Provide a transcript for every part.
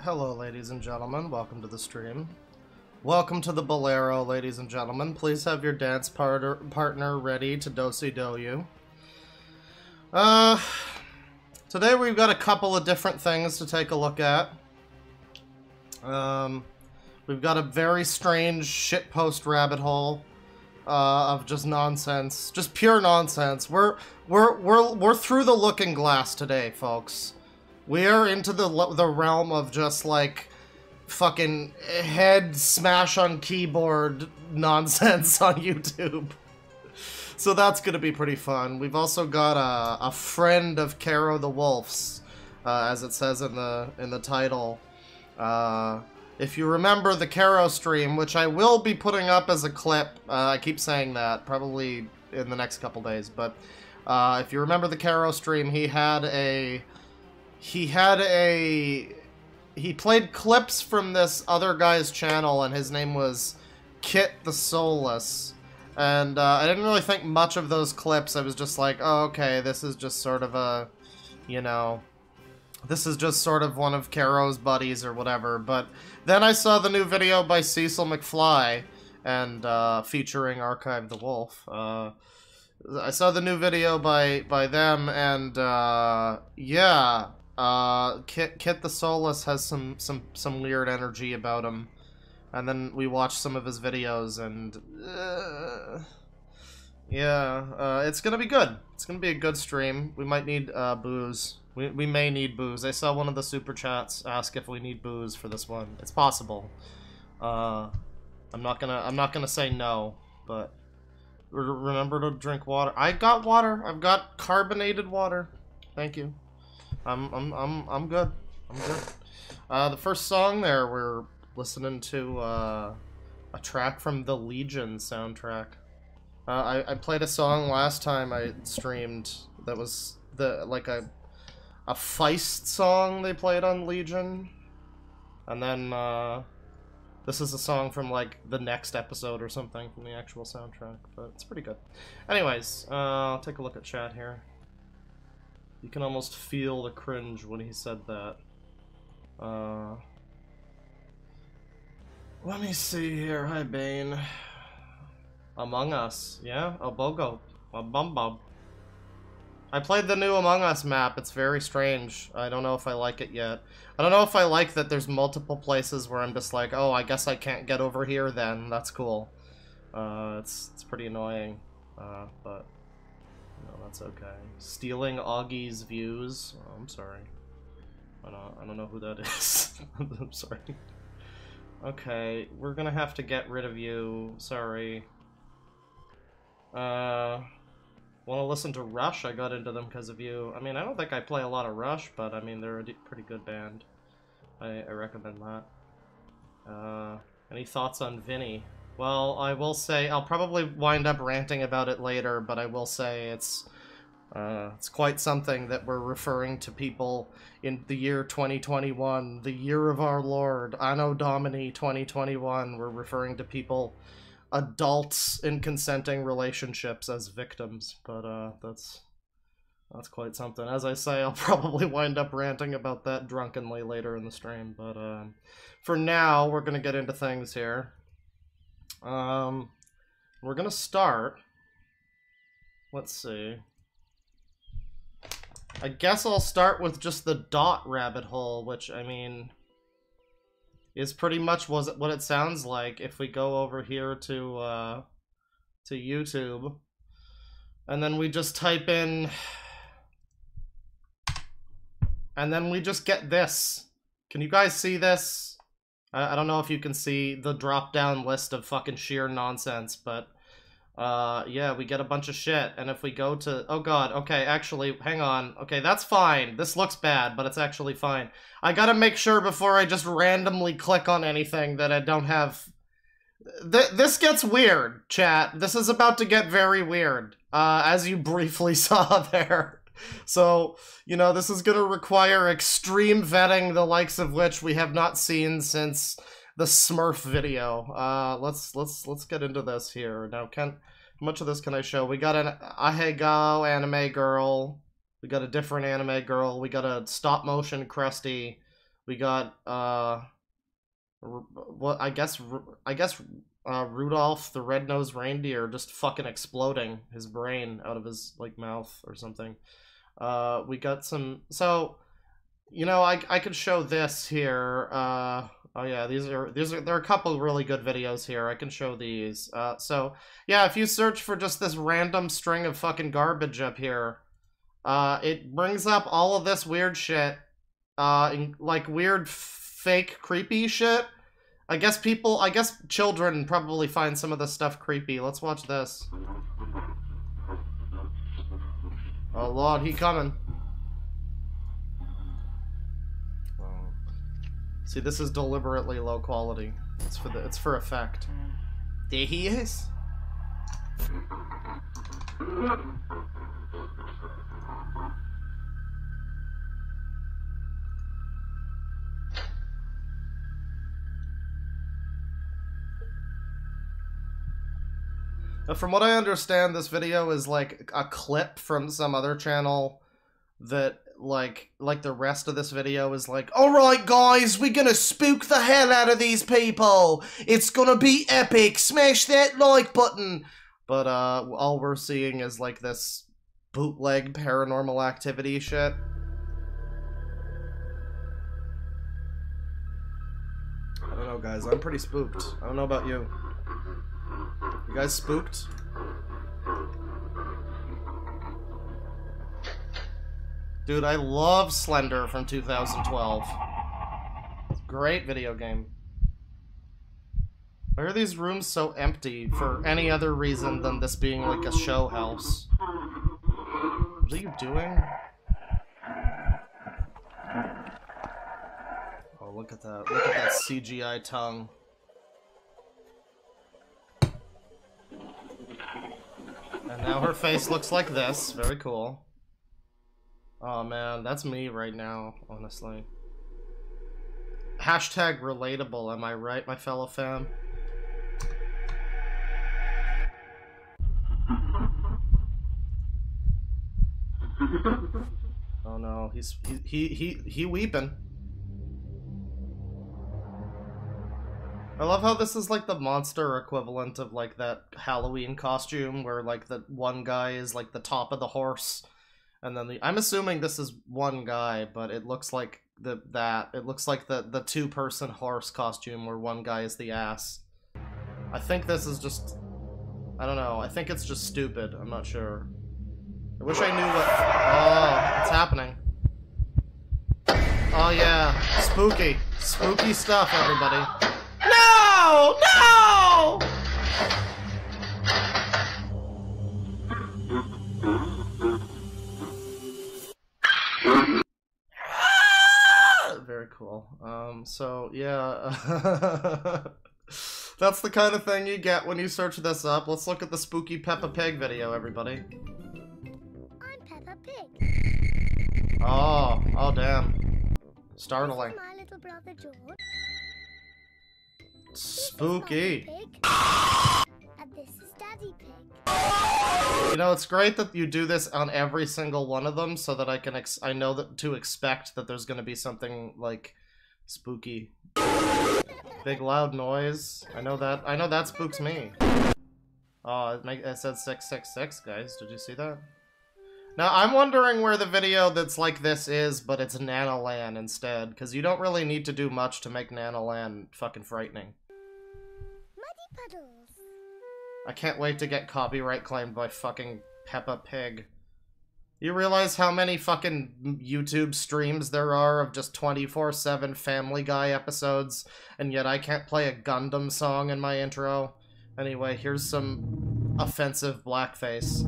Hello, ladies and gentlemen. Welcome to the stream. Welcome to the Bolero, ladies and gentlemen. Please have your dance partner ready to do you. Today we've got a couple of different things to take a look at. We've got a very strange shitpost rabbit hole of just nonsense, just pure nonsense. We're through the looking glass today, folks. We are into the realm of just like fucking head smash on keyboard nonsense on YouTube. So that's gonna be pretty fun. We've also got a friend of Kero the Wolf's, as it says in the title. If you remember the Kero stream, which I will be putting up as a clip, I keep saying that, probably in the next couple days, but if you remember the Kero stream, he played clips from this other guy's channel, and his name was Kit the Soulless. And I didn't really think much of those clips. I was just like, oh, okay, this is just sort of a, you know, this is just sort of one of Kero's buddies or whatever. But then I saw the new video by Cecil McFly, and featuring Archive the Wolf. I saw the new video by them, and yeah, Kit the Soulless has some weird energy about him. And then we watched some of his videos, and yeah, it's gonna be good. It's gonna be a good stream. We might need booze. We may need booze. I saw one of the super chats ask if we need booze for this one. It's possible. I'm not gonna say no, but remember to drink water. I got water. I've got carbonated water. Thank you. I'm good. I'm good. The first song there, we're listening to a track from the Legion soundtrack. I played a song last time I streamed that was like a Feist song they played on Legion, and then this is a song from like the next episode or something from the actual soundtrack, but it's pretty good. Anyways, I'll take a look at chat here. You can almost feel the cringe when he said that. Let me see here. Hi, Bane. Among Us. Yeah? Obogo. Bumbub. I played the new Among Us map. It's very strange. I don't know if I like it yet. I don't know if I like that there's multiple places where I'm just like, oh, I guess I can't get over here then. That's cool. It's pretty annoying. But no, that's okay. Stealing Augie's views. Oh, I'm sorry. I don't know who that is. I'm sorry. Okay, we're gonna have to get rid of you. Sorry. Wanna listen to Rush? I got into them because of you. I mean, I don't think I play a lot of Rush, but I mean, they're a pretty good band. I recommend that. Any thoughts on Vinny? Well, I will say, I'll probably wind up ranting about it later, but I will say it's quite something that we're referring to people in the year 2021, the year of our Lord, Anno Domini 2021. We're referring to people, adults in consenting relationships, as victims, but that's quite something. As I say, I'll probably wind up ranting about that drunkenly later in the stream, but for now, we're gonna get into things here. We're gonna start, let's see. I guess I'll start with just the dot rabbit hole, which, I mean, is pretty much what it sounds like if we go over here to YouTube. And then we just type in... And then we just get this. Can you guys see this? I don't know if you can see the drop-down list of fucking sheer nonsense, but... yeah, we get a bunch of shit, and if we go to... Oh god, okay, actually, hang on. Okay, that's fine. This looks bad, but it's actually fine. I gotta make sure before I just randomly click on anything that I don't have... This gets weird, chat. This is about to get very weird, as you briefly saw there. So, you know, this is gonna require extreme vetting, the likes of which we have not seen since... the Smurf video. Let's get into this here. Now, how much of this can I show? We got an Ahegao anime girl. We got a different anime girl. We got a stop motion Krusty. We got, what, I guess Rudolph the Red-Nosed Reindeer just fucking exploding his brain out of his, like, mouth or something. We got some, so, you know, I could show this here, oh yeah, there are a couple of really good videos here, I can show these, so, yeah, if you search for just this random string of fucking garbage up here, it brings up all of this weird shit, like, weird, fake, creepy shit. I guess children probably find some of this stuff creepy. Let's watch this. Oh lord, he coming. Oh. See, this is deliberately low quality. It's for effect. There he is. From what I understand, this video is like a clip from some other channel that, like the rest of this video is like, alright guys, we're gonna spook the hell out of these people! It's gonna be epic! Smash that like button! But, all we're seeing is like this bootleg Paranormal Activity shit. I don't know, guys, I'm pretty spooked. I don't know about you. You guys spooked? Dude, I love Slender from 2012. Great video game. Why are these rooms so empty for any other reason than this being like a show house? What are you doing? Oh, look at that. Look at that CGI tongue. And now her face looks like this. Very cool. Oh man, that's me right now, honestly. Hashtag relatable, am I right, my fellow fam? Oh no, he weeping. I love how this is like the monster equivalent of like that Halloween costume where like the one guy is like the top of the horse and then I'm assuming this is one guy, but it looks like it looks like the two-person horse costume where one guy is the ass. I think this is just, I don't know, I think it's just stupid, I'm not sure. I wish I knew what, oh, what's happening? Oh yeah, spooky. Spooky stuff, everybody. No! No! Very cool. So, yeah. That's the kind of thing you get when you search this up. Let's look at the spooky Peppa Pig video, everybody. I'm Peppa Pig. Oh damn. Startling. This is my little brother George. Spooky. And this is Daddy Pig. You know, it's great that you do this on every single one of them so that I know that to expect that there's gonna be something like spooky. Big loud noise. I know that spooks me. Oh, it said 666, guys. Did you see that? Now, I'm wondering where the video that's like this is, but it's Nanolan instead, because you don't really need to do much to make Nanolan fucking frightening. Muddy puddles. I can't wait to get copyright claimed by fucking Peppa Pig. You realize how many fucking YouTube streams there are of just 24/7 Family Guy episodes, and yet I can't play a Gundam song in my intro? Anyway, here's some offensive blackface.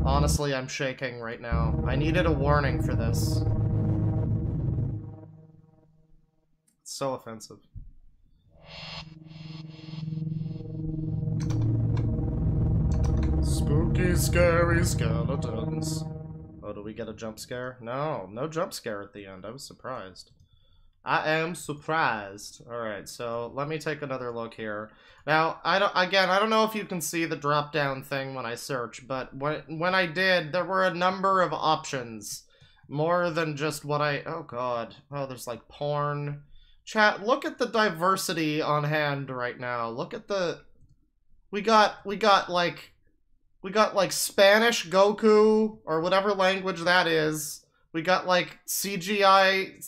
Honestly, I'm shaking right now. I needed a warning for this. It's so offensive. Spooky, scary skeletons. Oh, do we get a jump scare? No, no jump scare at the end. I was surprised. I am surprised. Alright, so let me take another look here. Now, I don't know if you can see the drop-down thing when I search, but when I did, there were a number of options. More than just what I... Oh, God. Oh, there's, like, porn. Chat, look at the diversity on hand right now. Look at the... We got like Spanish Goku, or whatever language that is. We got, like, CGI,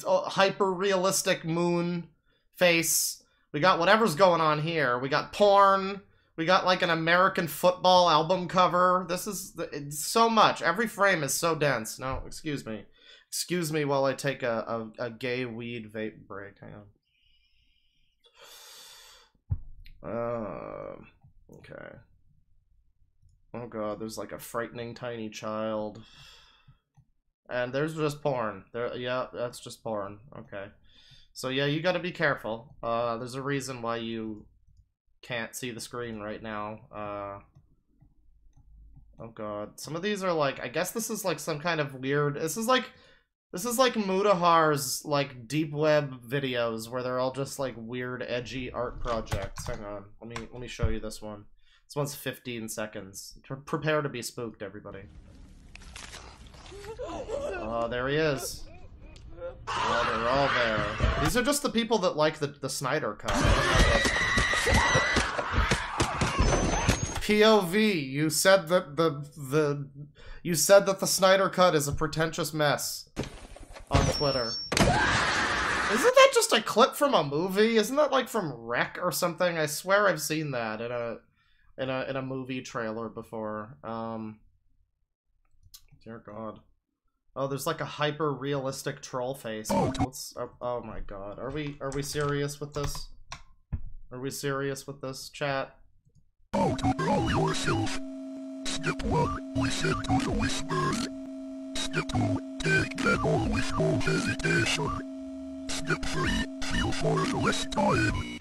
hyper-realistic moon face. We got whatever's going on here. We got porn. We got, like, an American football album cover. This is... It's so much. Every frame is so dense. No, excuse me. Excuse me while I take a gay weed vape break. Hang on. Okay. Oh god, there's like a frightening tiny child. And there's just porn. There, yeah, that's just porn. Okay. So yeah, you gotta be careful. There's a reason why you can't see the screen right now. Oh god. Some of these are like, I guess this is like some kind of weird, this is like Mudahar's like deep web videos where they're all just like weird edgy art projects. Hang on. Let me show you this one. This one's 15 seconds. Prepare to be spooked, everybody. Oh, there he is. Oh, they're all there. These are just the people that like the Snyder Cut. POV, you said that the Snyder Cut is a pretentious mess on Twitter. Isn't that just a clip from a movie? Isn't that like from Wreck or something? I swear I've seen that in a movie trailer before. Dear God. Oh, there's like a hyper realistic troll face. Oh my God. Are we serious with this? Are we serious with this, chat? Outgrow yourself. Step 1, listen to the whispers. Step 2, take them all with no hesitation. Step 3, feel for less time.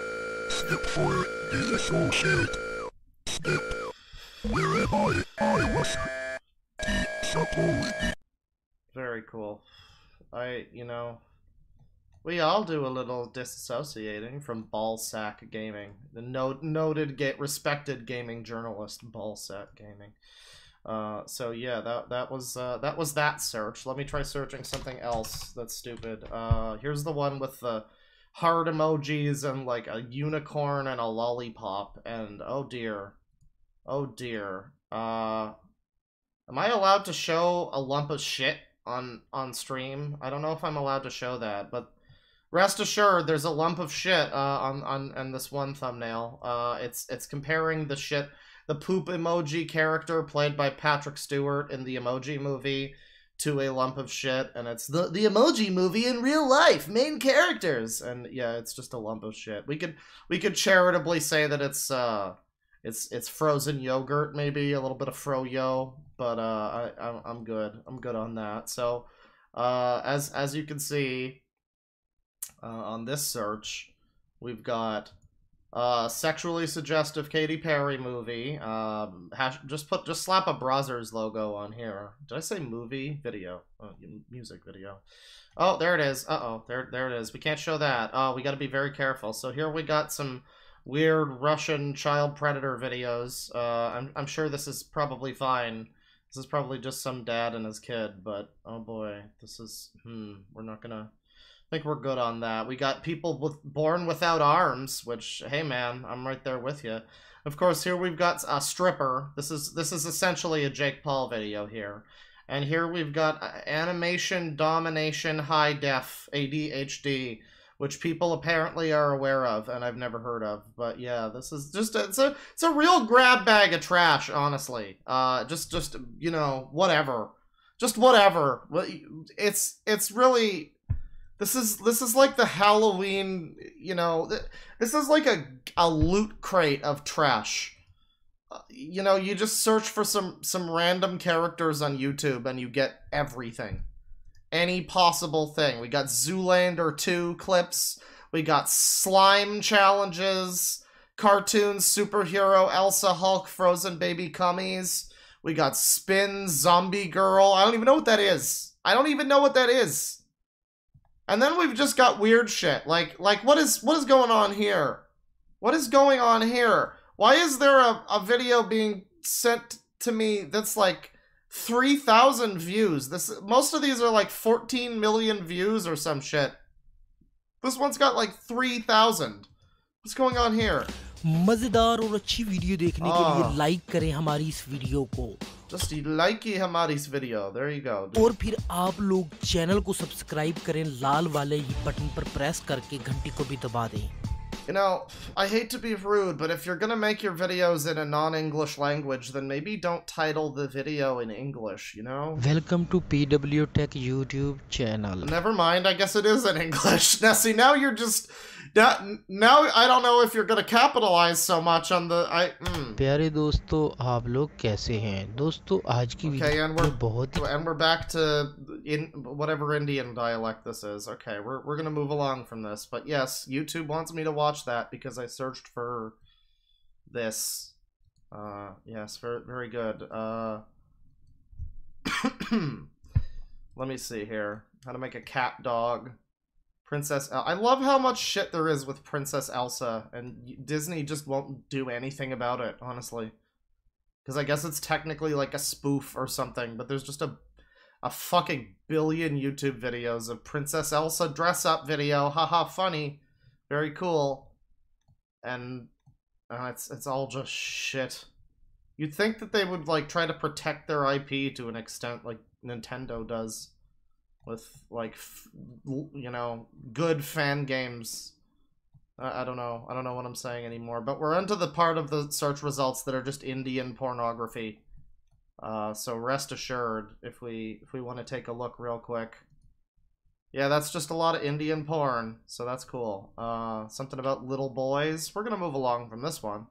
Step 4, disassociate. Step, where am I? I was supposed. Very cool. We all do a little disassociating from Ballsack Gaming, the noted, respected gaming journalist, Ballsack Gaming. So yeah, that was that search. Let me try searching something else that's stupid. Here's the one with the heart emojis and like a unicorn and a lollipop, and oh dear, oh dear. Am I allowed to show a lump of shit on stream? I don't know if I'm allowed to show that, but rest assured, there's a lump of shit on this one thumbnail. It's comparing the poop emoji character played by Patrick Stewart in the Emoji Movie to a lump of shit, and it's the Emoji Movie in real life, main characters, and yeah, it's just a lump of shit. We could charitably say that it's frozen yogurt, maybe a little bit of froyo, but I'm good. I'm good on that. So as you can see on this search, we've got sexually suggestive Katy Perry movie. Just slap a Brazzers logo on here. Did I say movie? Video. Oh, music video. Oh, there it is. Uh-oh, there it is. We can't show that. Oh, we got to be very careful. So here we got some weird Russian child predator videos. I'm sure this is probably fine. This is probably just some dad and his kid, but oh boy, this is, we're not gonna, I think we're good on that. We got people born without arms, which, hey man, I'm right there with you. Of course, here we've got a stripper. This is essentially a Jake Paul video here. And here we've got animation domination high def ADHD, which people apparently are aware of and I've never heard of. But yeah, this is just it's a real grab bag of trash, honestly. Just you know, whatever. Just whatever. It's really, this is like the Halloween, you know, this is like a loot crate of trash. You know, you just search for some random characters on YouTube and you get everything. Any possible thing. We got Zoolander 2 clips. We got slime challenges. Cartoons, superhero, Elsa, Hulk, Frozen Baby Cummies. We got Spin, Zombie Girl. I don't even know what that is. I don't even know what that is. And then we've just got weird shit. Like what is going on here? What is going on here? Why is there a video being sent to me that's like 3,000 views. Most of these are like 14 million views or some shit. This one's got like 3,000. What's going on here? मजेदार और अच्छी video देखने के लिए like करें हमारी इस video को। Just like हमारी इस वीडियो. There you go. और फिर आप लोग चैनल को सब्सक्राइब करें, लाल वाले बटन पर प्रेस करके घंटी को भी दबा दें। You know, I hate to be rude, but if you're gonna make your videos in a non-English language, then maybe don't title the video in English, you know? Welcome to PW Tech YouTube channel. Never mind, I guess it is in English. Now, see, now you're just... Now I don't know if you're gonna capitalize so much on the... प्यारे दोस्तों, आप लोग कैसे हैं? दोस्तों, आज की video में बहुत... And we're back to whatever Indian dialect this is. Okay, we're gonna move along from this. But yes, YouTube wants me to watch that because I searched for this. Yes, very good. Let me see here. How to make a cat dog. Princess I love how much shit there is with Princess Elsa, and Disney just won't do anything about it, honestly. Because I guess it's technically like a spoof or something, but there's just a fucking billion YouTube videos of Princess Elsa dress-up video. Haha, funny. Very cool. And it's all just shit. You'd think that they would like try to protect their IP to an extent like Nintendo does. With, like, you know, good fan games. I don't know. I don't know what I'm saying anymore. But we're into the part of the search results that are just Indian pornography. So rest assured, if we want to take a look real quick. Yeah, that's just a lot of Indian porn. So that's cool. Something about little boys. We're going to move along from this one.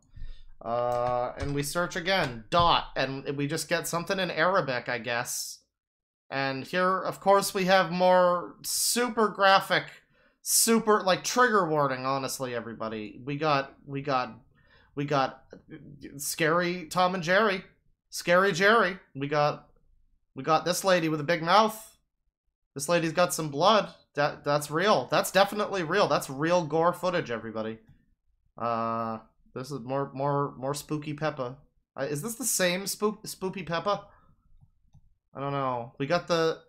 And we search again. Dot. And we just get something in Arabic, I guess. And here, of course, we have more super graphic, super, like, trigger warning, honestly, everybody. We got scary Tom and Jerry. Scary Jerry. We got this lady with a big mouth. This lady's got some blood. That's real. That's definitely real. That's real gore footage, everybody. This is more Spooky Peppa. Is this the same Spooky Peppa? I don't know. We got the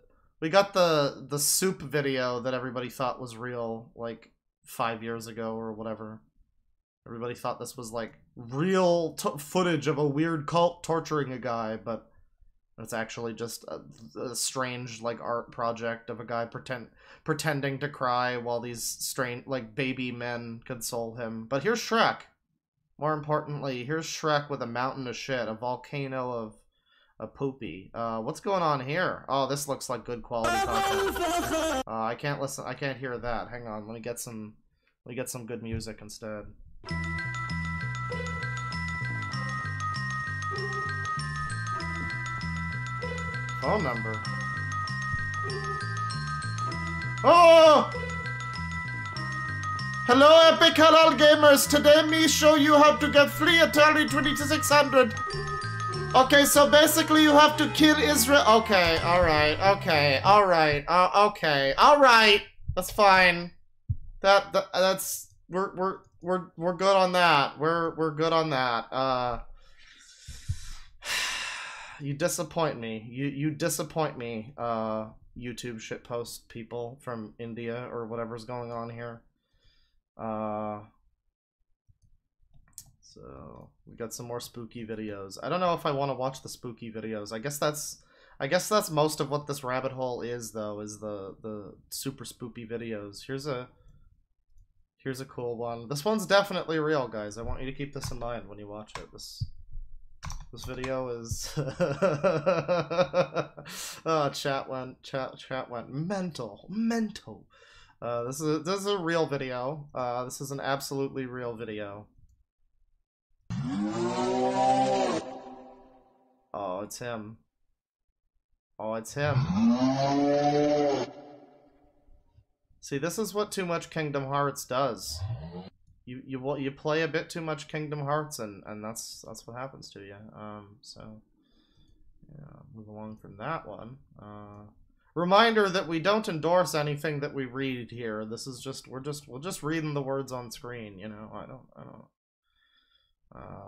soup video that everybody thought was real like 5 years ago or whatever. Everybody thought this was like real footage of a weird cult torturing a guy, but it's actually just a strange like art project of a guy pretending to cry while these strange like baby men console him. But here's Shrek. More importantly, here's Shrek with a mountain of shit, a volcano of a poopy. What's going on here? Oh, this looks like good quality content. I can't listen. I can't hear that. Hang on. Let me get some good music instead. Phone number. Oh! Hello, Epic Halal Gamers. Today, me show you how to get free Atari 2600. Okay, so basically you have to kill Israel. Okay, alright, okay, alright, okay, alright. That's fine. That's we're good on that. We're good on that. You disappoint me. You disappoint me, YouTube shitpost people from India or whatever's going on here. So we got some more spooky videos. I don't know if I want to watch the spooky videos. I guess that's most of what this rabbit hole is, though, is the super spooky videos. Here's a cool one. This one's definitely real, guys. I want you to keep this in mind when you watch it. This video is oh, chat went mental. This is a real video. This is an absolutely real video. Oh, it's him. Oh, it's him. See, this is what too much Kingdom Hearts does. You play a bit too much Kingdom Hearts, and that's what happens to you. So yeah, move along from that one. Reminder that we don't endorse anything that we read here. This is just we're just reading the words on screen. You know, I don't.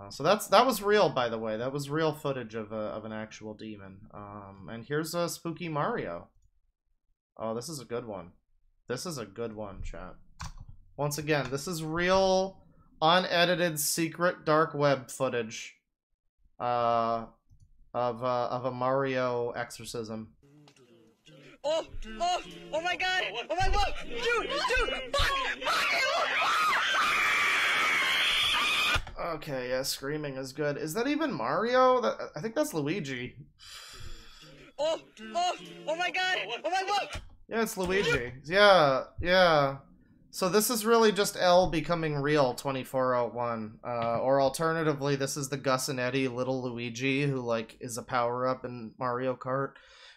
So that was real, by the way. That was real footage of an actual demon. And here's a spooky Mario. Oh, this is a good one. This is a good one, chat. Once again, this is real, unedited, secret dark web footage of a Mario exorcism. Oh my god! Oh my god! Dude! Okay, yeah, screaming is good. Is that even Mario? I think that's Luigi. Oh my god! Oh my god! Yeah, it's Luigi. Yeah. So this is really just L becoming real 2401. Or alternatively, this is the Gus and Eddie little Luigi who, like, is a power-up in Mario Kart.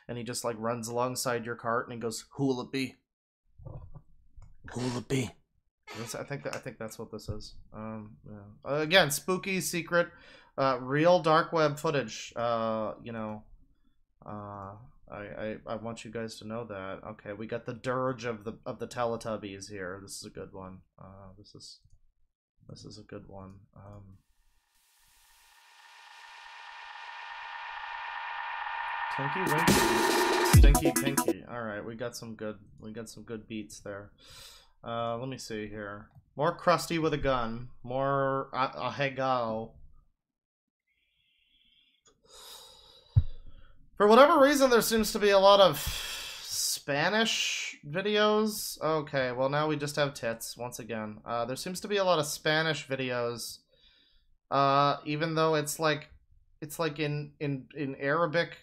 And he just, like, runs alongside your cart and he goes, "Who'll it be? Who'll it be?" I think that's what this is. Yeah. Again, spooky, secret, real dark web footage. You know, I want you guys to know that. Okay, we got the dirge of the Teletubbies here. This is a good one. This is a good one. Tinky Winky, Stinky Pinky. All right, we got some good beats there. Let me see here. More Krusty with a gun. More Ahegao. For whatever reason, there seems to be a lot of Spanish videos. Okay, well now we just have tits once again. There seems to be a lot of Spanish videos. Even though it's like in Arabic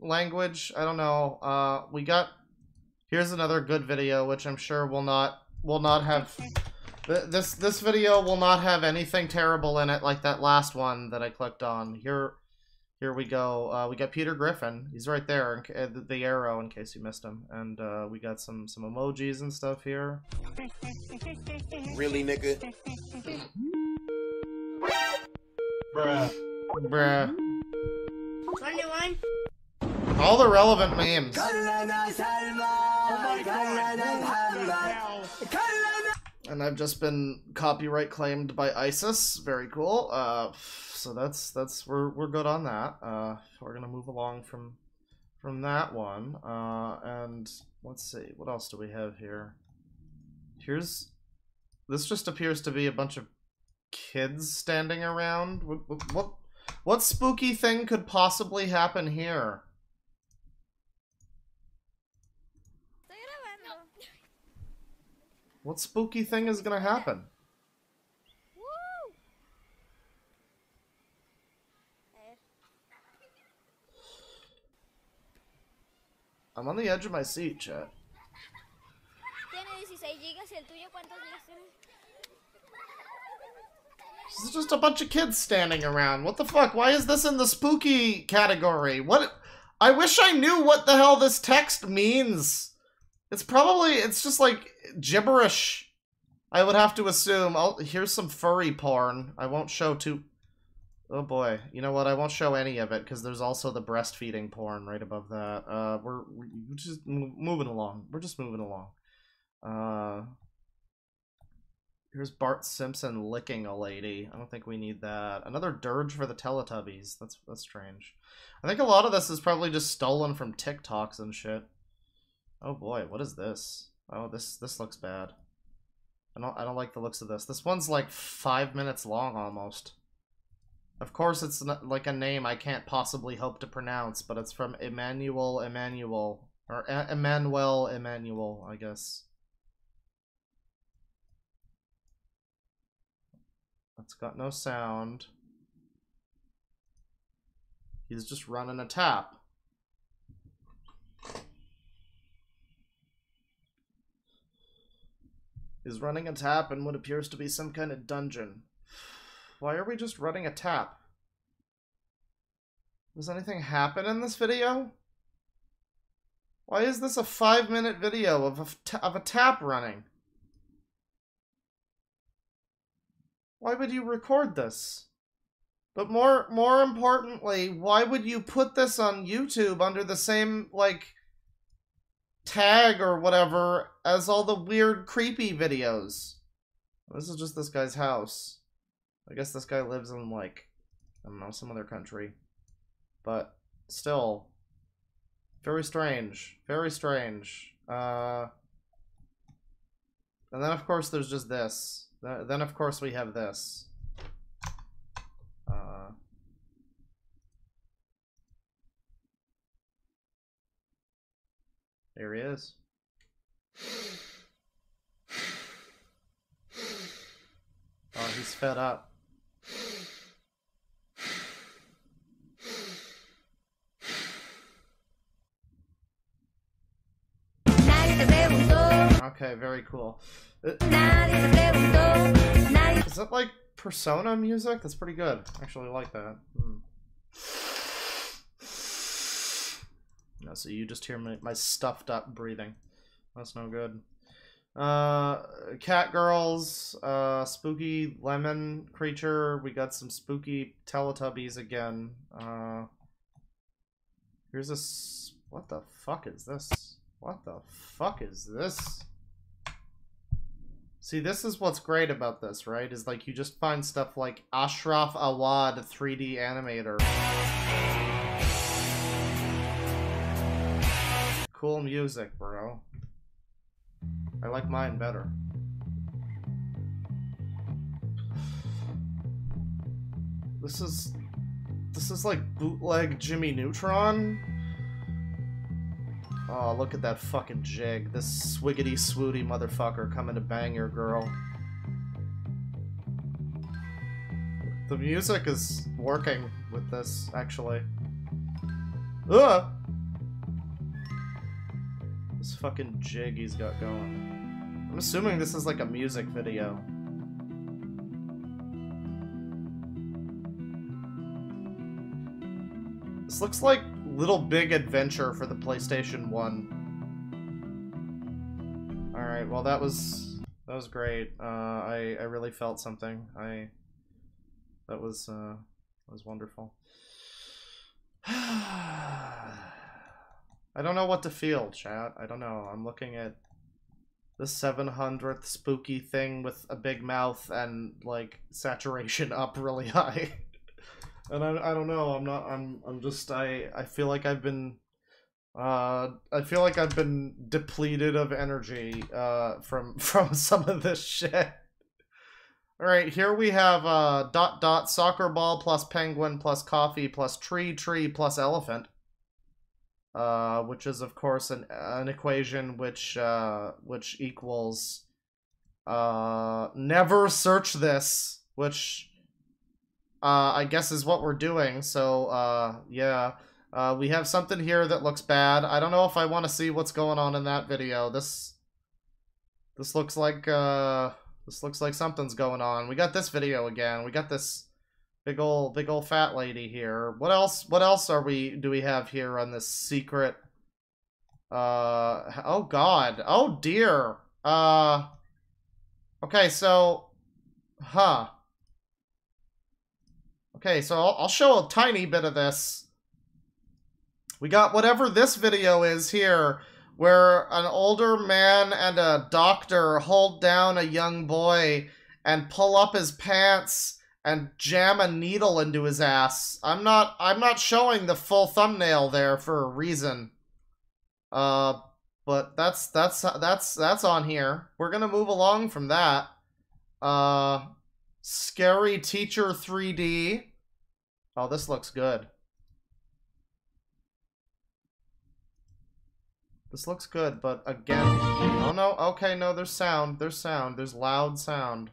language. I don't know. Here's another good video, which I'm sure will not have this video will not have anything terrible in it like that last one that I clicked on. Here we go. We got Peter Griffin. He's right there, the arrow, in case you missed him. And we got some emojis and stuff here. Really, nigga? Bruh. All the relevant memes. And I've just been copyright claimed by ISIS. Very cool. So we're good on that. We're gonna move along from that one. And let's see, what else do we have here? This just appears to be a bunch of kids standing around. What spooky thing could possibly happen here? What spooky thing is gonna happen? I'm on the edge of my seat, chat. This is just a bunch of kids standing around. What the fuck? Why is this in the spooky category? What? I wish I knew what the hell this text means. It's just like gibberish. I would have to assume. Here's some furry porn. I won't show too... Oh boy. You know what? I won't show any of it because there's also the breastfeeding porn right above that. We're just moving along. We're just moving along. Here's Bart Simpson licking a lady. I don't think we need that. Another dirge for the Teletubbies. That's strange. I think a lot of this is probably just stolen from TikToks and shit. Oh boy, what is this? Oh, this looks bad. I don't like the looks of this. This one's like 5 minutes long almost. Of course, it's not like a name I can't possibly hope to pronounce, but it's from Emmanuel, or Emmanuel, I guess. It's got no sound. He's just running a tap. He's running a tap in what appears to be some kind of dungeon. Why are we just running a tap? Does anything happen in this video? Why is this a 5-minute video of a tap running? Why would you record this? But more importantly, why would you put this on YouTube under the same, like, tag or whatever as all the weird, creepy videos? This is just this guy's house. I guess this guy lives in, like, I don't know, some other country. But still, very strange. Very strange. And then, of course, there's just this. Then, of course, we have this. There he is. Oh, he's fed up. Okay, very cool. Is that like Persona music? That's pretty good. I actually like that. No, so you just hear my stuffed up breathing. That's no good. Cat girls, spooky lemon creature. We got some spooky Teletubbies again. Here's this. What the fuck is this? What the fuck is this? See, this is what's great about this, right? Is like you just find stuff like Ashraf Awad 3D animator. Cool music, bro. I like mine better. This is like bootleg Jimmy Neutron. Oh, look at that fucking jig. This swiggity swooty motherfucker coming to bang your girl. The music is working with this, actually. Ugh! This fucking jig he's got going. I'm assuming this is like a music video. This looks like Little Big Adventure for the PlayStation 1. Alright, well that was great. I really felt something. That was wonderful. I don't know what to feel, chat. I don't know. I'm looking at the 700th spooky thing with a big mouth and, like, saturation up really high. And I don't know. I'm just, I feel like I've been, depleted of energy, from some of this shit. Alright, here we have, soccer ball plus penguin plus coffee plus tree plus elephant. Which is of course an equation which equals never search this, which I guess is what we're doing. So yeah, we have something here that looks bad. I don't know if I want to see what's going on in that video. This looks like something's going on. We got this video again. We got this big ol' fat lady here. What else do we have here on this secret? Oh god. Oh dear. Okay, so okay, so I'll show a tiny bit of this. We got whatever this video is here, where an older man and a doctor hold down a young boy and pull up his pants and jam a needle into his ass. I'm not showing the full thumbnail there for a reason. But that's on here. We're gonna move along from that. Scary Teacher 3D. Oh, this looks good. This looks good, but again, oh no, okay, no, there's sound, there's loud sound.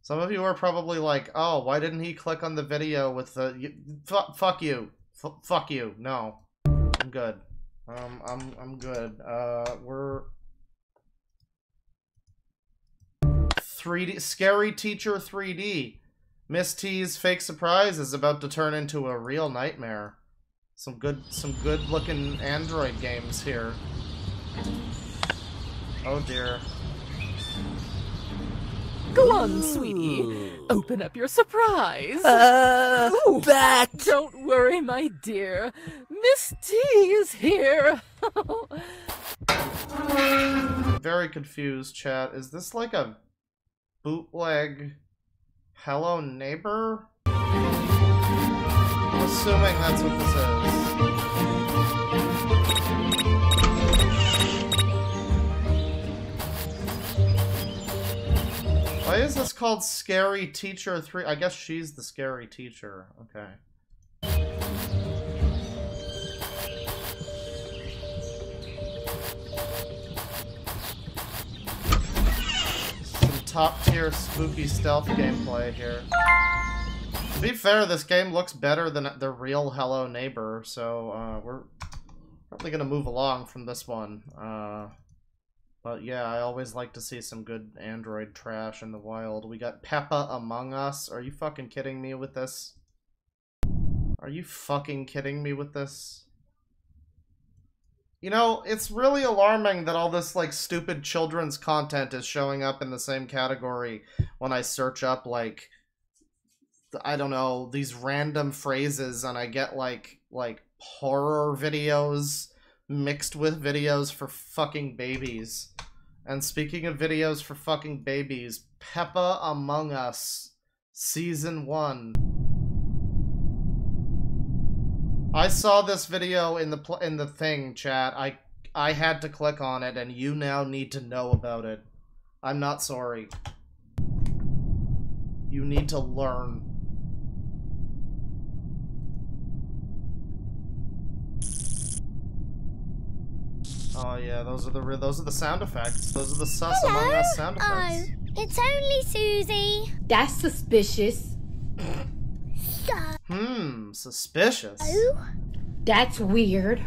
Some of you are probably like, oh, why didn't he click on the video with the... Fuck you. Fuck you. No. I'm good. I'm good. We're... 3D... Scary Teacher 3D. Miss T's Fake Surprise is about to turn into a real nightmare. Some good looking Android games here. Oh dear. Go on, sweetie. Open up your surprise. Back! Don't worry, my dear. Miss T is here. I'm very confused, chat. Is this like a bootleg Hello, neighbor? I'm assuming that's what this is. Why is this called Scary Teacher 3? I guess she's the scary teacher. Okay. Top tier spooky stealth gameplay here. To be fair, this game looks better than the real Hello Neighbor, so we're probably gonna move along from this one. But yeah, I always like to see some good Android trash in the wild. We got Peppa Among Us. Are you fucking kidding me with this? Are you fucking kidding me with this? You know, it's really alarming that all this, like, stupid children's content is showing up in the same category when I search up, like, I don't know, these random phrases, and I get, like horror videos mixed with videos for fucking babies. And speaking of videos for fucking babies, Peppa Among Us Season 1. I saw this video in the thing, chat. I had to click on it, and you now need to know about it. I'm not sorry. You need to learn. Oh yeah, those are the sound effects. Those are the sus Among Us sound effects. Oh, it's only Susie. That's suspicious. Suspicious. Oh? That's weird.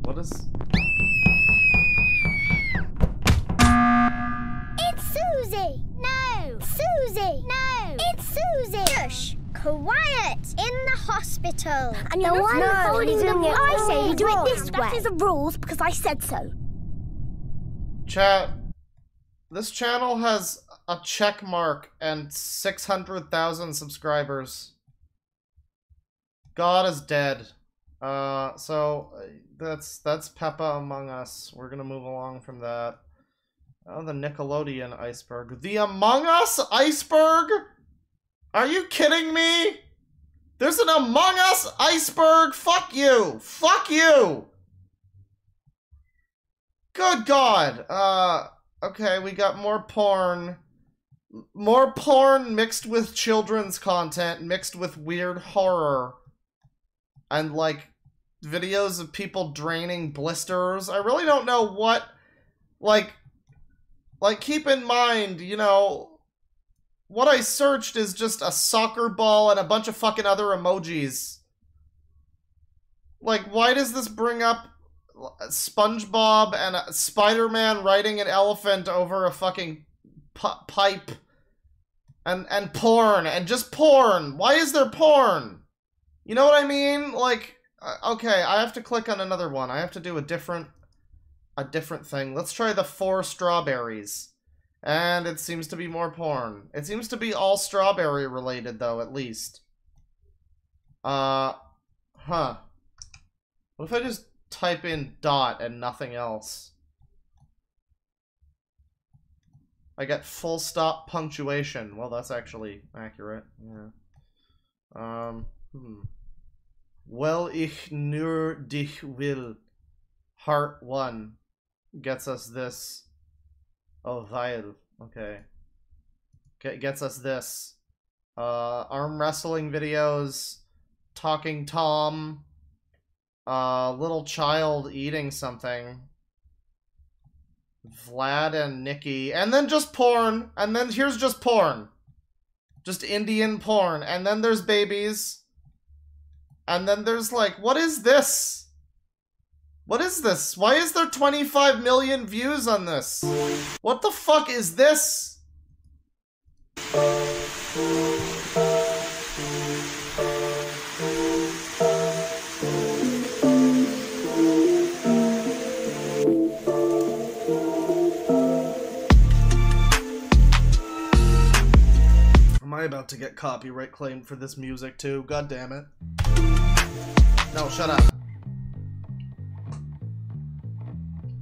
What is... It's Susie. No. Susie. No. It's Susie. Shush. Quiet. In the hospital. And you're holding the rules. I say you do it this way. That is the rules because I said so. Chat, this channel has a check mark and 600,000 subscribers. God is dead. So that's Peppa Among Us. We're gonna move along from that. Oh, the Nickelodeon iceberg. The Among Us iceberg? Are you kidding me? There's an Among Us iceberg? Fuck you! Fuck you! Good God. Okay, we got more porn. More porn mixed with children's content, mixed with weird horror. And, like, videos of people draining blisters. I really don't know what, like, keep in mind, you know, what I searched is just a soccer ball and a bunch of fucking other emojis. Like, why does this bring up SpongeBob and a Spider-Man riding an elephant over a fucking pipe? And porn, and just porn. Why is there porn? You know what I mean? Like, okay, I have to click on another one. I have to do a different thing. Let's try the 4 strawberries. And it seems to be more porn. It seems to be all strawberry related, though, at least. Huh. What if I just type in dot and nothing else? I get full stop punctuation. Well, that's actually accurate. Yeah. Well, ich nur dich will. Heart 1 gets us this. Oh, weil. Okay. Gets us this. Arm wrestling videos. Talking Tom. Little child eating something. Vlad and Nikki. And then just porn. And then here's just porn. Just Indian porn. And then there's babies. And then there's like, what is this? What is this? Why is there 25 million views on this? What the fuck is this? Am I about to get copyright claimed for this music too? God damn it. No, shut up.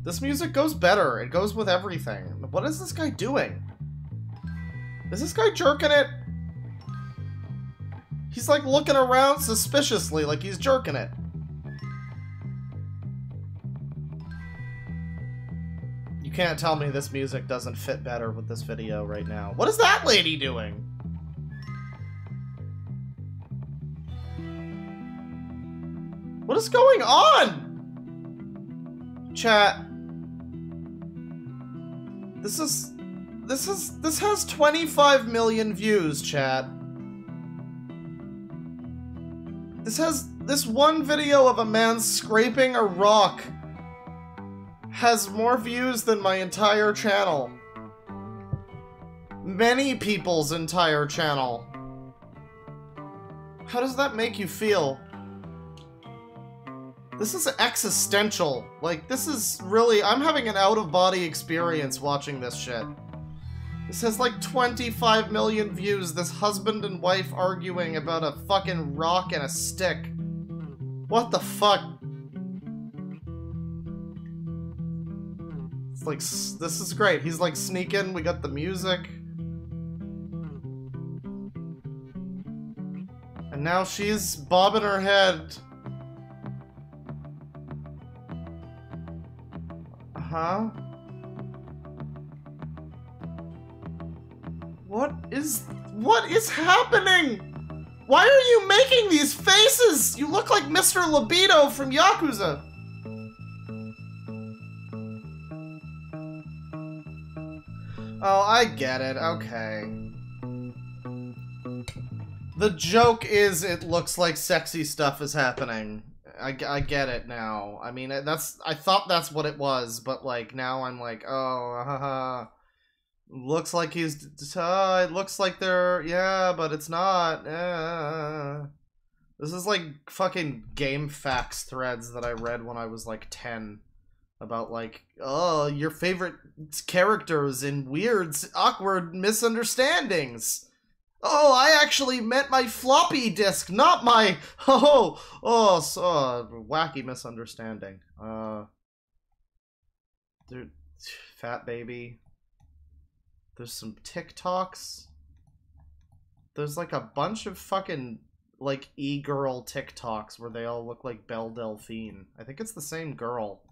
This music goes better. It goes with everything. What is this guy doing? Is this guy jerking it? He's like looking around suspiciously like he's jerking it. You can't tell me this music doesn't fit better with this video right now. What is that lady doing? What is going on? Chat. This has 25 million views, chat. This one video of a man scraping a rock has more views than my entire channel. Many people's entire channel. How does that make you feel? This is existential. Like, this is really... I'm having an out-of-body experience watching this shit. This has like 25 million views, this husband and wife arguing about a fucking rock and a stick. What the fuck? It's like, this is great. He's like sneaking, we got the music. And now she's bobbing her head. Huh? What is happening? Why are you making these faces? You look like Mr. Libido from Yakuza. Oh, I get it. Okay. The joke is it looks like sexy stuff is happening. I get it now. I mean, I thought that's what it was, but like now I'm like, oh, haha. Looks like he's, it looks like they're, yeah, but it's not, This is like fucking game facts threads that I read when I was like 10. About like, oh, your favorite characters in weird, awkward misunderstandings. Oh, I actually meant my floppy disk, not my, so, wacky misunderstanding. Dude, fat baby. There's some TikToks. There's like a bunch of fucking like e-girl TikToks where they all look like Belle Delphine. I think it's the same girl.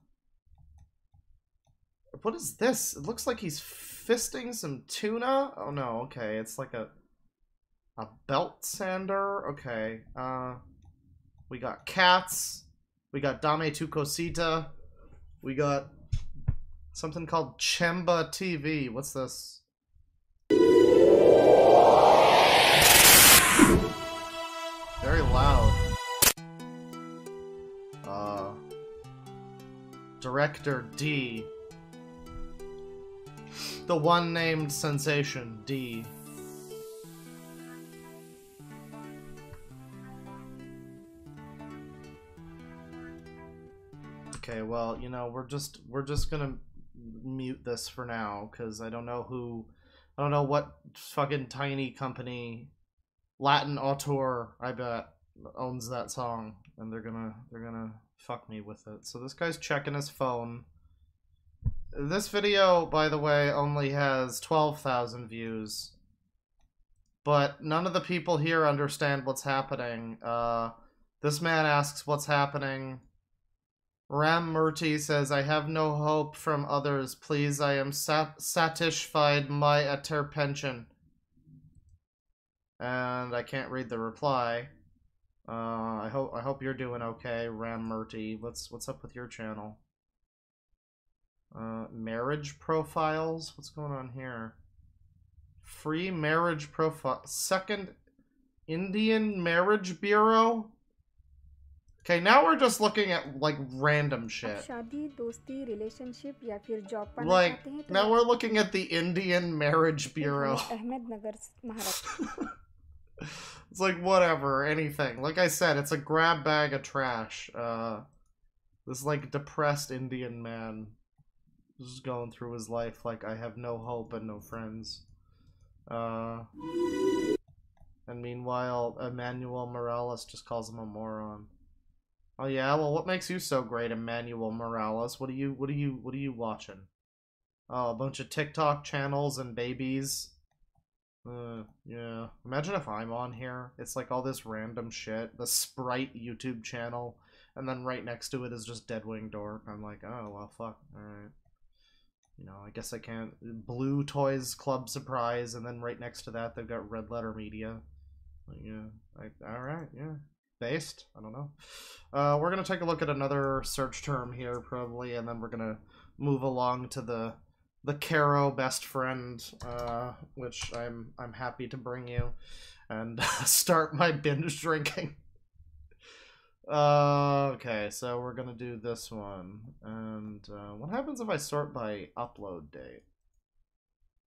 What is this? It looks like he's fisting some tuna. Oh no, okay, it's like a belt sander. Okay, we got cats. We got Dame Tu Cosita. We got something called Chemba TV. What's this? Very loud. Director D. The one named sensation, D. Okay, well, you know, we're just gonna mute this for now, because I don't know what fucking tiny company, Latin auteur, I bet, owns that song, and they're gonna fuck me with it. So this guy's checking his phone. This video, by the way, only has 12,000 views, but none of the people here understand what's happening. This man asks what's happening. Ram Murti says, I have no hope from others. Please, I am satisfied my attention. And I can't read the reply. I hope you're doing okay, Ram Murti. What's up with your channel? Marriage profiles? What's going on here? Free marriage profile. Second Indian Marriage Bureau? Okay, now we're just looking at like random shit. Like, now we're looking at the Indian Marriage Bureau. It's like whatever, anything. Like I said, it's a grab bag of trash. This like depressed Indian man just going through his life like I have no hope and no friends. And meanwhile, Emmanuel Morales just calls him a moron. Oh yeah, well, what makes you so great, Emmanuel Morales? What are you watching? Oh, a bunch of TikTok channels and babies. Yeah. Imagine if I'm on here. It's like all this random shit. The Sprite YouTube channel. And then right next to it is just DeadwingDork. I'm like, oh, well, fuck. Alright. You know, I guess I can't. Blue Toys Club Surprise. And then right next to that, they've got Red Letter Media. Like, yeah. Alright, yeah. Based? I don't know. We're gonna take a look at another search term here, probably. And then we're gonna move along to the Kero best friend, which I'm happy to bring you, and start my binge drinking. Okay, so we're gonna do this one, and what happens if I sort by upload date?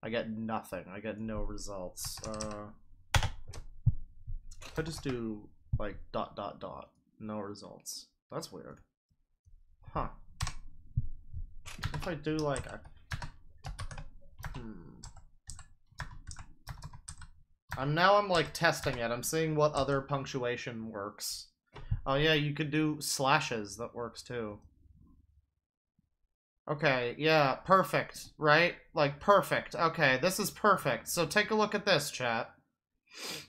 I get nothing. I get no results. If I just do like ... no results. That's weird. Huh. If I do like a I'm like testing it. I'm seeing what other punctuation works. Oh yeah, you could do slashes. That works too. Okay, yeah, perfect, right? Like, perfect. Okay, this is perfect. So take a look at this, chat.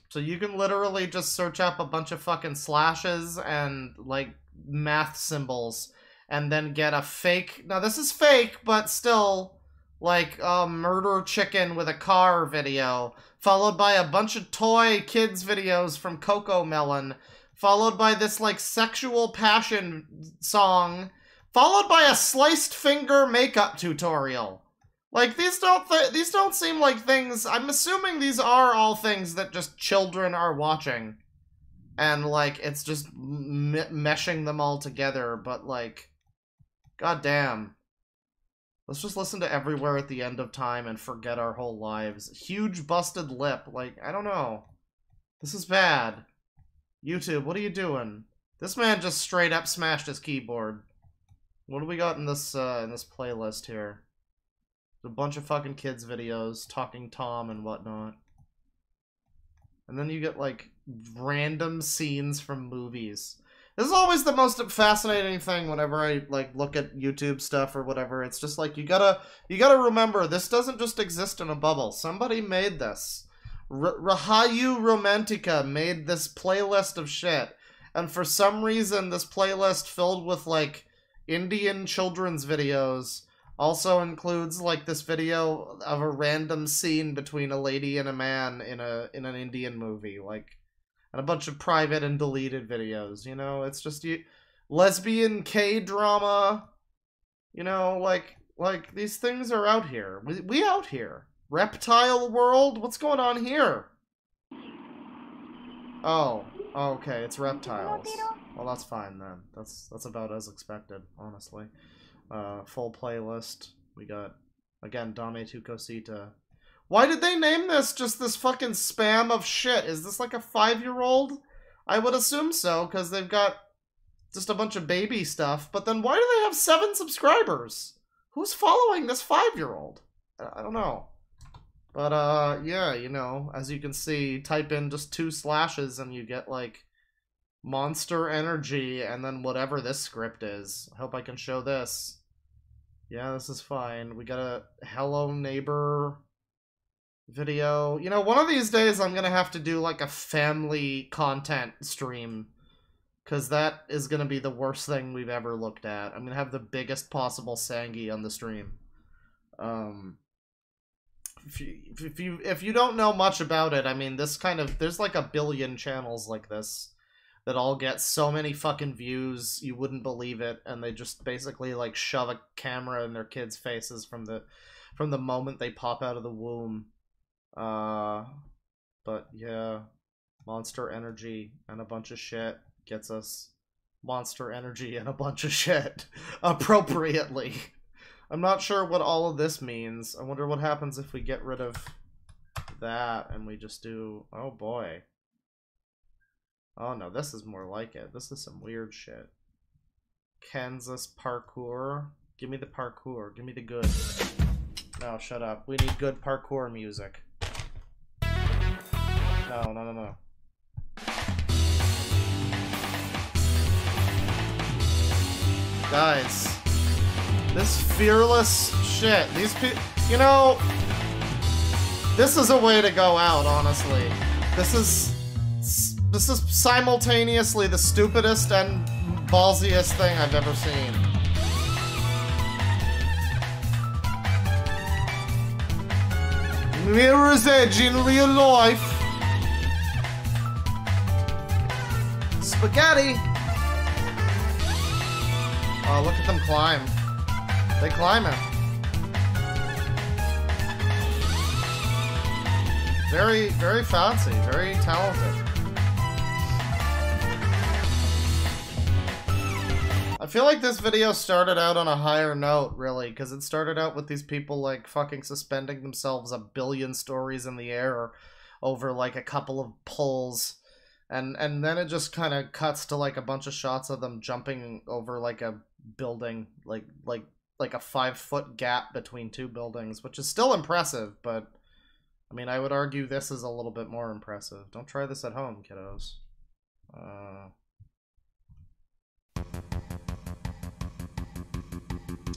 So you can literally just search up a bunch of fucking slashes and, like, math symbols, and then get a fake... Now, this is fake, but still, like, a murder chicken with a car video, followed by a bunch of toy kids videos from Coco Melon, followed by this, like, sexual passion song, followed by a sliced finger makeup tutorial. Like, these don't seem like things... I'm assuming these are all things that just children are watching. And, like, it's just meshing them all together, but, like... Goddamn. Let's just listen to Everywhere at the End of Time and forget our whole lives. Huge busted lip. Like, I don't know. This is bad. YouTube, what are you doing? This man just straight up smashed his keyboard. What do we got in this playlist here? A bunch of fucking kids videos, Talking Tom and whatnot. And then you get, like, random scenes from movies. This is always the most fascinating thing whenever I, like, look at YouTube stuff or whatever. It's just like, you gotta remember, this doesn't just exist in a bubble. Somebody made this. Rahayu Romantica made this playlist of shit. And for some reason, this playlist filled with, like, Indian children's videos also includes, like, this video of a random scene between a lady and a man in an Indian movie, like, and a bunch of private and deleted videos, you know? It's just lesbian K-drama, you know, like, these things are out here. We out here. Reptile world? What's going on here? Oh, okay, it's reptiles. Well, that's fine then. That's about as expected, honestly. Full playlist. We got, again, Dame tu Cosita. Why did they name this just this fucking spam of shit? Is this like a 5-year-old? I would assume so, because they've got just a bunch of baby stuff. But then why do they have 7 subscribers? Who's following this 5-year-old? I don't know. But, yeah, you know, as you can see, type in just 2 slashes and you get, like, Monster Energy and then whatever this script is. I hope I can show this. Yeah, this is fine. We got a Hello Neighbor video. You know, one of these days I'm gonna have to do, like, a family content stream. Because that is gonna be the worst thing we've ever looked at. I'm gonna have the biggest possible Sangi on the stream. If you don't know much about it, I mean, this kind of... There's like a billion channels like this that all get so many fucking views, you wouldn't believe it, and they just basically, like, shove a camera in their kids' faces from the moment they pop out of the womb. But yeah, Monster Energy and a bunch of shit gets us Monster Energy and a bunch of shit appropriately. I'm not sure what all of this means. I wonder what happens if we get rid of that and we just do... Oh boy. Oh no, this is more like it. This is some weird shit. Kansas parkour. Give me the parkour. Give me the good. No, shut up. We need good parkour music. No. Guys. This fearless shit. These people... You know... This is a way to go out, honestly. This is simultaneously the stupidest and ballsiest thing I've ever seen. Mirror's Edge in real life. Spaghetti. Oh, look at them climb. They climb it. Very, very fancy, very talented. I feel like this video started out on a higher note, really, because it started out with these people, like, fucking suspending themselves a billion stories in the air over, like, a couple of pulls. And then it just kind of cuts to, like, a bunch of shots of them jumping over, like, a building, like a 5-foot gap between two buildings, which is still impressive, but... I mean, I would argue this is a little bit more impressive. Don't try this at home, kiddos.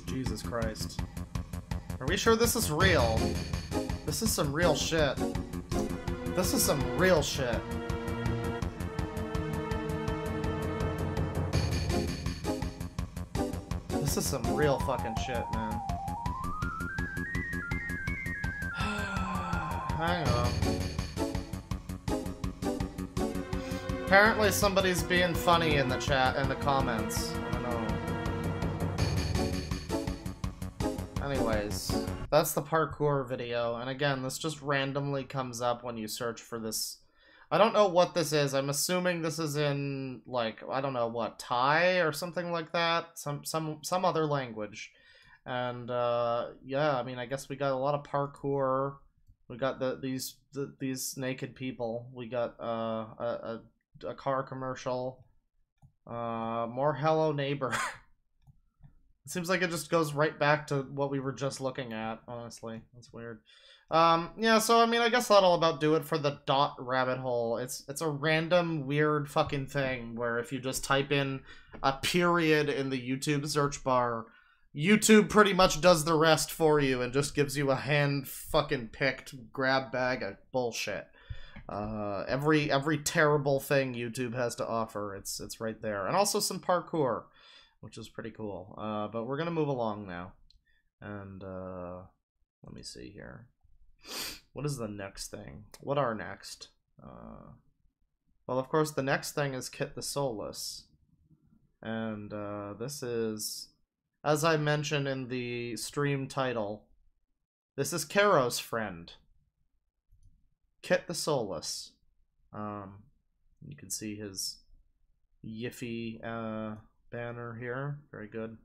Jesus Christ. Are we sure this is real? This is some real shit. This is some real shit. This is some real fucking shit, man. Hang on. Apparently somebody's being funny in the chat, in the comments. I don't know. Anyways, that's the parkour video, and again, this just randomly comes up when you search for this. I don't know what this is. I'm assuming this is in, like, I don't know what, Thai or something like that? Some other language. And, yeah, I mean, I guess we got a lot of parkour. We got these naked people. We got a car commercial. More Hello Neighbor. It seems like it just goes right back to what we were just looking at, honestly. That's weird. Yeah, so I mean, I guess that'll about do it for the dot rabbit hole. It's a random weird fucking thing where if you just type in a period in the YouTube search bar, YouTube pretty much does the rest for you and just gives you a hand fucking picked grab bag of bullshit. Every terrible thing YouTube has to offer, it's right there. And also some parkour, which is pretty cool. But we're gonna move along now. And let me see here. What is the next thing? What are next? Well, of course, the next thing is Kit the Soulless. And this is, as I mentioned in the stream title, this is Kero's friend, Kit the Soulless. You can see his Yiffy banner here. Very good.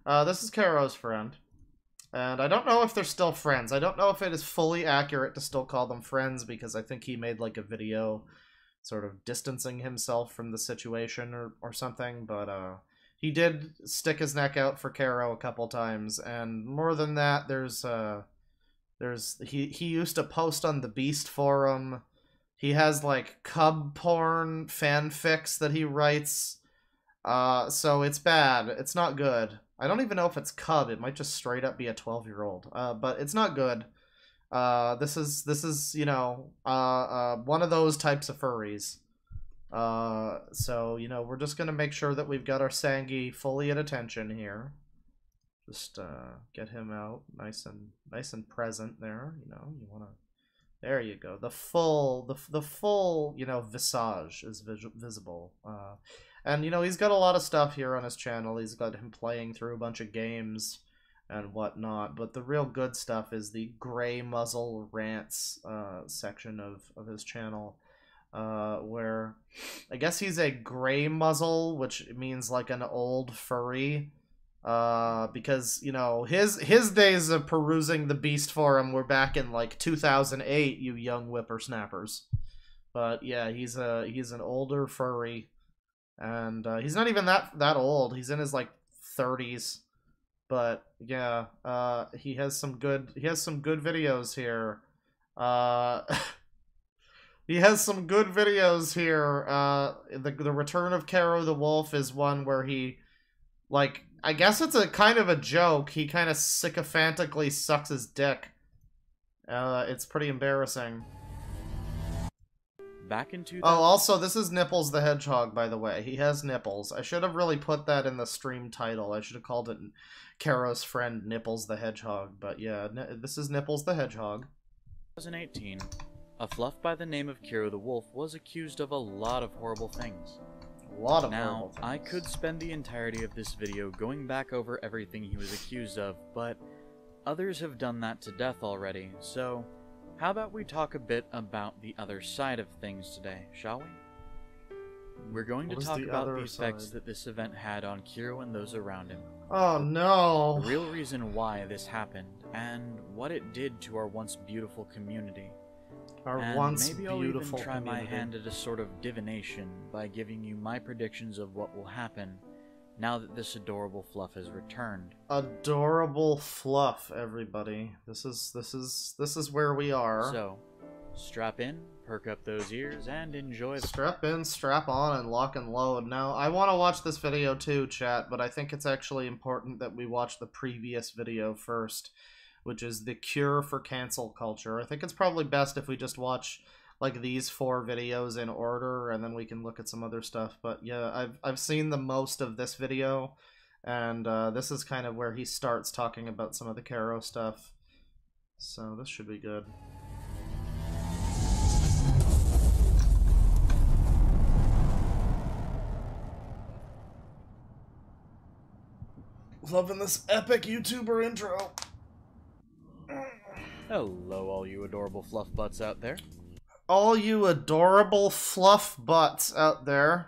This is Kero's friend. And I don't know if they're still friends. I don't know if it is fully accurate to still call them friends, because I think he made like a video sort of distancing himself from the situation or something, but he did stick his neck out for Kero a couple times, and more than that, he used to post on the Beast forum. He has like cub porn fanfics that he writes. So it's bad. It's not good. I don't even know if it's cub. It might just straight up be a 12-year-old. But it's not good. This is you know, one of those types of furries. So, you know, we're just gonna make sure that we've got our Sangi fully at attention here. Just get him out nice and present there. You know, you wanna. There you go. The full, you know, visage is visible. And, you know, he's got a lot of stuff here on his channel. He's got him playing through a bunch of games and whatnot. But the real good stuff is the gray muzzle rants section of his channel. Where I guess he's a gray muzzle, which means like an old furry. Because, you know, his days of perusing the Beast forum were back in like 2008, you young whippersnappers. But yeah, he's an older furry. And he's not even that old. He's in his like 30s. But yeah, he has some good videos here. He has some good videos here. The Return of Kero the Wolf is one where he, like, I guess it's a kind of a joke. He kind of sycophantically sucks his dick. It's pretty embarrassing. Back in 2000. Oh, also, this is Nipples the Hedgehog, by the way. He has nipples. I should have really put that in the stream title. I should have called it Kero's friend Nipples the Hedgehog. But yeah, this is Nipples the Hedgehog. 2018, a fluff by the name of Kero the Wolf was accused of a lot of horrible things. A lot of now, horrible things. I could spend the entirety of this video going back over everything he was accused of, but others have done that to death already, so how about we talk a bit about the other side of things today, shall we? We're going to talk about the effects that this event had on Kero and those around him. Oh no! The real reason why this happened, and what it did to our once beautiful community. Maybe I'll even try my hand at a sort of divination by giving you my predictions of what will happen now that this adorable fluff has returned. Adorable fluff, everybody. This is where we are. So, strap in, perk up those ears, and enjoy the— Strap in, strap on, and lock and load. Now, I want to watch this video too, chat, but I think it's actually important that we watch the previous video first, which is the cure for cancel culture. I think it's probably best if we just watch like these 4 videos in order, and then we can look at some other stuff. But yeah, I've seen the most of this video, and this is kind of where he starts talking about some of the Kero stuff. So this should be good. Loving this epic YouTuber intro. Hello, all you adorable fluff butts out there. All you adorable fluff butts out there.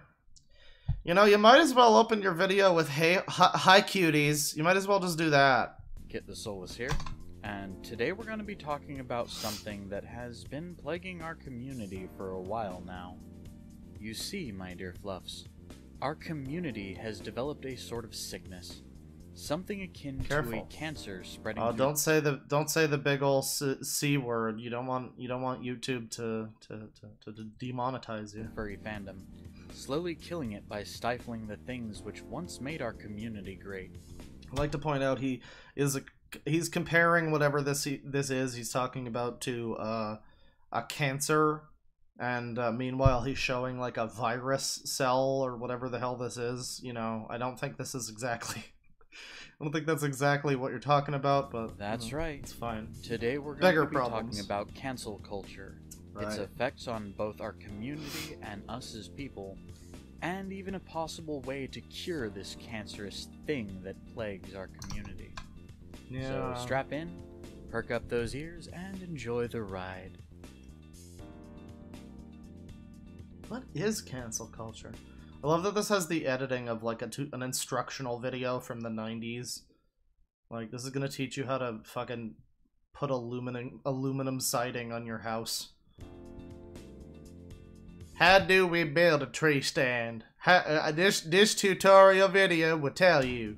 You know, you might as well open your video with hey, hi cuties. You might as well just do that. Kit the Soulless here, and today we're going to be talking about something that has been plaguing our community for a while now. You see, my dear fluffs, our community has developed a sort of sickness. Something akin to a cancer spreading. Oh, don't say the big ol' C word. You don't want YouTube to demonetize you. Furry fandom, slowly killing it by stifling the things which once made our community great. I'd like to point out he's comparing whatever this is he's talking about to a cancer, and meanwhile he's showing like a virus cell or whatever the hell this is. You know, I don't think this is exactly. I don't think that's exactly what you're talking about, but that's right. It's fine. Today we're going to be talking about cancel culture, its effects on both our community and us as people, and even a possible way to cure this cancerous thing that plagues our community. Yeah. So strap in, perk up those ears, and enjoy the ride. What is cancel culture? I love that this has the editing of like an instructional video from the 90s. Like, this is gonna teach you how to fucking put aluminum siding on your house. How do we build a tree stand? This tutorial video will tell you.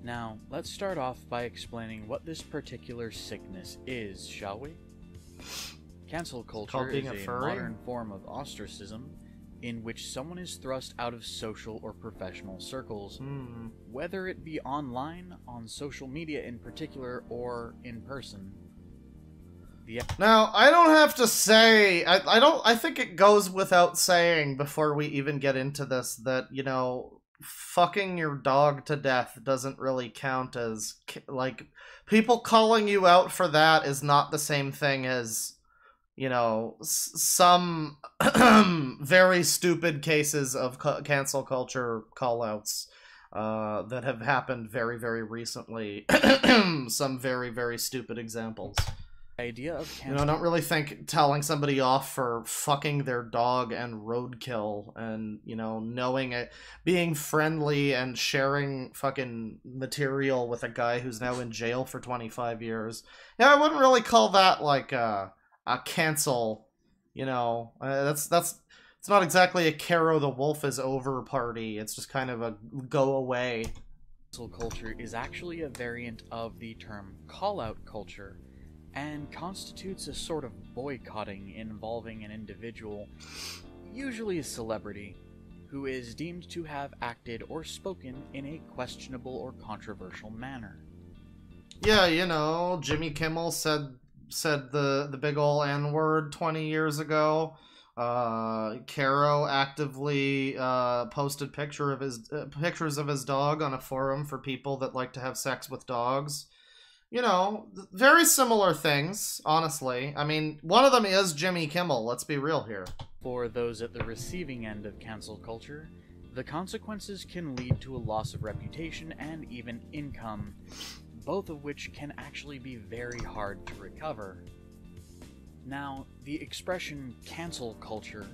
Now, let's start off by explaining what this particular sickness is, shall we? Cancel culture is a modern form of ostracism in which someone is thrust out of social or professional circles, whether it be online, on social media in particular, or in person. Now, I don't have to say, I think it goes without saying before we even get into this that, you know, fucking your dog to death doesn't really count as, like, people calling you out for that is not the same thing as, you know, some very stupid cases of cancel culture callouts that have happened very, very recently. Some very, very stupid examples. Idea of cancel. You know, I don't really think telling somebody off for fucking their dog and roadkill and, you know, knowing it, being friendly and sharing fucking material with a guy who's now in jail for 25 years. Yeah, I wouldn't really call that like a cancel, you know. It's not exactly a Kero the Wolf is over party. It's just kind of a go away. Cancel culture is actually a variant of the term call-out culture, and constitutes a sort of boycotting involving an individual, usually a celebrity, who is deemed to have acted or spoken in a questionable or controversial manner. Yeah, you know, Jimmy Kimmel said the big ol' N-word 20 years ago. Kero actively posted pictures of his dog on a forum for people that like to have sex with dogs. You know, very similar things, honestly. I mean, one of them is Jimmy Kimmel, let's be real here. For those at the receiving end of cancel culture, the consequences can lead to a loss of reputation and even income, both of which can actually be very hard to recover. Now, the expression cancel culture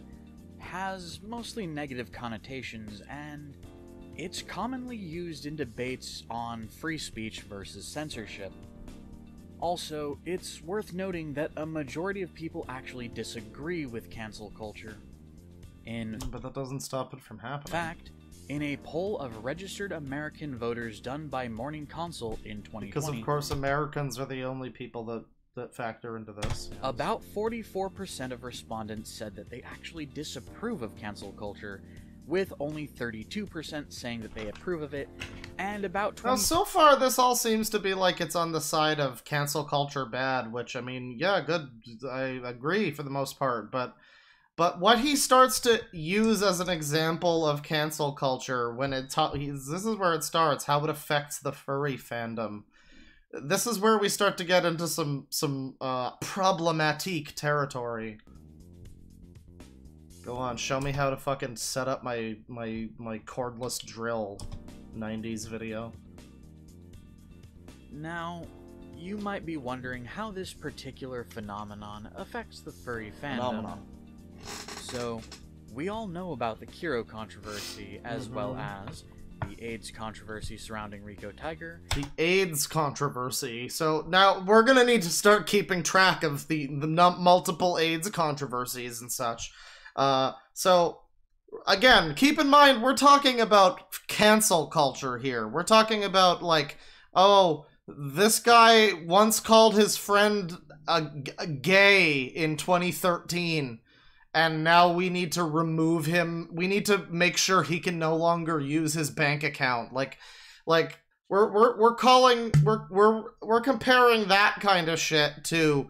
has mostly negative connotations, and it's commonly used in debates on free speech versus censorship. Also, it's worth noting that a majority of people actually disagree with cancel culture. But that doesn't stop it from happening. In fact, in a poll of registered American voters done by Morning Consult in 2020... Because of course Americans are the only people that factor into this. Yes. About 44% of respondents said that they actually disapprove of cancel culture, with only 32% saying that they approve of it, and about 20... Now, so far, this all seems to be like it's on the side of cancel culture bad, which, I mean, yeah, good, I agree for the most part, but what he starts to use as an example of cancel culture, when this is where it starts, how it affects the furry fandom. This is where we start to get into some problematic territory. Go on, show me how to fucking set up my cordless drill 90s video. Now, you might be wondering how this particular phenomenon affects the furry fandom. So, we all know about the Kero controversy, as well as the AIDS controversy surrounding Rico Tiger. The AIDS controversy. So now we're gonna need to start keeping track of the multiple AIDS controversies and such. So again, keep in mind we're talking about cancel culture here. We're talking about like, oh, this guy once called his friend a gay in 2013. And now we need to remove him. We need to make sure he can no longer use his bank account. Like we're comparing that kind of shit to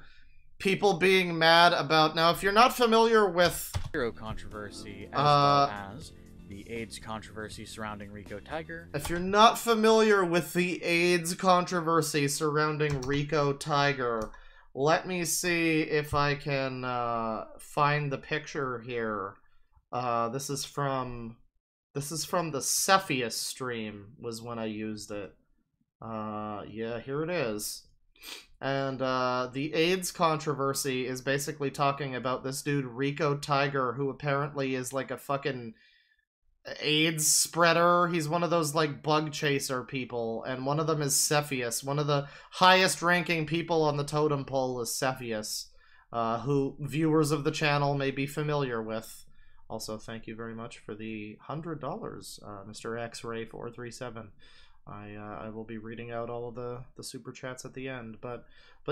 people being mad about. Now, if you're not familiar with Kero controversy, as well as the AIDS controversy surrounding Rico Tiger. If you're not familiar with the AIDS controversy surrounding Rico Tiger, let me see if I can find the picture here. This is from the Cepheus stream was when I used it. Yeah, here it is. And the AIDS controversy is basically talking about this dude Rico Tiger, who apparently is like a fucking AIDS spreader. He's one of those like bug chaser people, and one of them is Cepheus. One of the highest ranking people on the totem pole is Cepheus, who viewers of the channel may be familiar with. Also, thank you very much for the $100, Mr. X-Ray 437. I will be reading out all of the super chats at the end, but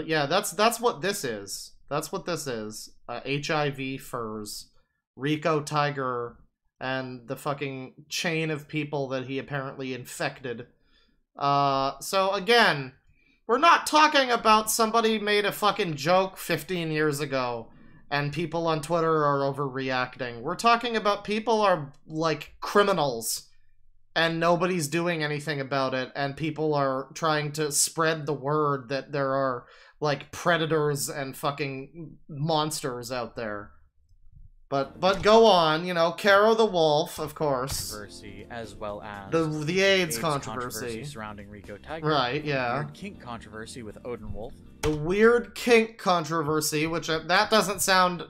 yeah, that's what this is. That's what this is. HIV furs, Rico Tiger, and the fucking chain of people that he apparently infected. So again, we're not talking about somebody made a fucking joke 15 years ago and people on Twitter are overreacting. We're talking about people are like criminals and nobody's doing anything about it, and people are trying to spread the word that there are like predators and fucking monsters out there. But go on, you know, Kero the Wolf, of course. Controversy, as well as the AIDS controversy surrounding Rico Tiger. Right, yeah. The weird kink controversy with Odin Wolf. The weird kink controversy, which that doesn't sound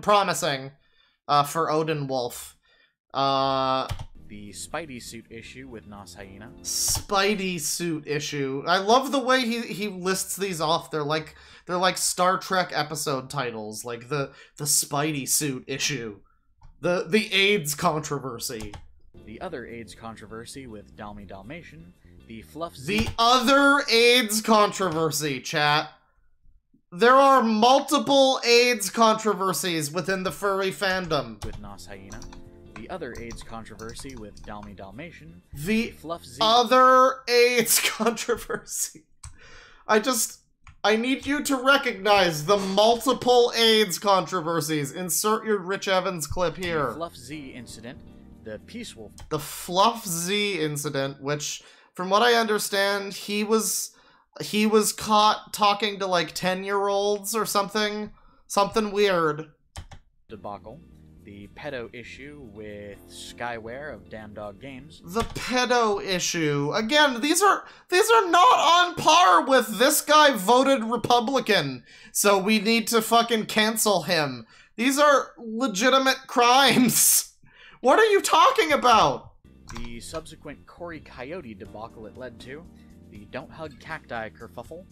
promising for Odin Wolf. The Spidey suit issue with Nas Hyena. Spidey suit issue. I love the way he lists these off. They're like Star Trek episode titles, like the Spidey suit issue, the AIDS controversy, the other AIDS controversy with Dalmy Dalmatian, the Fluff. The other AIDS controversy, chat. There are multiple AIDS controversies within the furry fandom. With Nas Hyena. the other AIDS controversy with Dalmy Dalmatian, The Fluff Z. other AIDS controversy. I need you to recognize the multiple AIDS controversies. Insert your Rich Evans clip here. The Fluff Z incident, the Peace Wolf. The Fluff Z incident, which, from what I understand, he was caught talking to like 10-year-olds or something. Something weird. Debacle. The pedo issue with Skyware of Damn Dog Games. The pedo issue. Again, these are not on par with this guy voted Republican, so we need to fucking cancel him. These are legitimate crimes. What are you talking about? The subsequent Cory Coyote debacle it led to. The Don't Hug Cacti kerfuffle.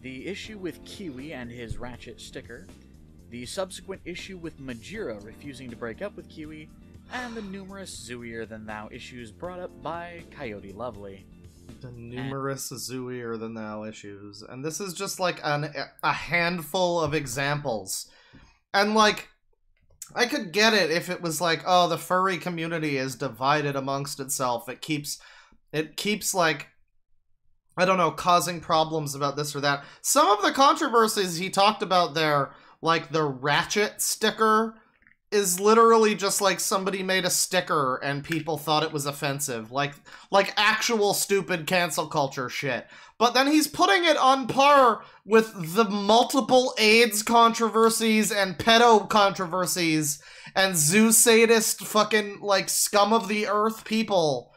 The issue with Kiwi and his ratchet sticker. The subsequent issue with Majiro refusing to break up with Kiwi, and the numerous zooier-than-thou issues brought up by Coyote Lovely. The numerous zooier-than-thou issues. And this is just like a handful of examples. And like, I could get it if it was like, oh, the furry community is divided amongst itself. It keeps like, I don't know, causing problems about this or that. Some of the controversies he talked about there, like the ratchet sticker, is literally just like somebody made a sticker and people thought it was offensive. Like actual stupid cancel culture shit. But then he's putting it on par with the multiple AIDS controversies and pedo controversies and zoo sadist fucking like scum of the earth people.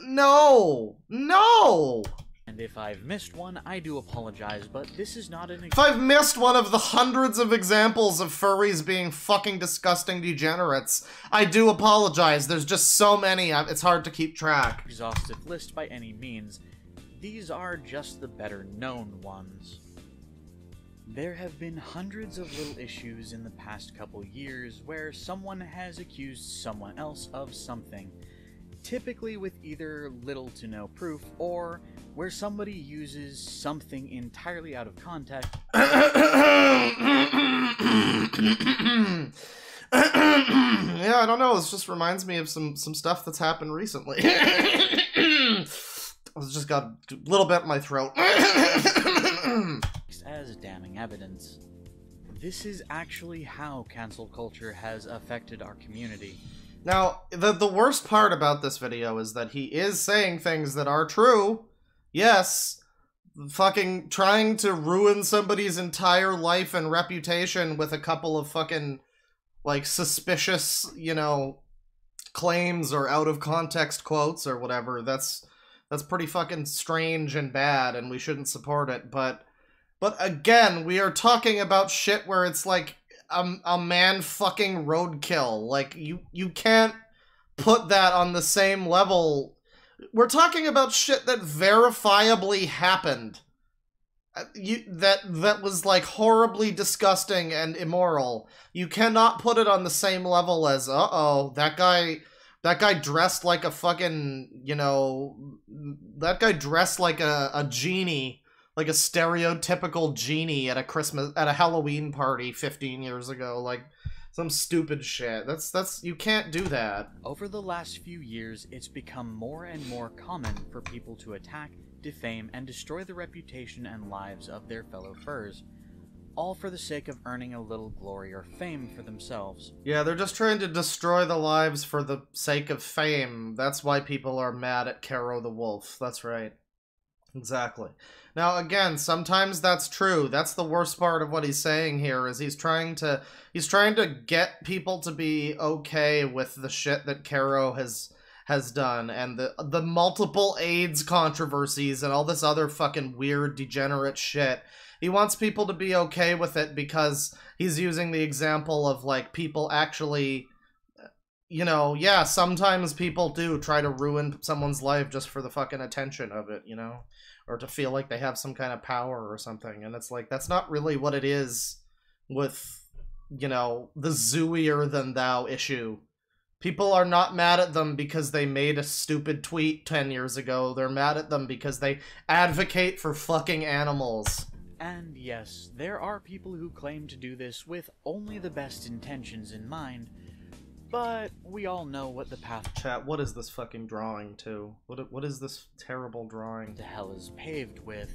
No. No. And if I've missed one, I do apologize, but this is not an If I've missed one of the hundreds of examples of furries being fucking disgusting degenerates, I do apologize. There's just so many, it's hard to keep track. Exhaustive list by any means. These are just the better known ones. There have been hundreds of little issues in the past couple years where someone has accused someone else of something, typically with either little to no proof, or where somebody uses something entirely out of context. Yeah, I don't know, this just reminds me of some stuff that's happened recently. I just got a little bit in my throat. As damning evidence. This is actually how cancel culture has affected our community. Now, the worst part about this video is that he is saying things that are true. Yes, fucking trying to ruin somebody's entire life and reputation with a couple of fucking, like, suspicious, you know, claims or out-of-context quotes or whatever. That's pretty fucking strange and bad, and we shouldn't support it. But again, we are talking about shit where it's like a man fucking roadkill. Like, you can't put that on the same level. We're talking about shit that verifiably happened. That was, like, horribly disgusting and immoral. You cannot put it on the same level as, uh-oh, that guy dressed like a fucking, you know, that guy dressed like a genie, like a stereotypical genie at a Halloween party 15 years ago, like some stupid shit. You can't do that. Over the last few years, it's become more and more common for people to attack, defame, and destroy the reputation and lives of their fellow furs, all for the sake of earning a little glory or fame for themselves. Yeah, they're just trying to destroy the lives for the sake of fame. That's why people are mad at Kero the Wolf. That's right. Exactly. Now, again, sometimes that's true. That's the worst part of what he's saying here, is he's trying to get people to be okay with the shit that Kero has done, and the multiple AIDS controversies and all this other fucking weird degenerate shit. He wants people to be okay with it because he's using the example of, like, people actually, you know, yeah, sometimes people do try to ruin someone's life just for the fucking attention of it, you know? Or to feel like they have some kind of power or something. And it's like, that's not really what it is with, you know, the zooier-than-thou issue. People are not mad at them because they made a stupid tweet 10 years ago. They're mad at them because they advocate for fucking animals. And yes, there are people who claim to do this with only the best intentions in mind, but we all know what the path Chat, what is this fucking drawing to? What is this terrible drawing? to hell is paved with.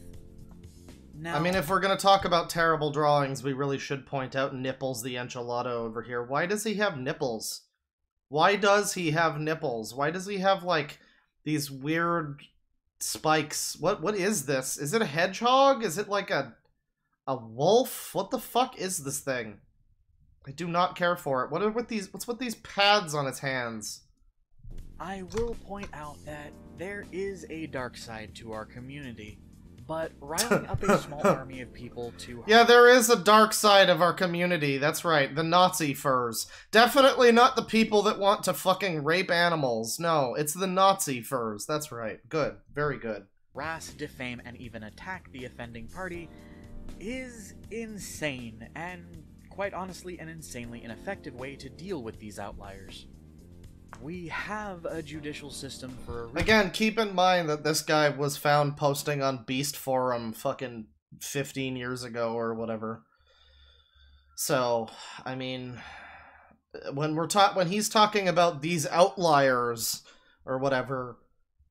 Now, I mean, if we're gonna talk about terrible drawings, we really should point out Nipples the Enchilada over here. Why does he have nipples? Why does he have nipples? Why does he have, like, these weird spikes? What is this? Is it a hedgehog? Is it like a wolf? What the fuck is this thing? I do not care for it. What's with these pads on its hands? I will point out that there is a dark side to our community, but riling up a small army of people to... Yeah, there is a dark side of our community. That's right. The Nazi furs. Definitely not the people that want to fucking rape animals. No, it's the Nazi furs. That's right. Good. Very good. Harass, defame, and even attack the offending party is insane, and quite honestly an insanely ineffective way to deal with these outliers. We have a judicial system for a reason. Again, keep in mind that this guy was found posting on Beast Forum fucking 15 years ago or whatever. So, I mean, when he's talking about these outliers or whatever,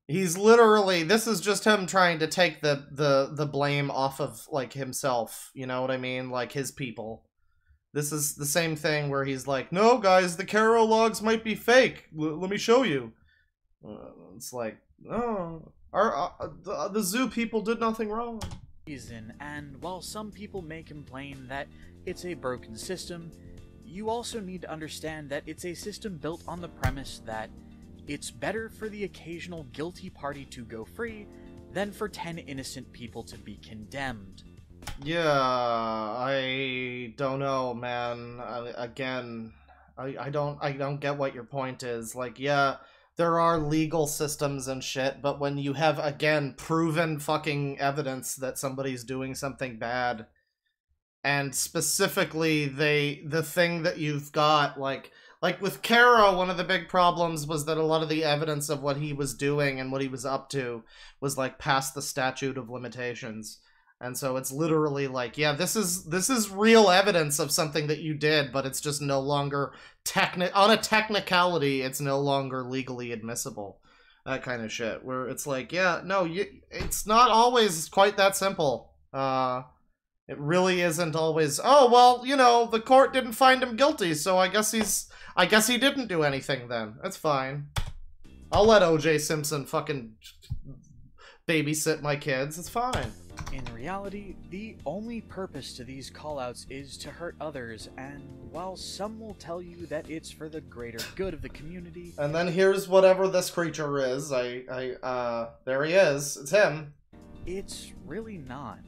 he's literally, this is just him trying to take the blame off of, like, himself, you know what I mean? Like, his people. This is the same thing where he's like, no, guys, the Kero logs might be fake. Let me show you. It's like, no, the zoo people did nothing wrong. And while some people may complain that it's a broken system, you also need to understand that it's a system built on the premise that it's better for the occasional guilty party to go free than for 10 innocent people to be condemned. Yeah, I don't know, man. I don't get what your point is. Like, yeah, there are legal systems and shit, but when you have, again, proven fucking evidence that somebody's doing something bad, and specifically the thing that you've got, like with Kero, one of the big problems was that a lot of the evidence of what he was doing and what he was up to was, like, past the statute of limitations. And so it's literally like, yeah, this is real evidence of something that you did, but it's just no longer on a technicality, it's no longer legally admissible. That kind of shit. Where it's like, yeah, no, it's not always quite that simple. It really isn't always, oh, well, you know, the court didn't find him guilty, so I guess he didn't do anything then. That's fine. I'll let O.J. Simpson fucking babysit my kids. It's fine. In reality, the only purpose to these callouts is to hurt others, and while some will tell you that it's for the greater good of the community... And then here's whatever this creature is. There he is. It's him. It's really not.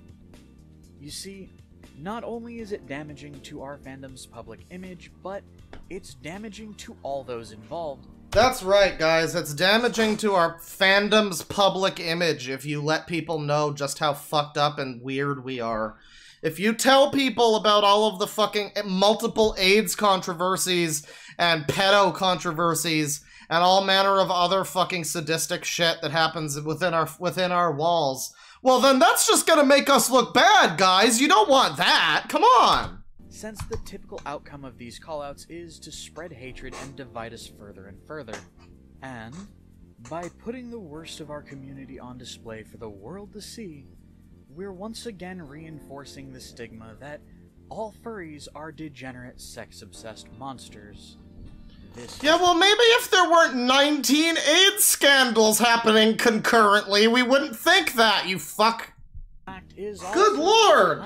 You see, not only is it damaging to our fandom's public image, but it's damaging to all those involved. That's right, guys. It's damaging to our fandom's public image if you let people know just how fucked up and weird we are. If you tell people about all of the fucking multiple AIDS controversies and pedo controversies and all manner of other fucking sadistic shit that happens within our walls, well, then that's just gonna make us look bad, guys. You don't want that. Come on. Since the typical outcome of these callouts is to spread hatred and divide us further and further. And, by putting the worst of our community on display for the world to see, we're once again reinforcing the stigma that all furries are degenerate, sex-obsessed monsters. Yeah, well, maybe if there weren't 19 AIDS scandals happening concurrently, we wouldn't think that, you fuck. Good lord!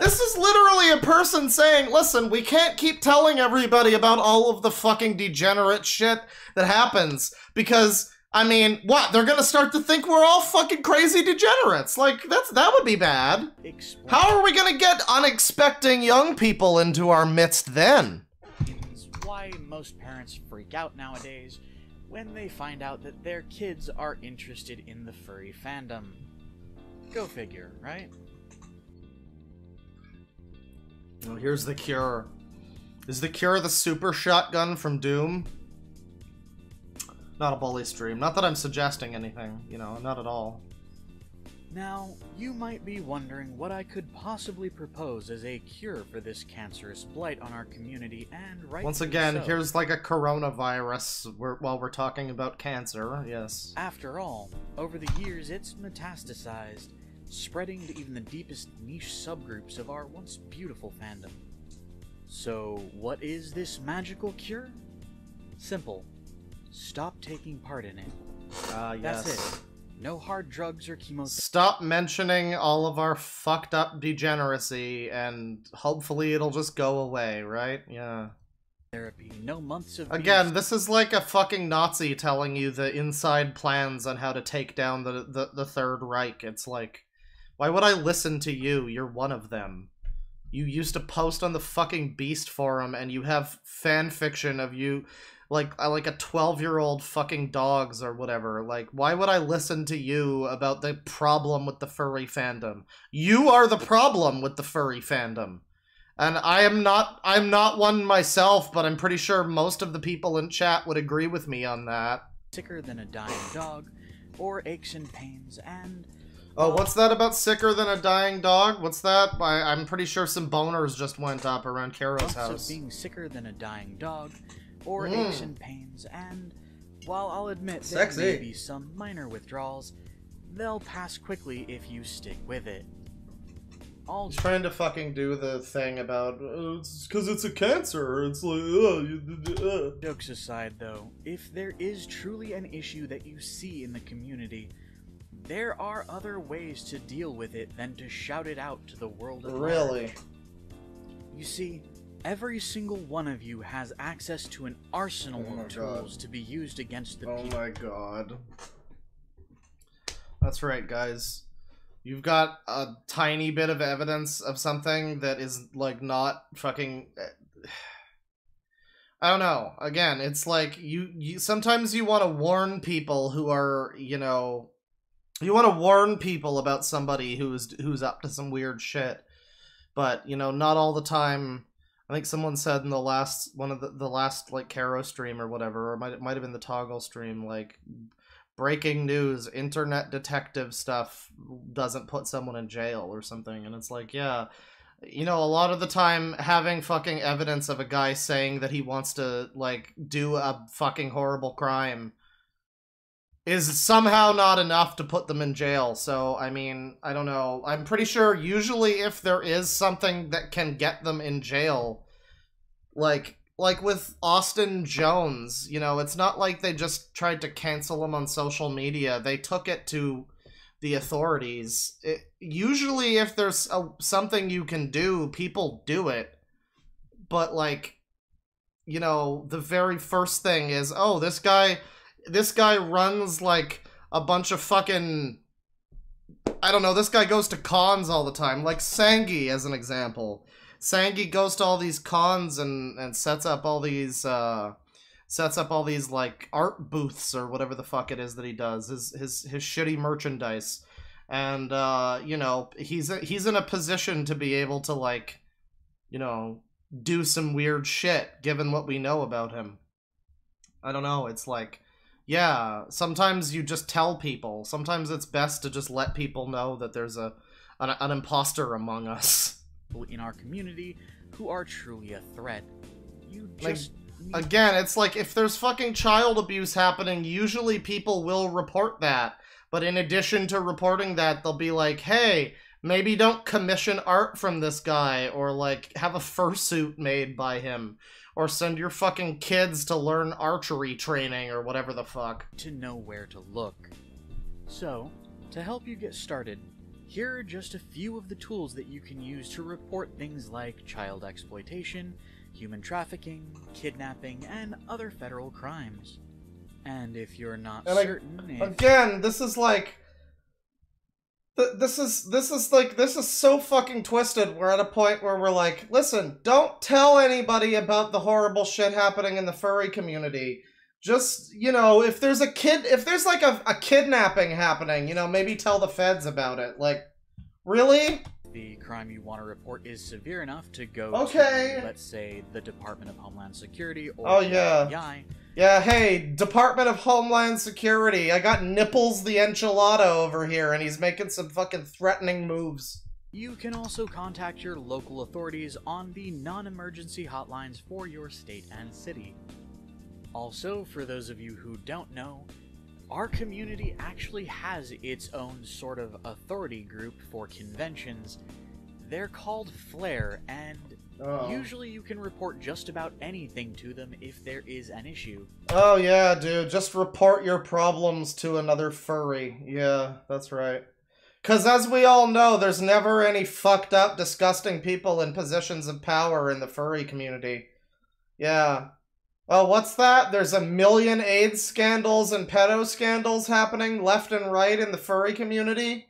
This is literally a person saying, listen, we can't keep telling everybody about all of the fucking degenerate shit that happens, because, I mean, what, they're gonna start to think we're all fucking crazy degenerates? Like, that would be bad. How are we gonna get unexpecting young people into our midst then? Why most parents freak out nowadays when they find out that their kids are interested in the furry fandom. Go figure, right? Oh, here's the cure. Is the cure the super shotgun from Doom? Not a bully stream. Not that I'm suggesting anything, you know, not at all. Now, you might be wondering what I could possibly propose as a cure for this cancerous blight on our community, and rightfully once again, so. here's like a coronavirus while we're talking about cancer, yes. After all, over the years it's metastasized, spreading to even the deepest niche subgroups of our once beautiful fandom. So, what is this magical cure? Simple. Stop taking part in it. Yes. That's it. No hard drugs or chemotherapy. Stop mentioning all of our fucked up degeneracy, and hopefully it'll just go away, right? Yeah. No months of Again, this is like a fucking Nazi telling you the inside plans on how to take down the Third Reich. It's like, why would I listen to you? You're one of them. You used to post on the fucking Beast forum, and you have fan fiction of you, like a 12-year-old fucking dogs or whatever. Like, why would I listen to you about the problem with the furry fandom? You are the problem with the furry fandom. And I'm not one myself, but I'm pretty sure most of the people in chat would agree with me on that. Sicker than a dying dog, or aches and pains, and... Oh, what's that about sicker than a dying dog? What's that? I'm pretty sure some boners just went up around Kero's house. Of being sicker than a dying dog, or aches and pains, and while I'll admit there may be some minor withdrawals, they'll pass quickly if you stick with it. He's trying to fucking do the thing about, it's because it's a cancer, it's like, Jokes aside though, if there is truly an issue that you see in the community, there are other ways to deal with it than to shout it out to the world at large. Really? You see, every single one of you has access to an arsenal of tools to be used against the people. Oh my god. That's right, guys. You've got a tiny bit of evidence of something that is, like, not fucking... I don't know. Again, it's like, you sometimes you want to warn people who are, you know... You want to warn people about somebody who's up to some weird shit. But, you know, not all the time... I think someone said in the last one of the last like Kero stream or whatever, or it might have been the Toggle stream, like, breaking news, internet detective stuff doesn't put someone in jail or something. And it's like, yeah, you know, a lot of the time having fucking evidence of a guy saying that he wants to like do a fucking horrible crime is somehow not enough to put them in jail. So, I mean, I don't know. I'm pretty sure usually if there is something that can get them in jail, like with Austin Jones, you know, it's not like they just tried to cancel him on social media. They took it to the authorities. Usually if there's something you can do, people do it. But, like, you know, the very first thing is, oh, this guy runs, like, a bunch of fucking... I don't know, this guy goes to cons all the time. Like, Sangi, as an example. Sangi goes to all these cons and sets up all these, like, art booths or whatever the fuck it is that he does. His shitty merchandise. And, you know, he's in a position to be able to, like, you know, do some weird shit, given what we know about him. I don't know, it's like... Yeah, sometimes you just tell people. Sometimes it's best to just let people know that there's an imposter among us. In our community who are truly a threat. You just... Like, again, it's like, if there's fucking child abuse happening, usually people will report that. But in addition to reporting that, they'll be like, hey, maybe don't commission art from this guy, or, like, have a fursuit made by him. Or send your fucking kids to learn archery training or whatever the fuck. To know where to look. So, to help you get started, here are just a few of the tools that you can use to report things like child exploitation, human trafficking, kidnapping, and other federal crimes. And if you're not certain Again, this is like... This is so fucking twisted. We're at a point where we're like, listen, don't tell anybody about the horrible shit happening in the furry community. Just, you know, if there's like a kidnapping happening, you know, maybe tell the feds about it. Like, really? The crime you want to report is severe enough to go to, let's say, the Department of Homeland Security or the FBI Yeah, hey, Department of Homeland Security, I got Nipples the Enchilada over here, and he's making some fucking threatening moves. You can also contact your local authorities on the non-emergency hotlines for your state and city. Also, for those of you who don't know, our community actually has its own sort of authority group for conventions. They're called Flare, and usually you can report just about anything to them if there is an issue. Oh yeah, dude, just report your problems to another furry. Yeah, that's right. 'Cause as we all know, there's never any fucked up, disgusting people in positions of power in the furry community. Yeah. Oh, what's that? There's a million AIDS scandals and pedo scandals happening left and right in the furry community?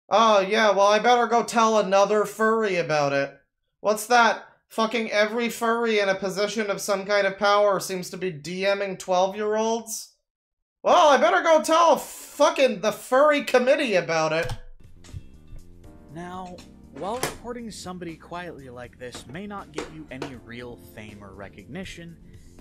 Oh, yeah, well, I better go tell another furry about it. What's that? Fucking every furry in a position of some kind of power seems to be DMing 12-year-olds? Well, I better go tell fucking the furry committee about it. Now, while reporting somebody quietly like this may not get you any real fame or recognition,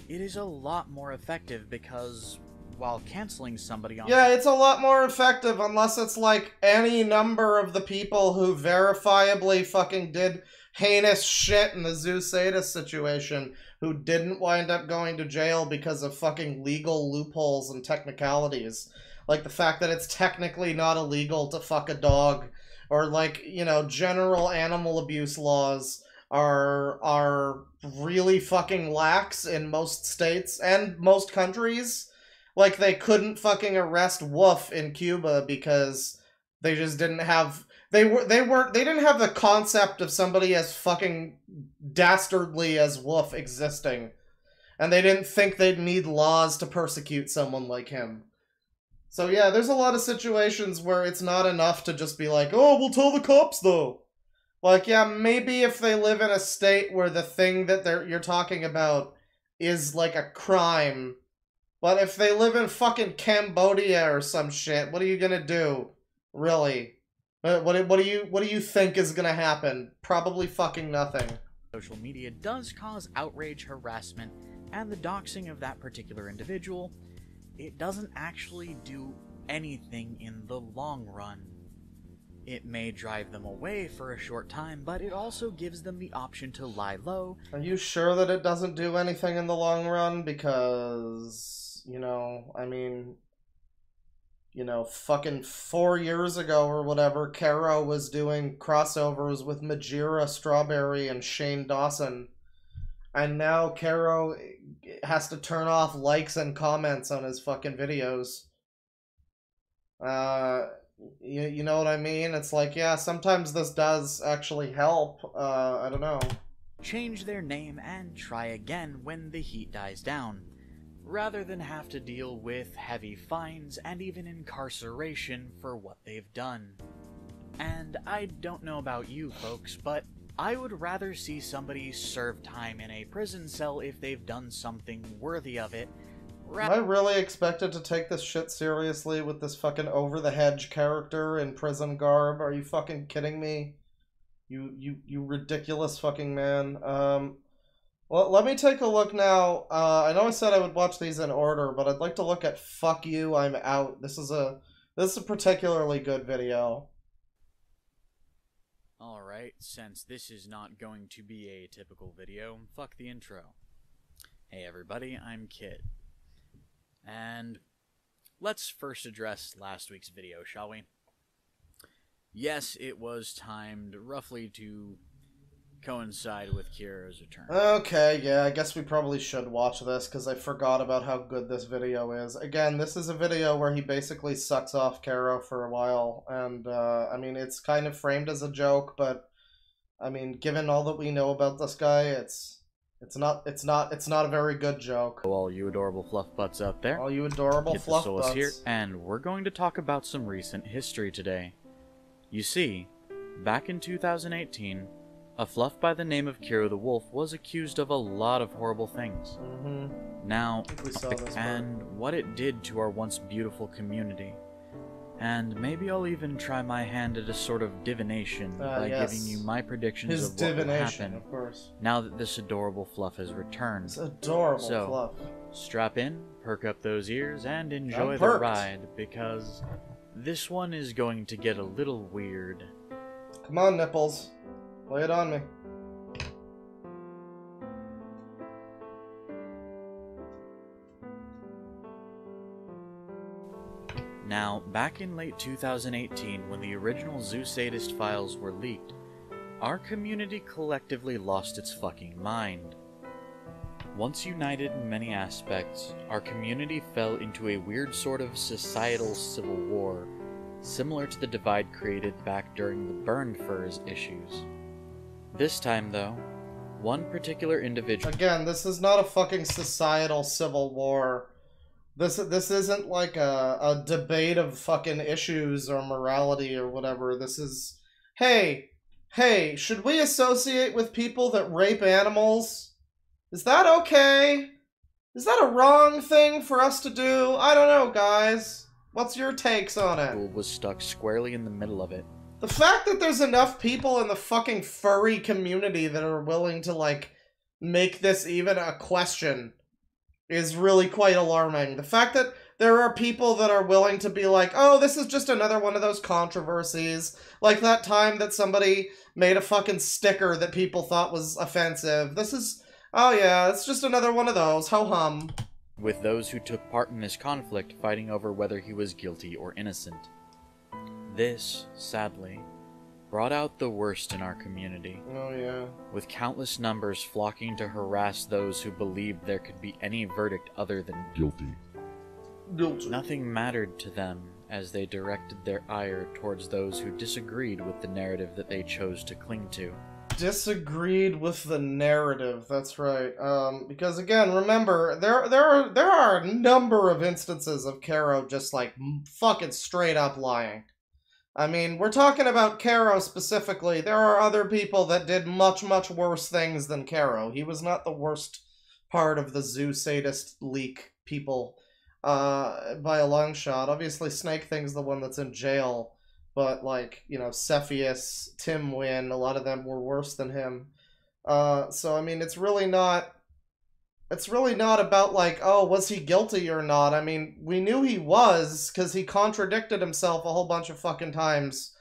it is a lot more effective because, while canceling somebody on... Yeah, it's a lot more effective unless it's like any number of the people who verifiably fucking did heinous shit in the Zeus Sadist situation who didn't wind up going to jail because of fucking legal loopholes and technicalities. Like the fact that it's technically not illegal to fuck a dog, or like, you know, general animal abuse laws are really fucking lax in most states and most countries. Like they couldn't fucking arrest Wolf in Cuba because they just didn't have they didn't have the concept of somebody as fucking dastardly as Wolf existing. And they didn't think they'd need laws to persecute someone like him. So yeah, there's a lot of situations where it's not enough to just be like, oh, we'll tell the cops though. Like, yeah, maybe if they live in a state where the thing that you're talking about is like a crime. But if they live in fucking Cambodia or some shit, what are you gonna do? Really? What do you think is gonna happen? Probably fucking nothing. Social media does cause outrage, harassment, and the doxing of that particular individual. It doesn't actually do anything in the long run. It may drive them away for a short time, but it also gives them the option to lie low. Are you sure that it doesn't do anything in the long run? Because, you know, I mean, you know, fucking 4 years ago or whatever, Kero was doing crossovers with Majira Strawberry and Shane Dawson. And now Kero has to turn off likes and comments on his fucking videos. You know what I mean? It's like, yeah, sometimes this does actually help. I don't know. Change their name and try again when the heat dies down, rather than have to deal with heavy fines and even incarceration for what they've done. And I don't know about you folks, but I would rather see somebody serve time in a prison cell if they've done something worthy of it. Am I really expected to take this shit seriously with this fucking over-the-hedge character in prison garb? Are you fucking kidding me? You ridiculous fucking man. Well, let me take a look now. I know I said I would watch these in order, but I'd like to look at Fuck You, I'm Out. This is a particularly good video. Alright, since this is not going to be a typical video, fuck the intro. Hey everybody, I'm Kid. And let's first address last week's video, shall we? Yes, it was timed roughly to coincide with Kero's return. Okay, yeah, I guess we probably should watch this, because I forgot about how good this video is. Again, this is a video where he basically sucks off Kero for a while, and, I mean, it's kind of framed as a joke, but, I mean, given all that we know about this guy, it's not a very good joke. All you adorable fluff butts out there. All you adorable fluff butts. Here, and we're going to talk about some recent history today. You see, back in 2018, a fluff by the name of Kero the Wolf was accused of a lot of horrible things. Now, and what it did to our once beautiful community. And maybe I'll even try my hand at a sort of divination by giving you my predictions of what will happen of course. now that this adorable fluff has returned. It's adorable so, fluff. Strap in, perk up those ears, and enjoy the ride, because this one is going to get a little weird. Come on, nipples. Lay it on me. Now, back in late 2018, when the original Zoo Sadist files were leaked, our community collectively lost its fucking mind. Once united in many aspects, our community fell into a weird sort of societal civil war, similar to the divide created back during the Burned Furs issues. This time, though, one particular individual— Again, this is not a fucking societal civil war. This isn't like a debate of fucking issues or morality or whatever. This is, hey, should we associate with people that rape animals? Is that okay? Is that a wrong thing for us to do? I don't know, guys. What's your takes on it? Was stuck squarely in the middle of it. The fact that there's enough people in the fucking furry community that are willing to, like, make this even a question is really quite alarming. The fact that there are people that are willing to be like, oh, this is just another one of those controversies. Like that time that somebody made a fucking sticker that people thought was offensive. This is, oh yeah, it's just another one of those. Ho-hum. With those who took part in this conflict fighting over whether he was guilty or innocent. This, sadly, brought out the worst in our community. Oh yeah. With countless numbers flocking to harass those who believed there could be any verdict other than guilty. Nothing mattered to them as they directed their ire towards those who disagreed with the narrative that they chose to cling to. Disagreed with the narrative, that's right. Because again, remember, there are a number of instances of Kero just like fucking straight up lying. I mean, we're talking about Kero specifically. There are other people that did much, much worse things than Kero. He was not the worst part of the Zoo Sadist leak people by a long shot. Obviously, Snake Thing's the one that's in jail. But, like, you know, Cepheus, Tim Wynn, a lot of them were worse than him. So, I mean, it's really not about, like, oh, was he guilty or not? I mean, we knew he was, because he contradicted himself a whole bunch of fucking times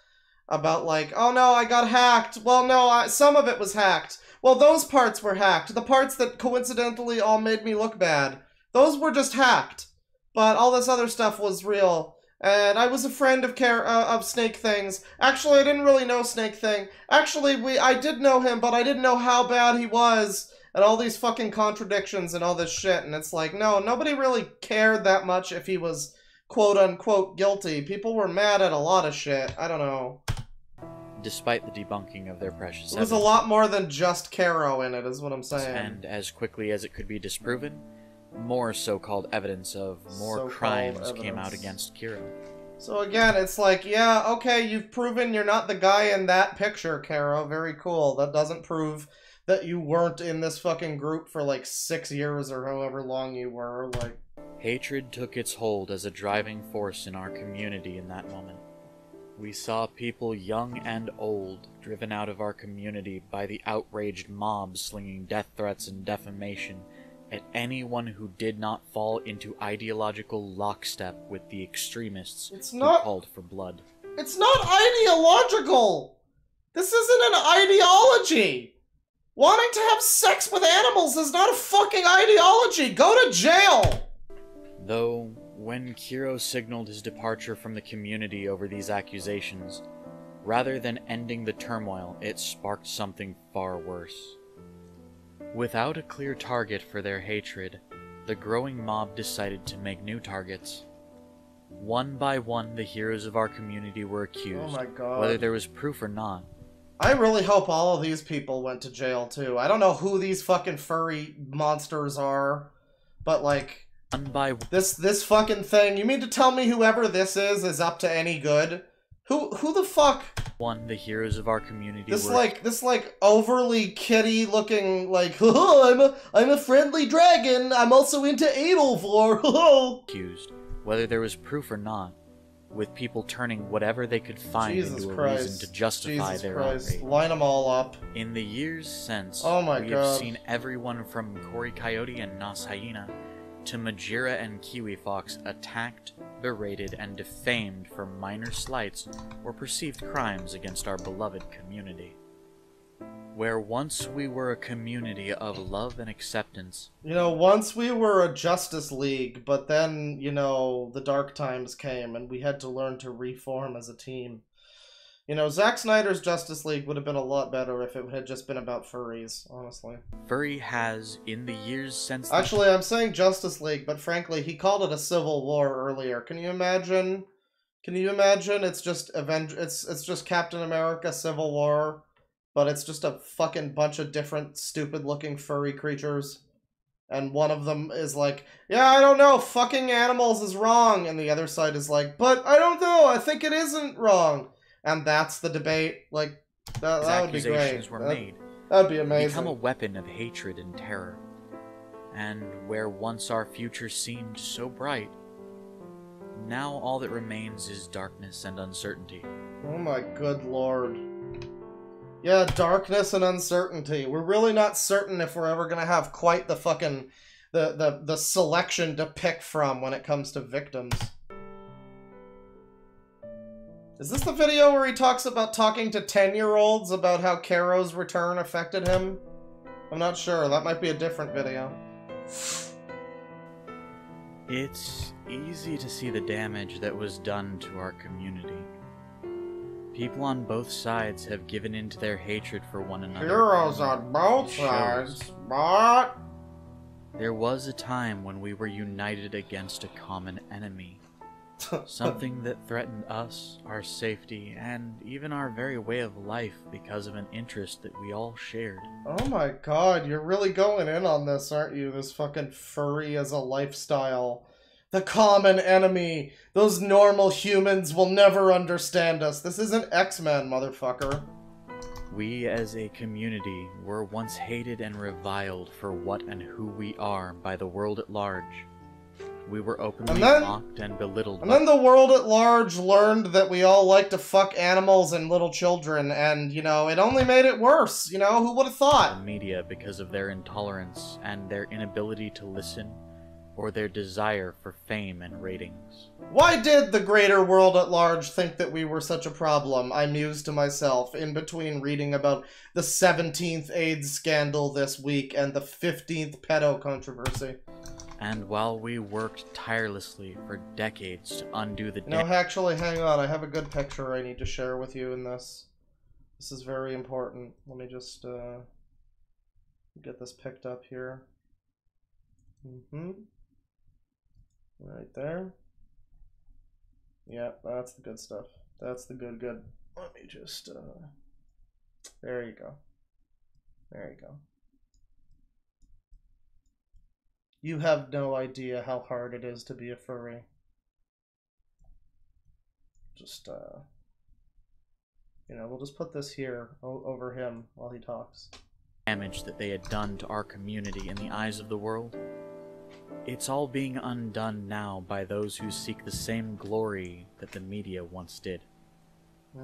about, like, oh, no, I got hacked. Well, no, some of it was hacked. Well, those parts were hacked. The parts that coincidentally all made me look bad. Those were just hacked. But all this other stuff was real. And I was a friend of Snake Thing's. Actually, I didn't really know Snake Thing. Actually, I did know him, but I didn't know how bad he was. And all these fucking contradictions and all this shit. And it's like, no, nobody really cared that much if he was quote-unquote guilty. People were mad at a lot of shit. I don't know. Despite the debunking of their precious evidence. There's a lot more than just Kero in it, is what I'm saying. And as quickly as it could be disproven, more so-called evidence of more crimes came out against Kero. So again, it's like, yeah, okay, you've proven you're not the guy in that picture, Kero. Very cool. That doesn't prove that you weren't in this fucking group for like 6 years or however long you were. Like, hatred took its hold as a driving force in our community in that moment. We saw people young and old driven out of our community by the outraged mob slinging death threats and defamation at anyone who did not fall into ideological lockstep with the extremists who called for blood. It's not ideological! This isn't an ideology! Wanting to have sex with animals is not a fucking ideology! Go to jail! Though, when Kero signaled his departure from the community over these accusations, rather than ending the turmoil, it sparked something far worse. Without a clear target for their hatred, the growing mob decided to make new targets. One by one, the heroes of our community were accused, oh my God, whether there was proof or not. I really hope all of these people went to jail, too. I don't know who these fucking furry monsters are, but, like, one by this fucking thing, you mean to tell me whoever this is up to any good? Who the fuck? One, the heroes of our community this like overly kitty looking, like, oh, I'm a friendly dragon, I'm also into anal vor, accused, whether there was proof or not, with people turning whatever they could find into a reason to justify their outrage. Line them all up. In the years since, oh my we God, have seen everyone from Cory Coyote and Nas Hyena to Majira and Kiwi Fox attacked, berated, and defamed for minor slights or perceived crimes against our beloved community. Where once we were a community of love and acceptance. You know, once we were a Justice League, but then, you know, the dark times came and we had to learn to reform as a team. You know, Zack Snyder's Justice League would have been a lot better if it had just been about furries, honestly. Furry has, in the years since... Actually, I'm saying Justice League, but frankly, he called it a civil war earlier. Can you imagine? Can you imagine? It's just it's just Captain America Civil War, but it's just a fucking bunch of different stupid-looking furry creatures. And one of them is like, yeah, I don't know, fucking animals is wrong. And the other side is like, but I don't know, I think it isn't wrong. And that's the debate. Like, that would be great. That would be amazing. Become a weapon of hatred and terror. And where once our future seemed so bright, now all that remains is darkness and uncertainty. Oh my good lord. Yeah, darkness and uncertainty. We're really not certain if we're ever gonna have quite the fucking the selection to pick from when it comes to victims. Is this the video where he talks about talking to 10-year-olds about how Kero's return affected him? I'm not sure. That might be a different video. It's easy to see the damage that was done to our community. People on both sides have given in to their hatred for one another. Heroes on both sides, but... There was a time when we were united against a common enemy. Something that threatened us, our safety, and even our very way of life because of an interest that we all shared. Oh my god, you're really going in on this, aren't you? This fucking furry as a lifestyle. The common enemy. Those normal humans will never understand us. This isn't X-Men, motherfucker. We as a community were once hated and reviled for what and who we are by the world at large. We were openly mocked and belittled. And then the world at large learned that we all like to fuck animals and little children, and, you know, it only made it worse, you know? Who would have thought? The media because of their intolerance and their inability to listen, or their desire for fame and ratings. Why did the greater world at large think that we were such a problem? I mused to myself, in between reading about the 17th AIDS scandal this week and the 15th pedo controversy. And while we worked tirelessly for decades to undo the... No, actually, hang on. I have a good picture I need to share with you in this. This is very important. Let me just get this picked up here. Right there. Yeah, that's the good stuff. That's the good. Let me just... There you go. There you go. You have no idea how hard it is to be a furry. Just, you know, we'll just put this here over him while he talks. Damage that they had done to our community in the eyes of the world. It's all being undone now by those who seek the same glory that the media once did.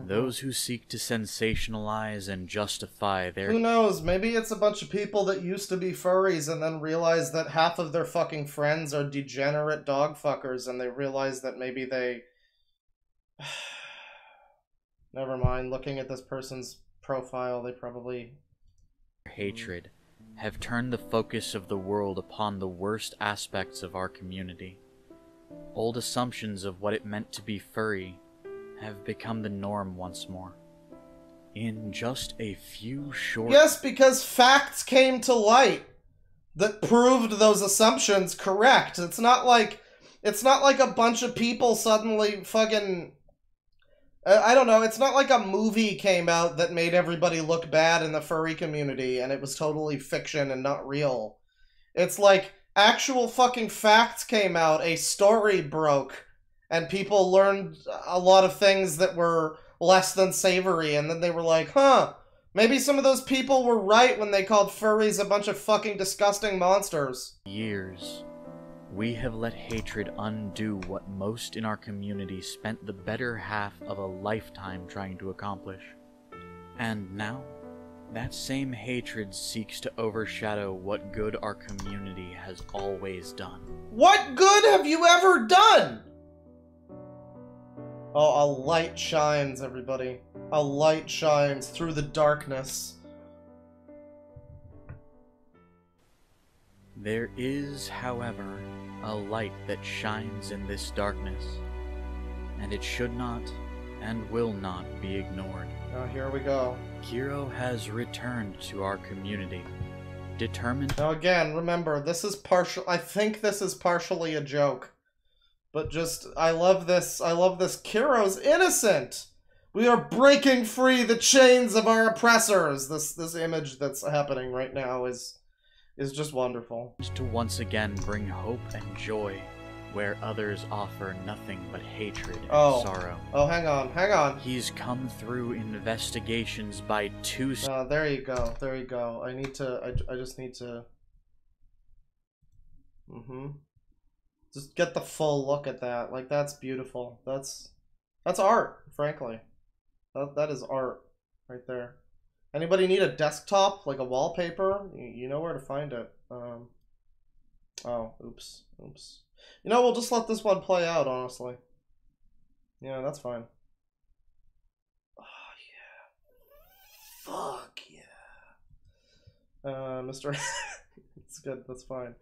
Those who seek to sensationalize and justify their... Who knows, maybe it's a bunch of people that used to be furries and then realize that half of their fucking friends are degenerate dog fuckers, and they realize that maybe they... Never mind, looking at this person's profile, they probably... Hatred have turned the focus of the world upon the worst aspects of our community. Old assumptions of what it meant to be furry have become the norm once more. In just a few short... Yes, because facts came to light that proved those assumptions correct. It's not like a bunch of people suddenly fucking... I don't know, it's not like a movie came out that made everybody look bad in the furry community and it was totally fiction and not real. It's like actual fucking facts came out, a story broke, and people learned a lot of things that were less than savory, and then they were like, huh, maybe some of those people were right when they called furries a bunch of fucking disgusting monsters. Years, we have let hatred undo what most in our community spent the better half of a lifetime trying to accomplish. And now, That same hatred seeks to overshadow what good our community has always done. What good have you ever done? Oh, a light shines, everybody. A light shines through the darkness. There is, however, a light that shines in this darkness, and it should not and will not be ignored. Oh, here we go. Kero has returned to our community, determined... Now again, remember, this is partial... I think this is partially a joke. But just, I love this. Kero's innocent! We are breaking free the chains of our oppressors! This image that's happening right now is just wonderful. To once again bring hope and joy where others offer nothing but hatred and sorrow. Oh, hang on. He's come through investigations by 2... there you go. I just need to... Just get the full look at that. Like, that's beautiful. That's art, frankly. That is art right there. Anybody need a desktop, like a wallpaper? You know where to find it. Oh, oops. You know, we'll just let this one play out, honestly. Yeah, that's fine. Oh, yeah. Fuck yeah. Mr. It's good, that's fine.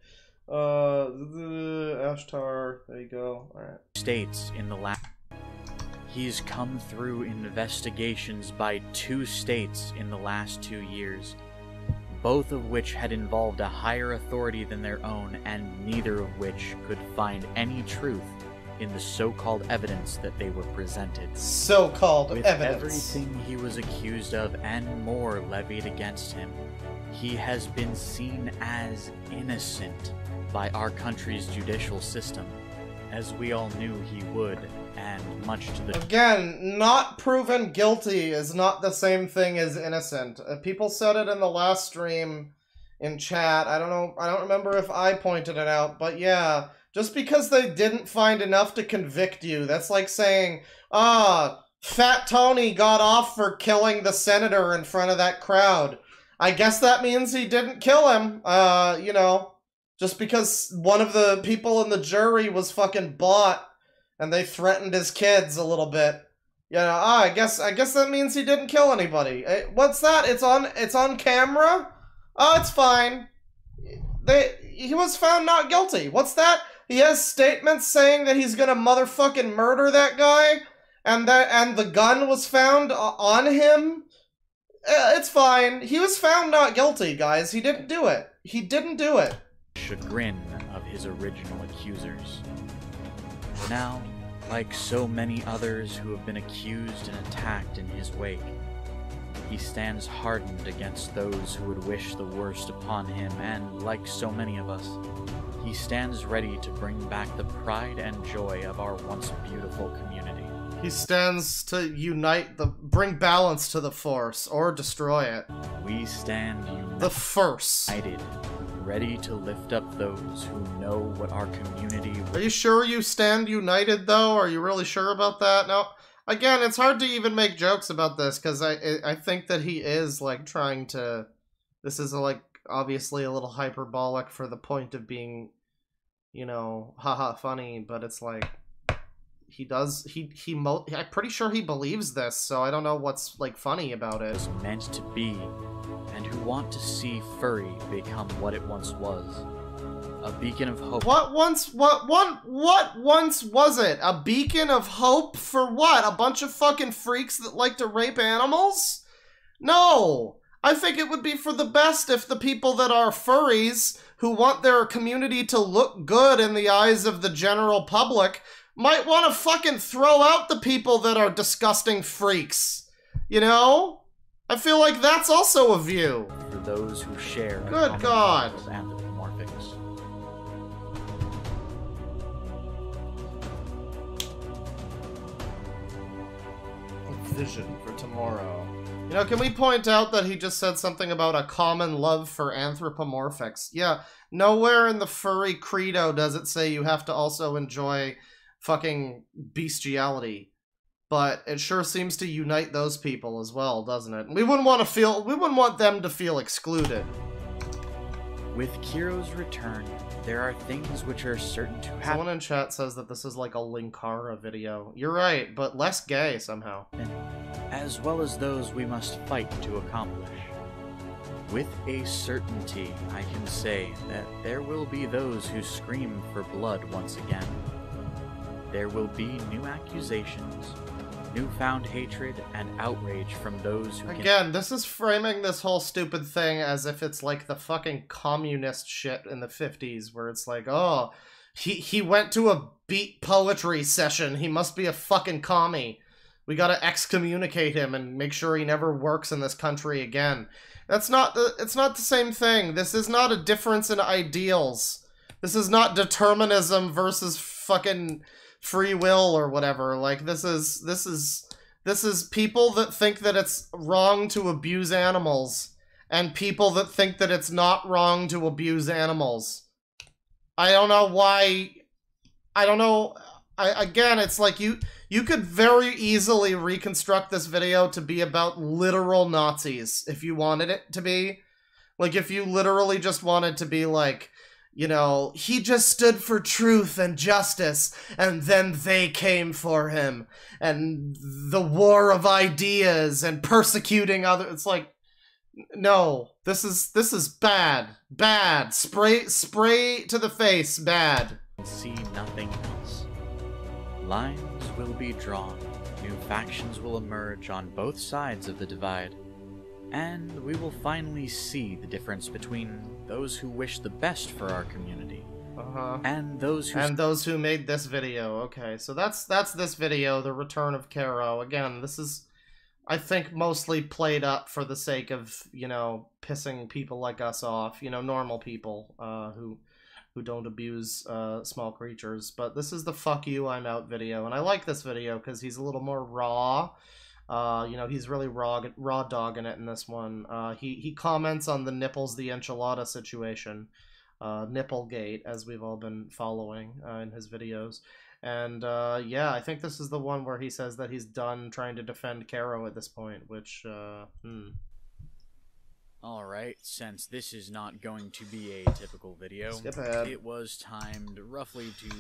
Ashtar, there you go. Alright. States in the last... He's come through investigations by 2 states in the last 2 years, both of which had involved a higher authority than their own, and neither of which could find any truth in the so-called evidence that they were presented. So-called evidence. With everything he was accused of and more levied against him, he has been seen as innocent by our country's judicial system, as we all knew he would, and much to the... Again, not proven guilty is not the same thing as innocent. People said it in the last stream in chat. I don't remember if I pointed it out, but yeah, just because they didn't find enough to convict you, that's like saying, Fat Tony got off for killing the senator in front of that crowd. I guess that means he didn't kill him, you know, just because one of the people in the jury was fucking bought and they threatened his kids a little bit. You know, I guess that means he didn't kill anybody. What's that? It's on camera? Oh, it's fine. He was found not guilty. What's that? He has statements saying that he's gonna motherfucking murder that guy, and the gun was found on him. It's fine. He was found not guilty, guys. He didn't do it. He didn't do it. Chagrin of his original accusers. Now, like so many others who have been accused and attacked in his wake, he stands hardened against those who would wish the worst upon him, and like so many of us, he stands ready to bring back the pride and joy of our once beautiful community. He stands to bring balance to the Force, or destroy it. We stand united. The Force. Ready to lift up those who know what our community... Are you sure you stand united, though? Are you really sure about that? No. Again, it's hard to even make jokes about this, because I think that he is, like, trying to... This is, like, obviously a little hyperbolic for the point of being, you know, haha funny, but it's like... I'm pretty sure he believes this, so I don't know what's, like, funny about it. ...was meant to be, and who want to see furry become what it once was. A beacon of hope. What once was it? A beacon of hope for what? A bunch of fucking freaks that like to rape animals? No! I think it would be for the best if the people that are furries, who want their community to look good in the eyes of the general public, might want to fucking throw out the people that are disgusting freaks. You know? I feel like that's also a view. For those who share... Good God. ...anthropomorphics. A vision for tomorrow. You know, can we point out that he just said something about a common love for anthropomorphics? Yeah, nowhere in the furry credo does it say you have to also enjoy fucking bestiality. but it sure seems to unite those people as well, doesn't it? We wouldn't want them to feel excluded. With Kero's return, there are things which are certain to happen. Someone in chat says that this is like a Linkara video. You're right, but less gay somehow. As well as those we must fight to accomplish. With a certainty, I can say that there will be those who scream for blood once again. There will be new accusations, newfound hatred, and outrage from those who Again, this is framing this whole stupid thing as if it's like the fucking communist shit in the 50s, where it's like, oh, he went to a beat poetry session, he must be a fucking commie. We gotta excommunicate him and make sure he never works in this country again. It's not the same thing. This is not a difference in ideals. This is not determinism versus fucking free will or whatever. Like, this is people that think that it's wrong to abuse animals and people that think that it's not wrong to abuse animals. I don't know why. I don't know. Again, it's like you could very easily reconstruct this video to be about literal Nazis if you wanted it to be. Like, if you literally just wanted to be like, you know, he just stood for truth and justice, and then they came for him, and the war of ideas and persecuting others. It's like, no, this is bad, bad. Spray to the face, bad. See nothing else. Lines will be drawn, new factions will emerge on both sides of the divide, and we will finally see the difference between those who wish the best for our community and those who made this video. Okay, so that's this video, the return of Kero. Again, this is, I think, mostly played up for the sake of, you know, pissing people like us off, you know, normal people who don't abuse small creatures. But this is the fuck you, I'm out video, and I like this video because he's a little more raw. You know, he's really raw dogging it in this one. He comments on the nipples the enchilada situation, Nipplegate, as we've all been following in his videos. And yeah, I think this is the one where he says that he's done trying to defend Kero at this point, which Alright, since this is not going to be a typical video, skip ahead. It was timed roughly to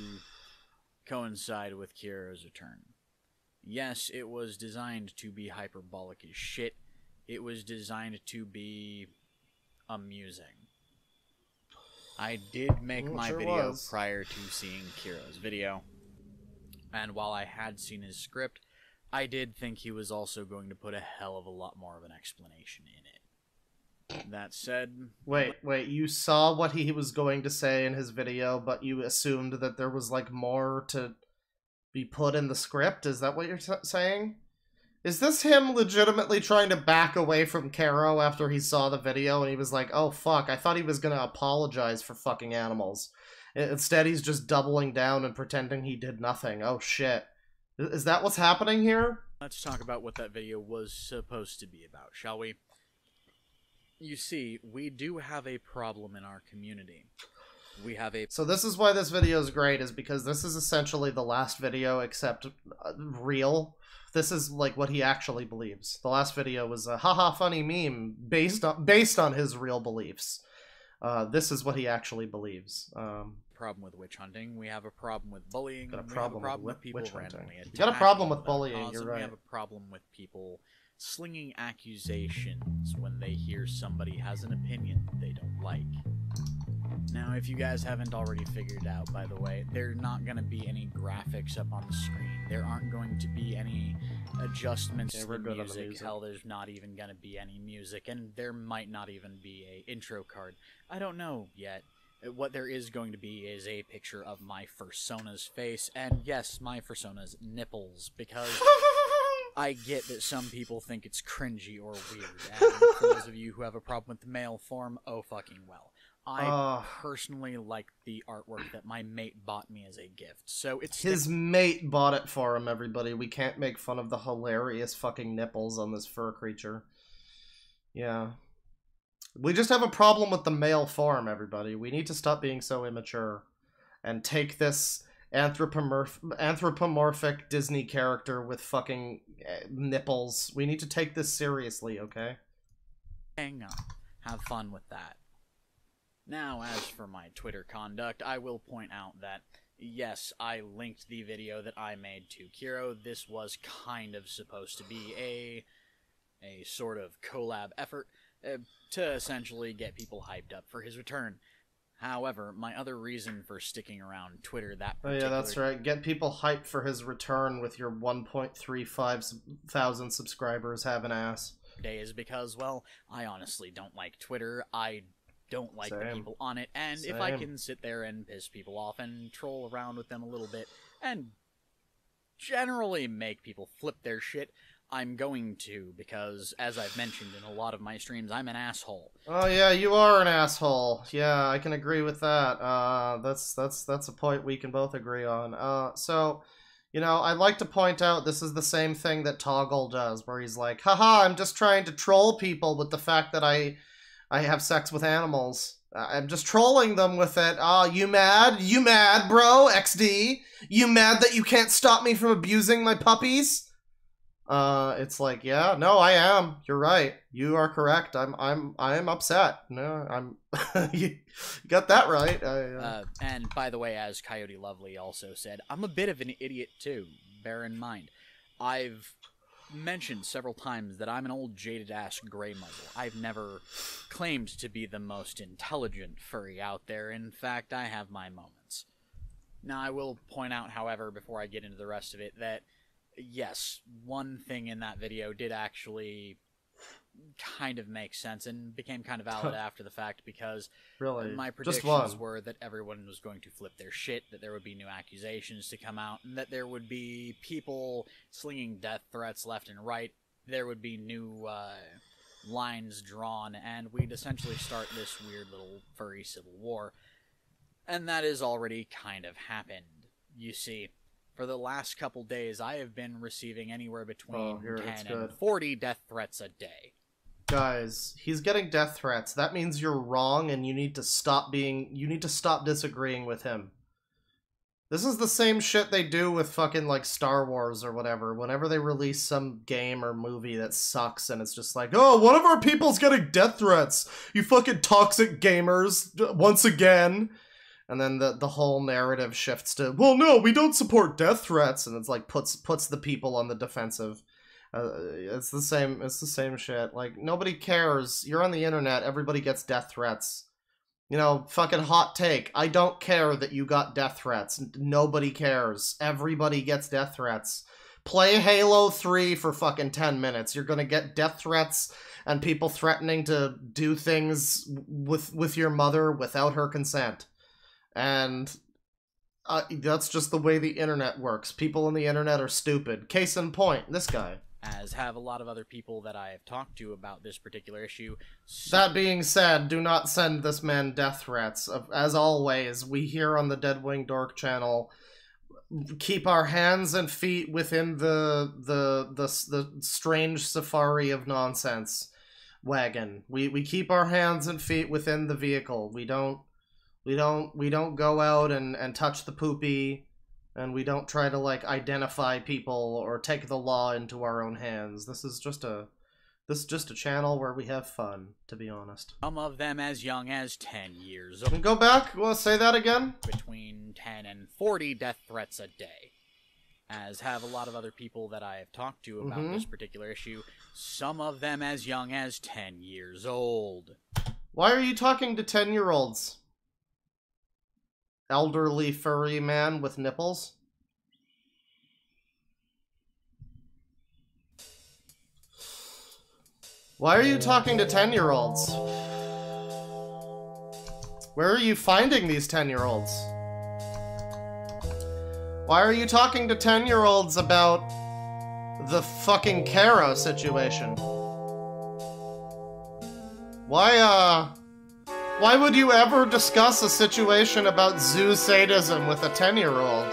coincide with Kero's return. Yes, it was designed to be hyperbolic as shit. It was designed to be amusing. I did make my video prior to seeing Kero's video, and while I had seen his script, I did think he was also going to put a hell of a lot more of an explanation in it. That said... Wait, you saw what he was going to say in his video, but you assumed that there was, like, more to be put in the script? Is that what you're saying? Is this him legitimately trying to back away from Kero after he saw the video and he was like, oh fuck, I thought he was gonna apologize for fucking animals. Instead he's just doubling down and pretending he did nothing. Oh shit. Is that what's happening here? Let's talk about what that video was supposed to be about, shall we? You see, we do have a problem in our community. We have a... So this is why this video is great, is because this is essentially the last video except real. This is like what he actually believes. The last video was a haha funny meme based on his real beliefs. This is what he actually believes. Problem with witch hunting. We have a problem with bullying. We have a problem with people witch hunting. randomly attacking. You got a problem with bullying, you're right. We have a problem with people slinging accusations when they hear somebody has an opinion they don't like. Now, if you guys haven't already figured out, by the way, there are not going to be any graphics up on the screen. There aren't going to be any adjustments to the music. Hell, there's not even going to be any music, and there might not even be a intro card. I don't know yet. What there is going to be is a picture of my Fursona's face, and yes, my Fursona's nipples, because I get that some people think it's cringy or weird, and for those of you who have a problem with the male form, oh fucking well. I personally like the artwork that my mate bought me as a gift, so it's... His mate bought it for him, everybody. We can't make fun of the hilarious fucking nipples on this fur creature. Yeah. We just have a problem with the male form, everybody. We need to stop being so immature and take this anthropomorphic Disney character with fucking nipples. We need to take this seriously, okay? Hang on. Have fun with that. Now, as for my Twitter conduct, I will point out that, yes, I linked the video that I made to Kero. This was kind of supposed to be a sort of collab effort to essentially get people hyped up for his return. However, my other reason for sticking around Twitter that particular... Oh yeah, that's right. Get people hyped for his return with your 1.35 thousand subscribers have an ass. ...day is because, well, I honestly don't like Twitter. I don't like the people on it, and if I can sit there and piss people off and troll around with them a little bit, and generally make people flip their shit, I'm going to, because, as I've mentioned in a lot of my streams, I'm an asshole. Oh yeah, you are an asshole. Yeah, I can agree with that. That's a point we can both agree on. So, you know, I'd like to point out this is the same thing that Toggle does, where he's like, haha, I'm just trying to troll people with the fact that I have sex with animals. I'm just trolling them with it. You mad? You mad, bro? XD? You mad that you can't stop me from abusing my puppies? It's like, yeah, no, I am. You're right. You are correct. I am upset. No, I'm. You got that right. And by the way, as Coyote Lovely also said, I'm a bit of an idiot too. Bear in mind, I've mentioned several times that I'm an old jaded-ass gray muzzle. I've never claimed to be the most intelligent furry out there. In fact, I have my moments. Now, I will point out, however, before I get into the rest of it, that yes, one thing in that video did actually kind of make sense and became kind of valid after the fact, because really? My predictions were that everyone was going to flip their shit, that there would be new accusations to come out, and that there would be people slinging death threats left and right. There would be new lines drawn, and we'd essentially start this weird little furry civil war. And that has already kind of happened. You see, for the last couple days, I have been receiving anywhere between 10 and 40 death threats a day. Guys, he's getting death threats. That means you're wrong, and you need to stop disagreeing with him. This is the same shit they do with fucking, like, Star Wars or whatever. Whenever they release some game or movie that sucks, and it's just like, oh, one of our people's getting death threats! You fucking toxic gamers, once again! And then the whole narrative shifts to, well, no, we don't support death threats, and it's like, puts the people on the defensive. It's the same shit. Like, nobody cares. You're on the internet, everybody gets death threats. You know, fucking hot take. I don't care that you got death threats. Nobody cares. Everybody gets death threats. Play Halo 3 for fucking 10 minutes. You're gonna get death threats and people threatening to do things with your mother without her consent. And that's just the way the internet works. People on the internet are stupid. Case in point, this guy. As have a lot of other people that I have talked to about this particular issue. That being said, do not send this man death threats. As always, we here on the DeadwingDork channel keep our hands and feet within the strange safari of nonsense wagon. We keep our hands and feet within the vehicle. We don't go out and touch the poopy. And we don't try to, like, identify people or take the law into our own hands. This is just a channel where we have fun, to be honest. Some of them as young as 10 years old. Go back, well, say that again? Between 10 and 40 death threats a day. As have a lot of other people that I have talked to about this particular issue. Some of them as young as 10 years old. Why are you talking to 10-year-olds? Elderly furry man with nipples? Why are you talking to 10-year-olds? Where are you finding these 10-year-olds? Why are you talking to 10-year-olds about the fucking Kero situation? Why would you ever discuss a situation about zoo sadism with a 10-year-old?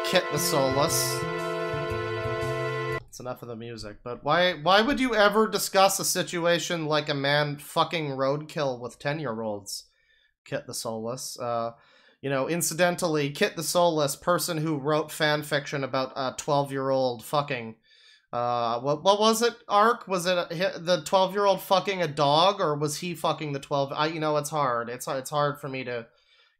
Kit the Soulless. That's enough of the music, but why would you ever discuss a situation like a man fucking roadkill with 10-year-olds? Kit the Soulless. You You know, incidentally, Kit the Soulless, person who wrote fan fiction about a 12-year-old fucking. What was it, Ark? Was it the 12-year-old fucking a dog, or was he fucking the 12? You know, it's hard. It's hard for me to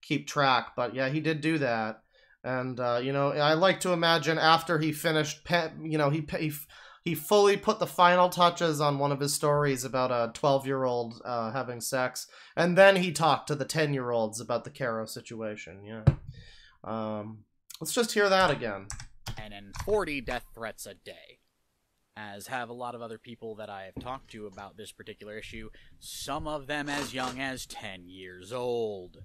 keep track, but yeah, he did do that. And, you know, I like to imagine after he finished, you know, he fully put the final touches on one of his stories about a 12-year-old having sex, and then he talked to the 10-year-olds about the Kero situation, yeah. Let's just hear that again. And 40 death threats a day. As have a lot of other people that I have talked to about this particular issue, some of them as young as 10 years old.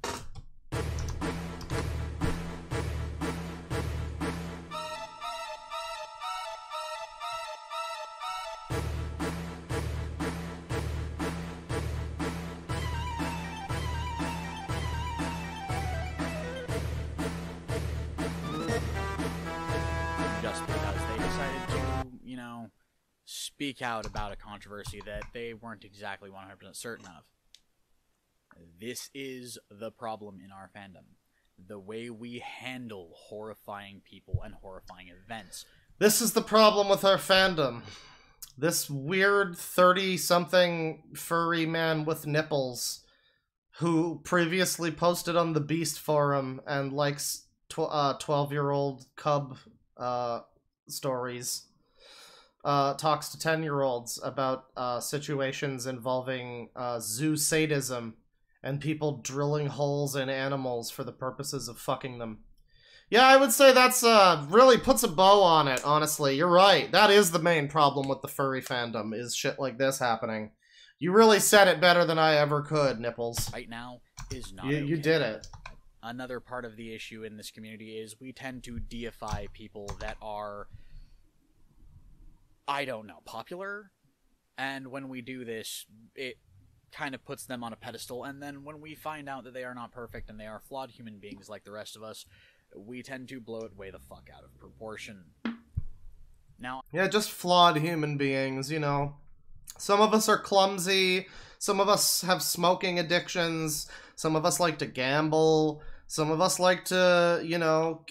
Just because they decided to, you know, speak out about a controversy that they weren't exactly 100% certain of. This is the problem in our fandom. The way we handle horrifying people and horrifying events. This is the problem with our fandom. This weird 30-something furry man with nipples who previously posted on the Beast forum and likes 12-year-old cub stories. Talks to 10-year-olds about situations involving zoo sadism and people drilling holes in animals for the purposes of fucking them. Yeah, I would say that's really puts a bow on it, honestly. You're right. That is the main problem with the furry fandom, is shit like this happening. You really said it better than I ever could, Nipples. Right now is not You did it. Another part of the issue in this community is we tend to deify people that are, I don't know, popular. And when we do this, it kind of puts them on a pedestal. And then when we find out that they are not perfect and they are flawed human beings like the rest of us, we tend to blow it way the fuck out of proportion. Now, yeah, just flawed human beings, you know. Some of us are clumsy, some of us have smoking addictions, some of us like to gamble, some of us like to, you know,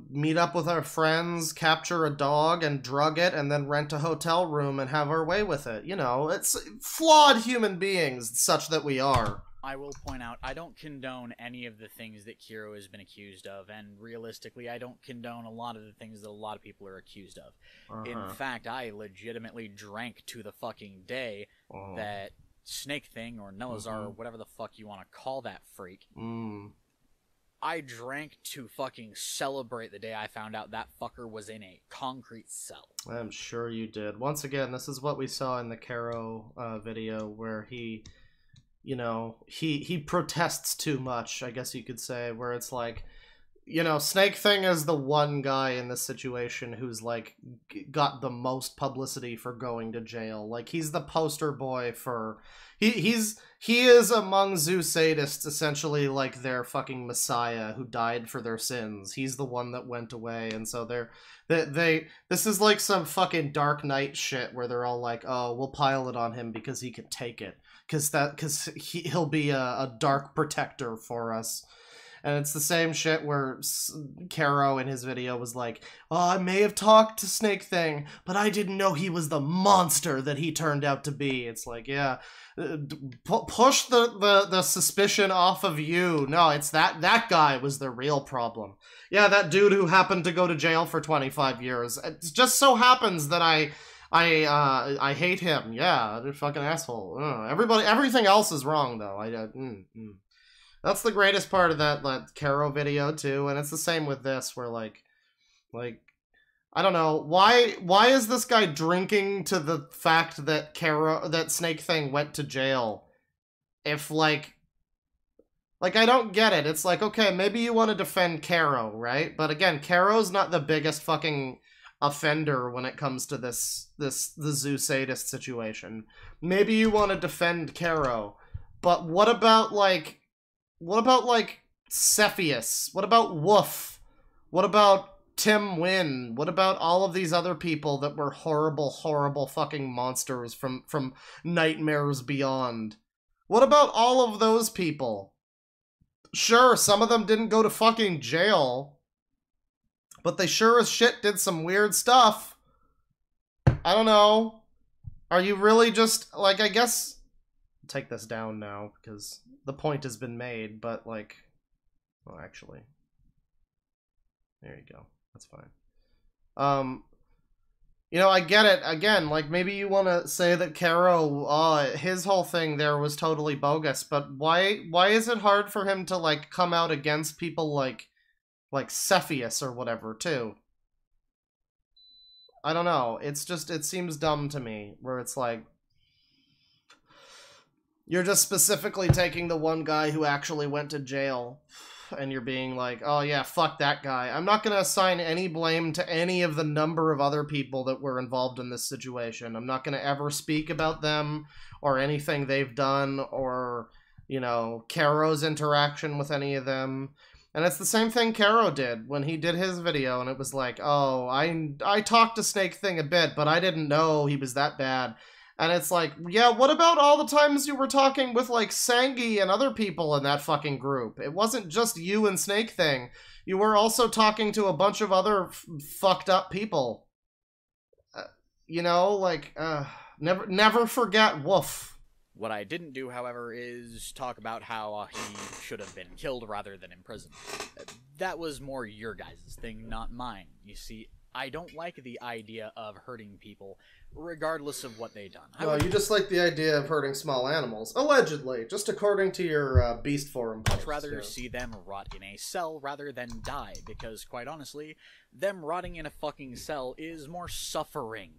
meet up with our friends, capture a dog and drug it, and then rent a hotel room and have our way with it. You know, it's flawed human beings, such that we are. I will point out, I don't condone any of the things that Kero has been accused of, and realistically, I don't condone a lot of the things that a lot of people are accused of. In fact, I legitimately drank to the fucking day that Snake Thing, or Nelazar, or whatever the fuck you want to call that freak, I drank to fucking celebrate the day I found out that fucker was in a concrete cell. I'm sure you did. Once again, this is what we saw in the Kero video, where he... You know, he protests too much, I guess you could say, where it's like, you know, Snake Thing is the one guy in this situation who's, like, got the most publicity for going to jail. Like, he's the poster boy for... He is among zoo sadists, essentially, like, their fucking messiah who died for their sins. He's the one that went away, and so this is like some fucking Dark Knight shit where they're all like, oh, we'll pile it on him because he can take it. Because he'll be a dark protector for us. And it's the same shit where Kero in his video was like, oh, I may have talked to Snake Thing, but I didn't know he was the monster that he turned out to be. It's like, yeah, push the suspicion off of you. No, it's that guy was the real problem. Yeah, that dude who happened to go to jail for 25 years. It just so happens that I hate him. Yeah, they're fucking asshole. Everything else is wrong, though. That's the greatest part of that Kero video, too, and it's the same with this, where, like, I don't know, why is this guy drinking to the fact that that Snake Thing went to jail? If, like, I don't get it. It's like, okay, maybe you want to defend Kero, right? But again, Kero's not the biggest fucking offender when it comes to the zoo sadist situation. Maybe you want to defend Kero, but what about Cepheus? What about Woof? What about Tim Wynn? What about all of these other people that were horrible, horrible fucking monsters from Nightmares Beyond? What about all of those people? Sure, some of them didn't go to fucking jail, but they sure as shit did some weird stuff. I don't know. Are you really just, like, I guess... Take this down now, because the point has been made, but, like... Well, actually... There you go. That's fine. You know, I get it. Again, like, maybe you want to say that Kero, his whole thing there was totally bogus, but why is it hard for him to, like, come out against people like Cepheus or whatever, too? I don't know. It's just, it seems dumb to me, where it's like, you're just specifically taking the one guy who actually went to jail, and you're being like, oh yeah, fuck that guy. I'm not going to assign any blame to any of the number of other people that were involved in this situation. I'm not going to ever speak about them or anything they've done or, you know, Kero's interaction with any of them. And it's the same thing Kero did when he did his video, and it was like, oh, I talked to Snake Thing a bit, but I didn't know he was that bad. And it's like, yeah, what about all the times you were talking with, like, Sangi and other people in that fucking group? It wasn't just you and Snake Thing. You were also talking to a bunch of other fucked up people. You know, like, never forget Woof. What I didn't do, however, is talk about how he should have been killed rather than imprisoned. That was more your guys' thing, not mine. You see, I don't like the idea of hurting people, regardless of what they've done. Well, you just like the idea of hurting small animals. Allegedly, just according to your Beast Forum post. I'd rather see them rot in a cell rather than die, because, quite honestly, them rotting in a fucking cell is more suffering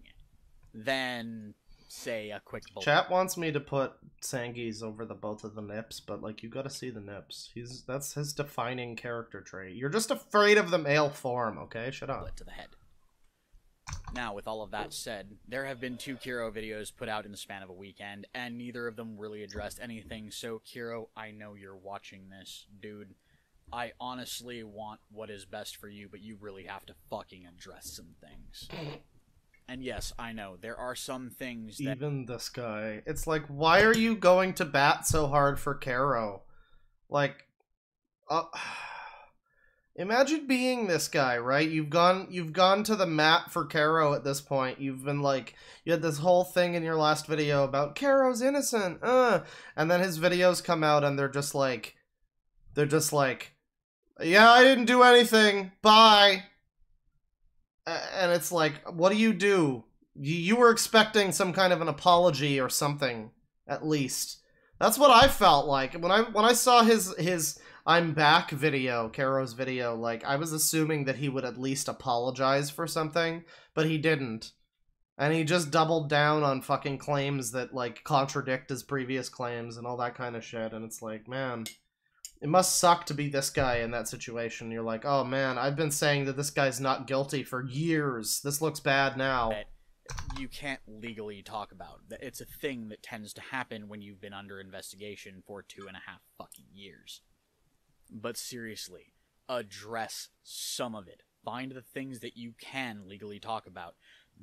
than, say, a quick bullet. Chat wants me to put Sangi's over the both of the nips, but, like, you gotta see the nips. That's his defining character trait. You're just afraid of the male form, okay? Shut up. To the head. Now, with all of that said, there have been 2 Kero videos put out in the span of a weekend, and neither of them really addressed anything, so Kero, I know you're watching this, dude. I honestly want what is best for you, but you really have to fucking address some things. And yes, I know, there are some things that... Even this guy. It's like, why are you going to bat so hard for Kero? Like, imagine being this guy, right? You've gone to the mat for Kero at this point. You've been like, you had this whole thing in your last video about Kero's innocent, and then his videos come out and they're just like, yeah, I didn't do anything, bye. And it's like, what do? You were expecting some kind of an apology or something, at least. That's what I felt like when I saw his I'm back video, Kero's video. Like, I was assuming that he would at least apologize for something, but he didn't, and he just doubled down on fucking claims that, like, contradict his previous claims and all that kind of shit. And it's like, man, it must suck to be this guy in that situation. You're like, oh man, I've been saying that this guy's not guilty for years. This looks bad now. That you can't legally talk about. It's a thing that tends to happen when you've been under investigation for 2.5 fucking years. But seriously, address some of it. Find the things that you can legally talk about.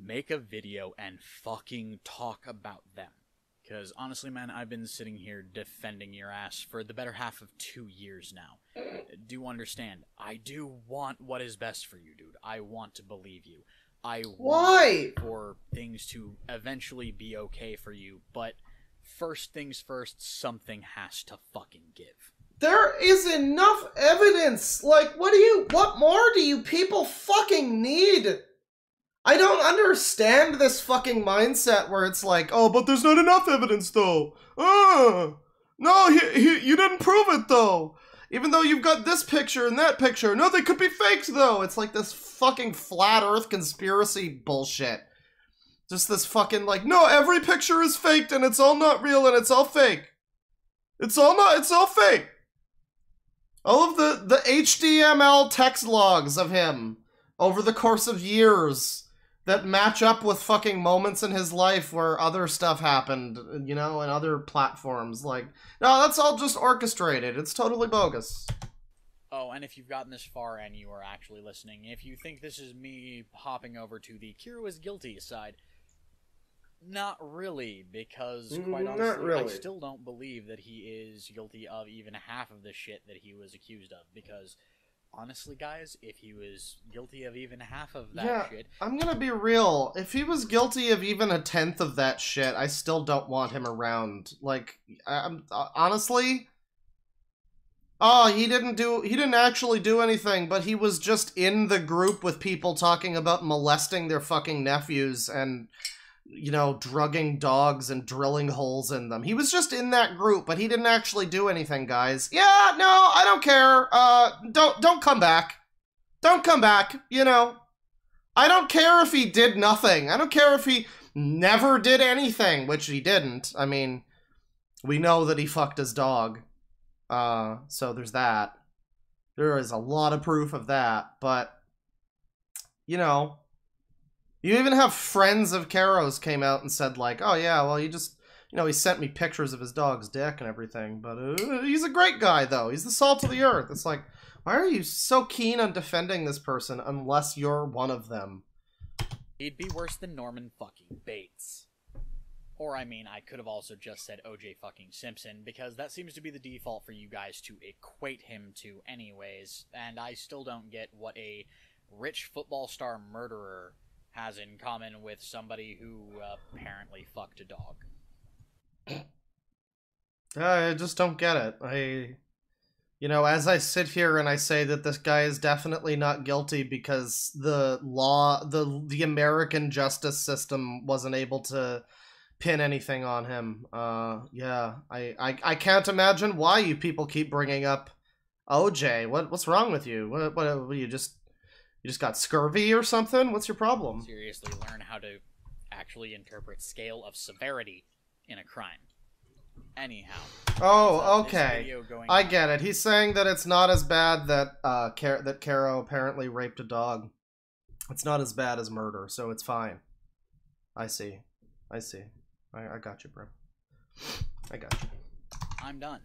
Make a video and fucking talk about them. Because honestly, man, I've been sitting here defending your ass for the better half of 2 years now. Do understand, I do want what is best for you, dude. I want to believe you. I want for things to eventually be okay for you, but first things first, something has to fucking give. There is enough evidence! Like, what more do you people fucking need? I don't understand this fucking mindset where it's like, oh, but there's not enough evidence, though. No, you didn't prove it, though. Even though you've got this picture and that picture. No, they could be faked, though. It's like this fucking flat earth conspiracy bullshit. Just this fucking, like, no, every picture is faked and it's all not real and it's all fake. It's all fake. All of the HTML text logs of him over the course of years that match up with fucking moments in his life where other stuff happened, you know, and other platforms. Like, no, that's all just orchestrated. It's totally bogus. Oh, and if you've gotten this far and you are actually listening, if you think this is me hopping over to the Kero is guilty side, Not really, because quite honestly, I still don't believe that he is guilty of even half of the shit that he was accused of, because honestly, guys, if he was guilty of even half of that shit... I'm gonna be real. If he was guilty of even 1/10 of that shit, I still don't want him around. Like, honestly... Oh, he didn't actually do anything, but he was just in the group with people talking about molesting their fucking nephews and, you know, drugging dogs and drilling holes in them. He was just in that group, but he didn't actually do anything, guys. Yeah, no, I don't care. Don't come back. Don't come back, you know. I don't care if he did nothing. I don't care if he never did anything, which he didn't. I mean, we know that he fucked his dog. So there's that. There is a lot of proof of that, but, you know, you even have friends of Kero's came out and said, like, oh yeah, well, he just, you know, he sent me pictures of his dog's dick and everything, but he's a great guy, though. He's the salt of the earth. It's like, why are you so keen on defending this person unless you're one of them? He'd be worse than Norman fucking Bates. Or, I mean, I could have also just said O.J. fucking Simpson, because that seems to be the default for you guys to equate him to anyways, and I still don't get what a rich football star murderer has in common with somebody who apparently fucked a dog. I just don't get it. You know, as I sit here and I say that this guy is definitely not guilty because the law, the American justice system wasn't able to pin anything on him. Yeah, I can't imagine why you people keep bringing up OJ. What's wrong with you? What you just got scurvy or something? What's your problem? Seriously, learn how to actually interpret scale of severity in a crime. Anyhow. Oh, okay. I get it. He's saying that it's not as bad that that Kero apparently raped a dog. It's not as bad as murder, so it's fine. I see. I got you, bro. I got you. I'm done.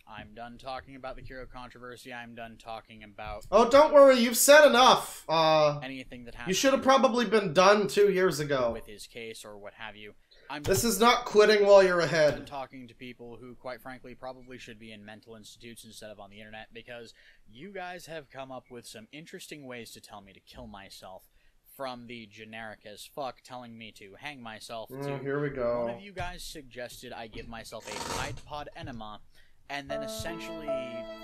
I'm done talking about the Kero controversy. I'm done talking about... Oh, don't worry. You've said enough. Anything that happened. You should have probably been done 2 years ago. With his case or what have you. This is not quitting while you're ahead. I'm talking to people who, quite frankly, probably should be in mental institutes instead of on the internet, because you guys have come up with some interesting ways to tell me to kill myself. From the generic as fuck telling me to hang myself to here we go. One of you guys suggested I give myself a Tide Pod enema and then essentially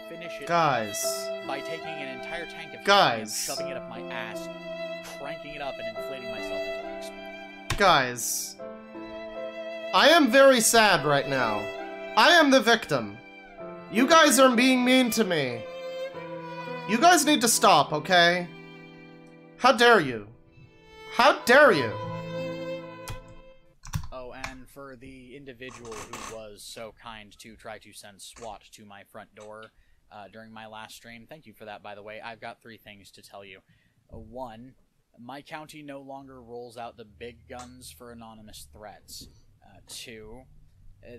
finish it by taking an entire tank of helium, shoving it up my ass, cranking it up and inflating myself into legs. Guys, I am very sad right now. I am the victim. You guys are being mean to me. You guys need to stop, okay? How dare you? How dare you? Oh, and for the individual who was so kind to try to send SWAT to my front door during my last stream, thank you for that, by the way. I've got 3 things to tell you. 1, my county no longer rolls out the big guns for anonymous threats. 2,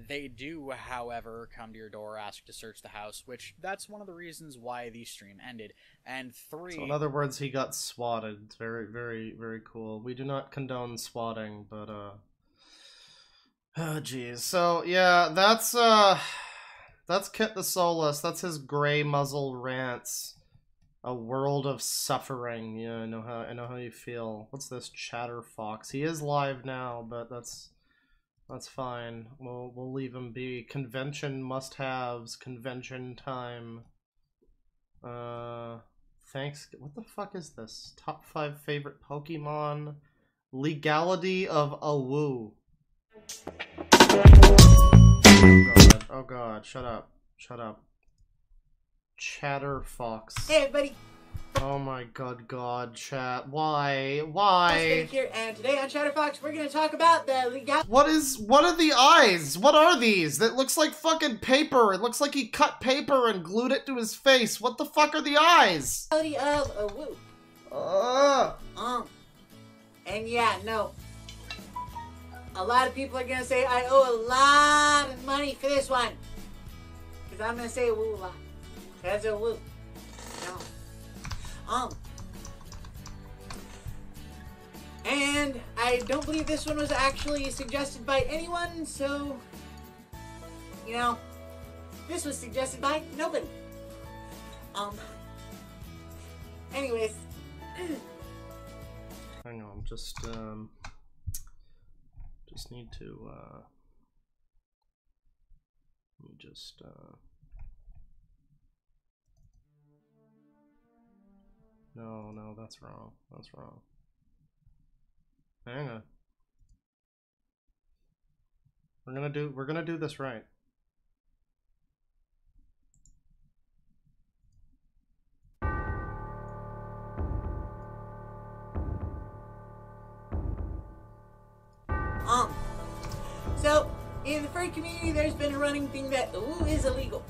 they do, however, come to your door, ask to search the house, which that's one of the reasons why the stream ended. And 3... So in other words, he got swatted. It's very, very, very cool. We do not condone swatting, but, oh, jeez. So, yeah, that's Kit the Soulless. That's his gray muzzle rants. A world of suffering. Yeah, I know how you feel. What's this Chatterfox? He is live now, but that's fine. We'll leave him be. Convention must-haves. Convention time. Thanks. What the fuck is this? Top 5 favorite Pokemon. Legality of Awoo. Oh god. Shut up. Shut up. Chatterfox. Hey everybody. Oh my god, chat. Why? Here, and today on Chatterfox, we're gonna talk about the legality. What are the eyes? What are these? That looks like fucking paper. It looks like he cut paper and glued it to his face. What the fuck are the eyes? Legality of Awoo. And yeah, no. A lot of people are gonna say I owe a lot of money for this one. Because I'm gonna say Awoo a lot. That's Awoo. No. And I don't believe this one was actually suggested by anyone, so, you know, this was suggested by nobody. Anyways. Hang on, just need to, let me just, no, that's wrong. That's wrong. Hang on. We're gonna do this right. So, in the furry community, there's been a running thing that ooh is illegal.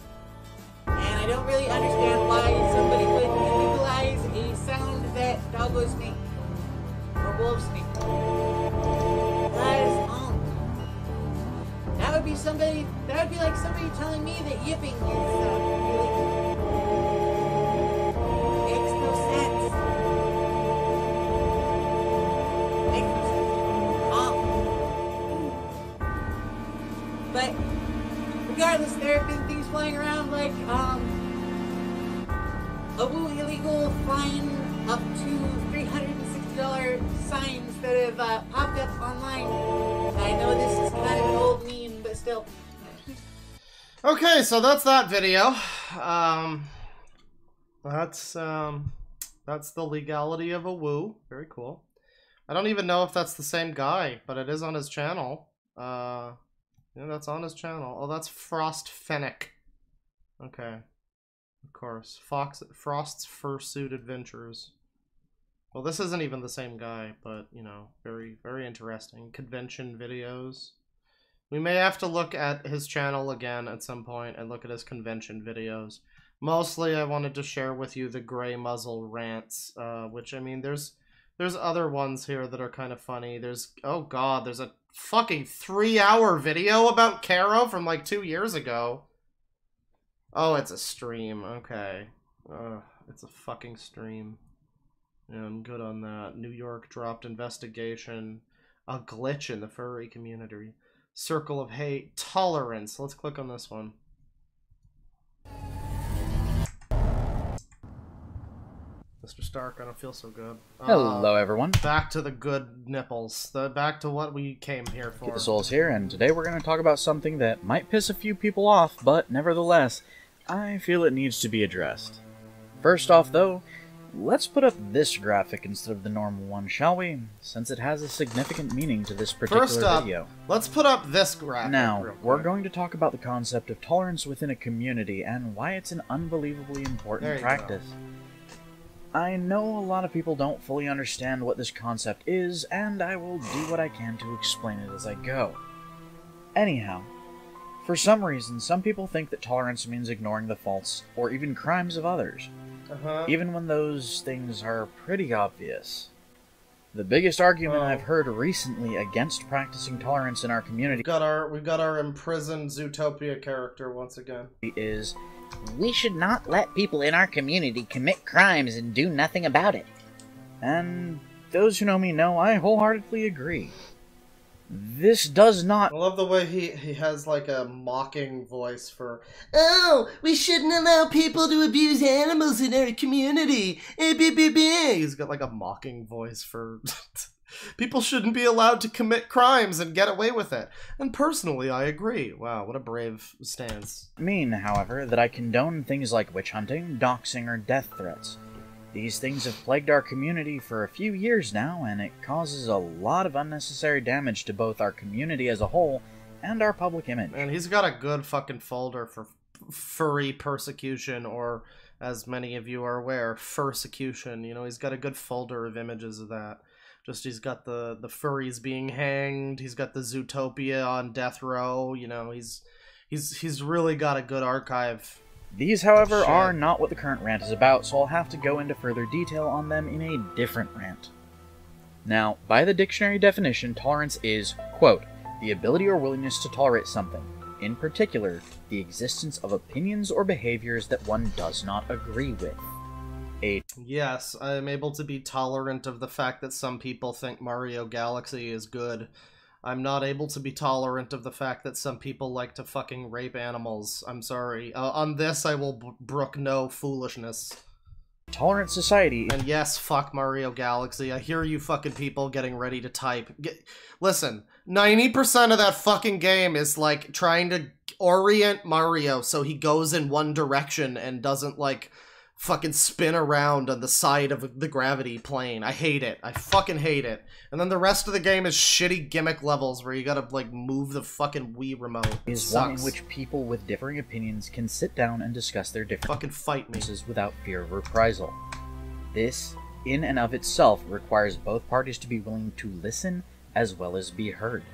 And I don't really understand why somebody would illegalize a sound that doggos make. Or wolves make. Because, that would be like somebody telling me that yipping is illegal. Makes no sense. But regardless, there have been things flying around like a woo illegal fine up to $360 signs that have popped up online. I know this is kind of an old meme, but still. Okay, so that's that video. That's the legality of a woo. Very cool. I don't even know if that's the same guy, but it is on his channel. Yeah, that's on his channel. Oh, that's Frost Fennec. Okay. Of course. Frost's Fursuit Adventures. Well, this isn't even the same guy, but, you know, very, very interesting. Convention videos. We may have to look at his channel again at some point and look at his convention videos. Mostly, I wanted to share with you the Gray Muzzle rants, which, I mean, there's other ones here that are kind of funny. There's, oh god, there's a fucking 3-hour video about Kero from like 2 years ago. Oh, it's a stream. Okay. It's a fucking stream. Yeah, I'm good on that. New York dropped investigation. A glitch in the furry community. Circle of hate. Tolerance. Let's click on this one. Mr. Stark, I don't feel so good. Hello, everyone. Back to the good nipples. Back to what we came here for. Get the Souls here, and today we're going to talk about something that might piss a few people off, but nevertheless, I feel it needs to be addressed. First off, though, let's put up this graphic instead of the normal one, shall we? Since it has a significant meaning to this particular video. Let's put up this graphic. Now, we're going to talk about the concept of tolerance within a community and why it's an unbelievably important practice. I know a lot of people don't fully understand what this concept is, and I will do what I can to explain it as I go. Anyhow, for some reason, some people think that tolerance means ignoring the faults or even crimes of others, even when those things are pretty obvious. The biggest argument I've heard recently against practicing tolerance in our community we've got our imprisoned Zootopia character once again. Is we should not let people in our community commit crimes and do nothing about it. And those who know me know I wholeheartedly agree. This does not... I love the way he has like a mocking voice for, oh, we shouldn't allow people to abuse animals in our community. He's got like a mocking voice for... People shouldn't be allowed to commit crimes and get away with it. And personally, I agree. Wow, what a brave stance. Mean, however, that I condone things like witch hunting, doxing, or death threats. These things have plagued our community for a few years now, and it causes a lot of unnecessary damage to both our community as a whole and our public image. And he's got a good fucking folder for furry persecution, or, as many of you are aware, fursecution. You know, he's got a good folder of images of that. Just, he's got the furries being hanged, he's got the Zootopia on death row, you know, he's really got a good archive. These, however, are not what the current rant is about, so I'll have to go into further detail on them in a different rant. Now, by the dictionary definition, tolerance is, quote, the ability or willingness to tolerate something, in particular, the existence of opinions or behaviors that one does not agree with. a... Yes, I am able to be tolerant of the fact that some people think Mario Galaxy is good. I'm not able to be tolerant of the fact that some people like to fucking rape animals. I'm sorry. On this, I will brook no foolishness. Tolerant society. And yes, fuck Mario Galaxy. I hear you fucking people getting ready to type. Listen, 90% of that fucking game is, like, trying to orient Mario so he goes in one direction and doesn't, like, fucking spin around on the side of the gravity plane. I hate it. I fucking hate it. And then the rest of the game is shitty gimmick levels where you gotta, like, move the fucking Wii remote. Is one in which people with differing opinions can sit down and discuss their differences without fear of reprisal. This, in and of itself, requires both parties to be willing to listen as well as be heard.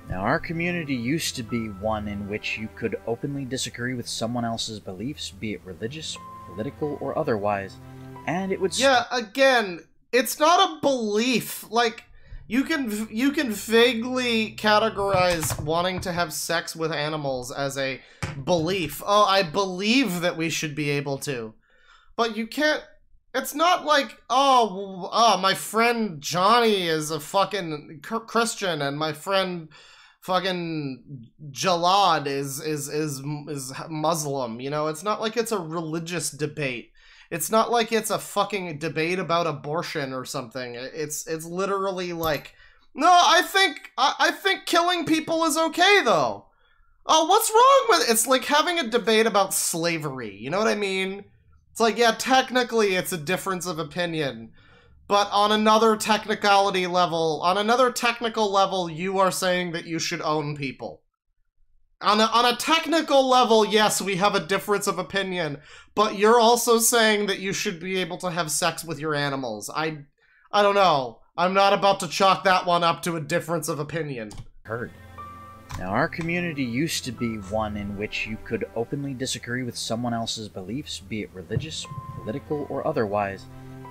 Now, our community used to be one in which you could openly disagree with someone else's beliefs, be it religious, political, or otherwise, and it would... Yeah, again, it's not a belief. Like, you can vaguely categorize wanting to have sex with animals as a belief. Oh, I believe that we should be able to. But you can't... It's not like, oh, my friend Johnny is a fucking Christian, and my friend fucking Jalad is Muslim, you know? It's not like it's a religious debate. It's not like it's a fucking debate about abortion or something. It's literally like, no, I think killing people is okay, though. Oh, what's wrong with it? It's like having a debate about slavery, you know what I mean? It's like, yeah, technically it's a difference of opinion, but on another technical level, you are saying that you should own people. On a technical level, yes, we have a difference of opinion, but you're also saying that you should be able to have sex with your animals. I don't know. I'm not about to chalk that one up to a difference of opinion. Heard. Now, our community used to be one in which you could openly disagree with someone else's beliefs, be it religious, political, or otherwise,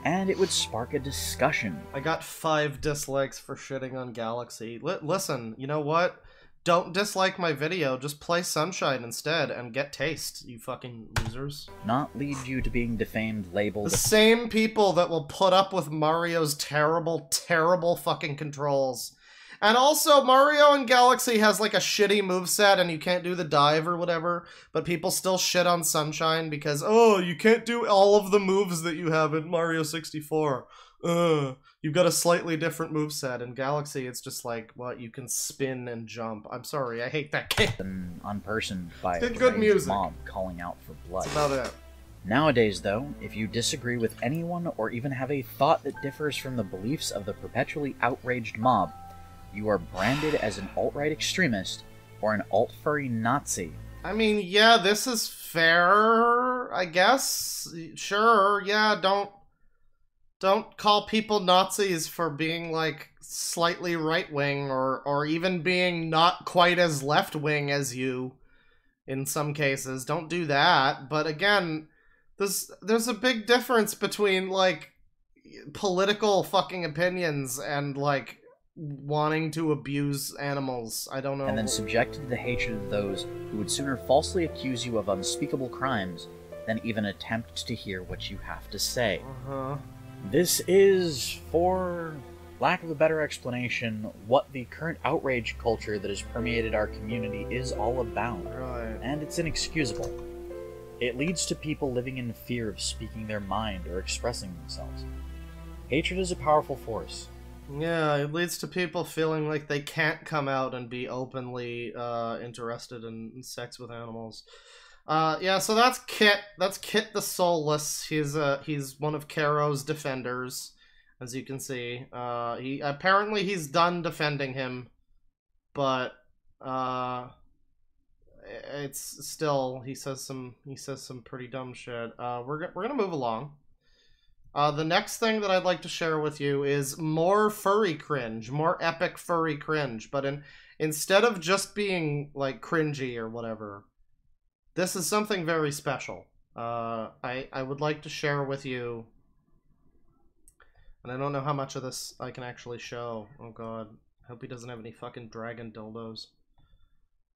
and it would spark a discussion. I got 5 dislikes for shitting on Galaxy. Listen, you know what? Don't dislike my video, just play Sunshine instead and get taste, you fucking losers. Not lead you to being defamed, labeled... The same people that will put up with Mario's terrible, terrible fucking controls. And also, Mario in Galaxy has like a shitty moveset and you can't do the dive or whatever, but people still shit on Sunshine because, oh, you can't do all of the moves that you have in Mario 64. You've got a slightly different moveset. In Galaxy, it's just like, what, you can spin and jump. I'm sorry, I hate that game. Unpersoned by a good music. Mob calling out for blood. That's about it. Nowadays, though, if you disagree with anyone or even have a thought that differs from the beliefs of the perpetually outraged mob, you are branded as an alt-right extremist or an alt-furry Nazi. I mean, yeah, this is fair, I guess. Sure, yeah, don't call people Nazis for being, like, slightly right-wing or even being not quite as left-wing as you in some cases. Don't do that. But again, there's a big difference between, like, political fucking opinions and, like, wanting to abuse animals. I don't know. And then subjected to the hatred of those who would sooner falsely accuse you of unspeakable crimes than even attempt to hear what you have to say. This is, for lack of a better explanation, what the current outrage culture that has permeated our community is all about. Right. And it's inexcusable. It leads to people living in fear of speaking their mind or expressing themselves. Hatred is a powerful force. Yeah, it leads to people feeling like they can't come out and be openly interested in sex with animals. Yeah, so that's Kit. That's Kit the Soulless. He's one of Kero's defenders, as you can see. Apparently he's done defending him, but it's still he says some pretty dumb shit. We're gonna move along. The next thing that I'd like to share with you is more furry cringe, more epic furry cringe, but instead of just being, like, cringy or whatever, this is something very special. I would like to share with you, and I don't know how much of this I can actually show. Oh god, I hope he doesn't have any fucking dragon dildos.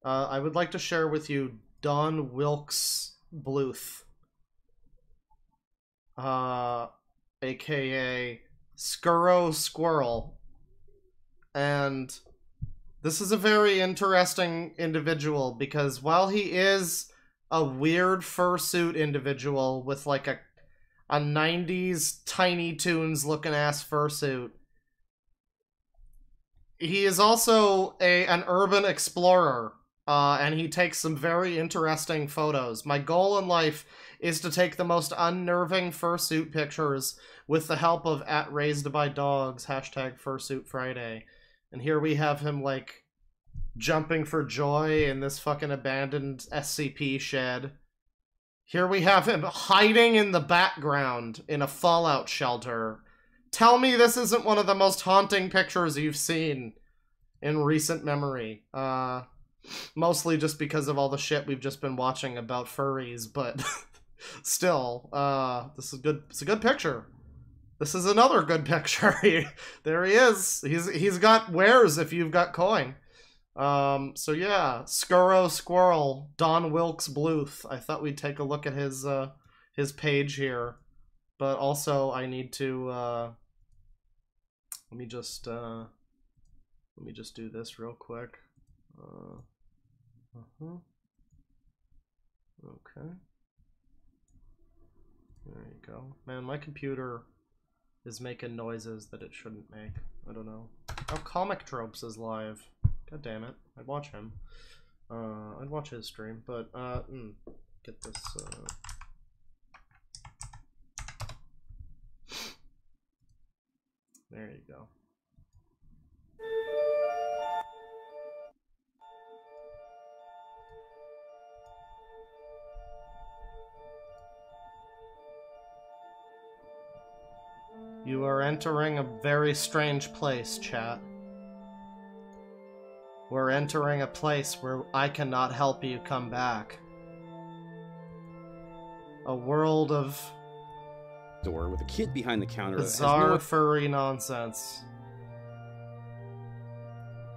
I would like to share with you Don Wilkes Bluth. aka Kero Squirrel. And this is a very interesting individual because while he is a weird fursuit individual with like a 90s Tiny Toons looking ass fursuit, he is also an urban explorer, and he takes some very interesting photos. My goal in life is to take the most unnerving fursuit pictures with the help of @RaisedByDogs, #FursuitFriday. And here we have him, like, jumping for joy in this fucking abandoned SCP shed. Here we have him hiding in the background in a fallout shelter. Tell me this isn't one of the most haunting pictures you've seen in recent memory. Mostly just because of all the shit we've just been watching about furries, but still, this is good. It's a good picture. This is another good picture. There he is. He's got wares if you've got coin. So yeah, Kero Squirrel, Don Wilkes Bluth. I thought we'd take a look at his page here, but also I need to let me just do this real quick. Okay. There you go. Man, my computer is making noises that it shouldn't make. I don't know. Oh, Comic Tropes is live. God damn it. I'd watch him. I'd watch his stream, but, get this, there you go. You are entering a very strange place, chat. We're entering a place where I cannot help you come back. A world of door with a kid behind the counter. Bizarre furry nonsense.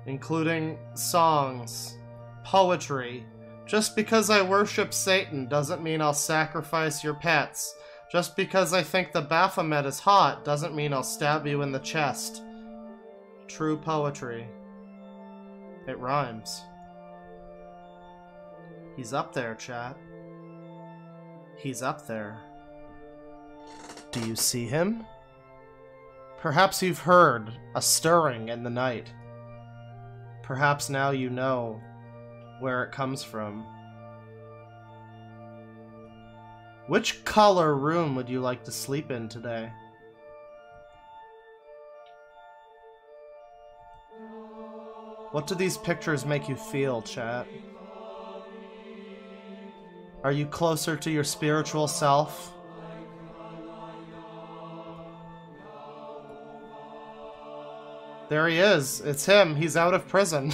Including songs, poetry. Just because I worship Satan doesn't mean I'll sacrifice your pets. Just because I think the Baphomet is hot doesn't mean I'll stab you in the chest. True poetry. It rhymes. He's up there, chat. He's up there. Do you see him? Perhaps you've heard a stirring in the night. Perhaps now you know where it comes from. Which color room would you like to sleep in today? What do these pictures make you feel, chat? Are you closer to your spiritual self? There he is. It's him. He's out of prison.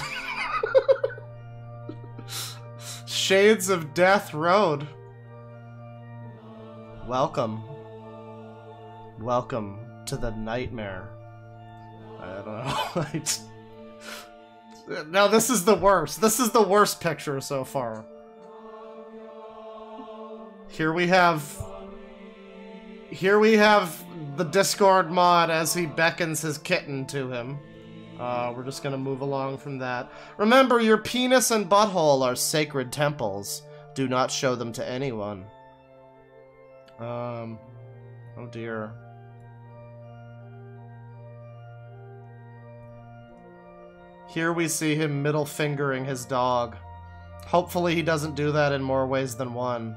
Shades of Death Road. Welcome. Welcome to the nightmare. I don't know. Now this is the worst. This is the worst picture so far. Here we have the Discord mod as he beckons his kitten to him. We're just gonna move along from that. Remember, your penis and butthole are sacred temples. Do not show them to anyone. Oh dear. Here we see him middle fingering his dog. Hopefully he doesn't do that in more ways than one.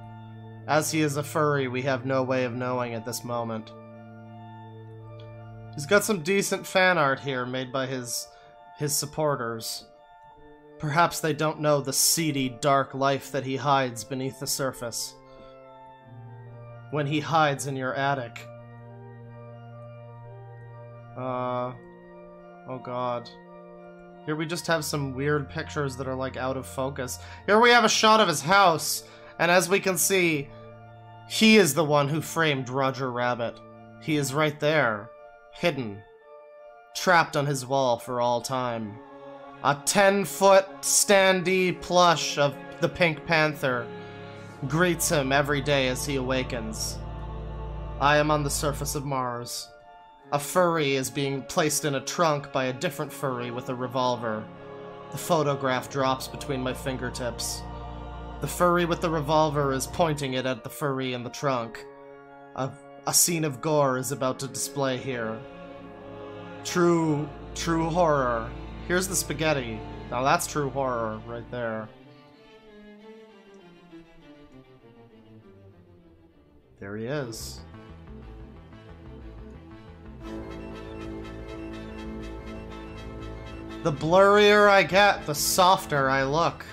As he is a furry, we have no way of knowing at this moment. He's got some decent fan art here made by his supporters. Perhaps they don't know the seedy, dark life that he hides beneath the surface. When he hides in your attic. Oh god. Here we just have some weird pictures that are like out of focus. Here we have a shot of his house, and as we can see, he is the one who framed Roger Rabbit. He is right there, hidden, trapped on his wall for all time. A 10-foot standee plush of the Pink Panther greets him every day as he awakens. I am on the surface of Mars. A furry is being placed in a trunk by a different furry with a revolver. The photograph drops between my fingertips. The furry with the revolver is pointing it at the furry in the trunk. A scene of gore is about to display here. True horror. Here's the spaghetti. Now that's true horror right there. There he is. The blurrier I get, the softer I look.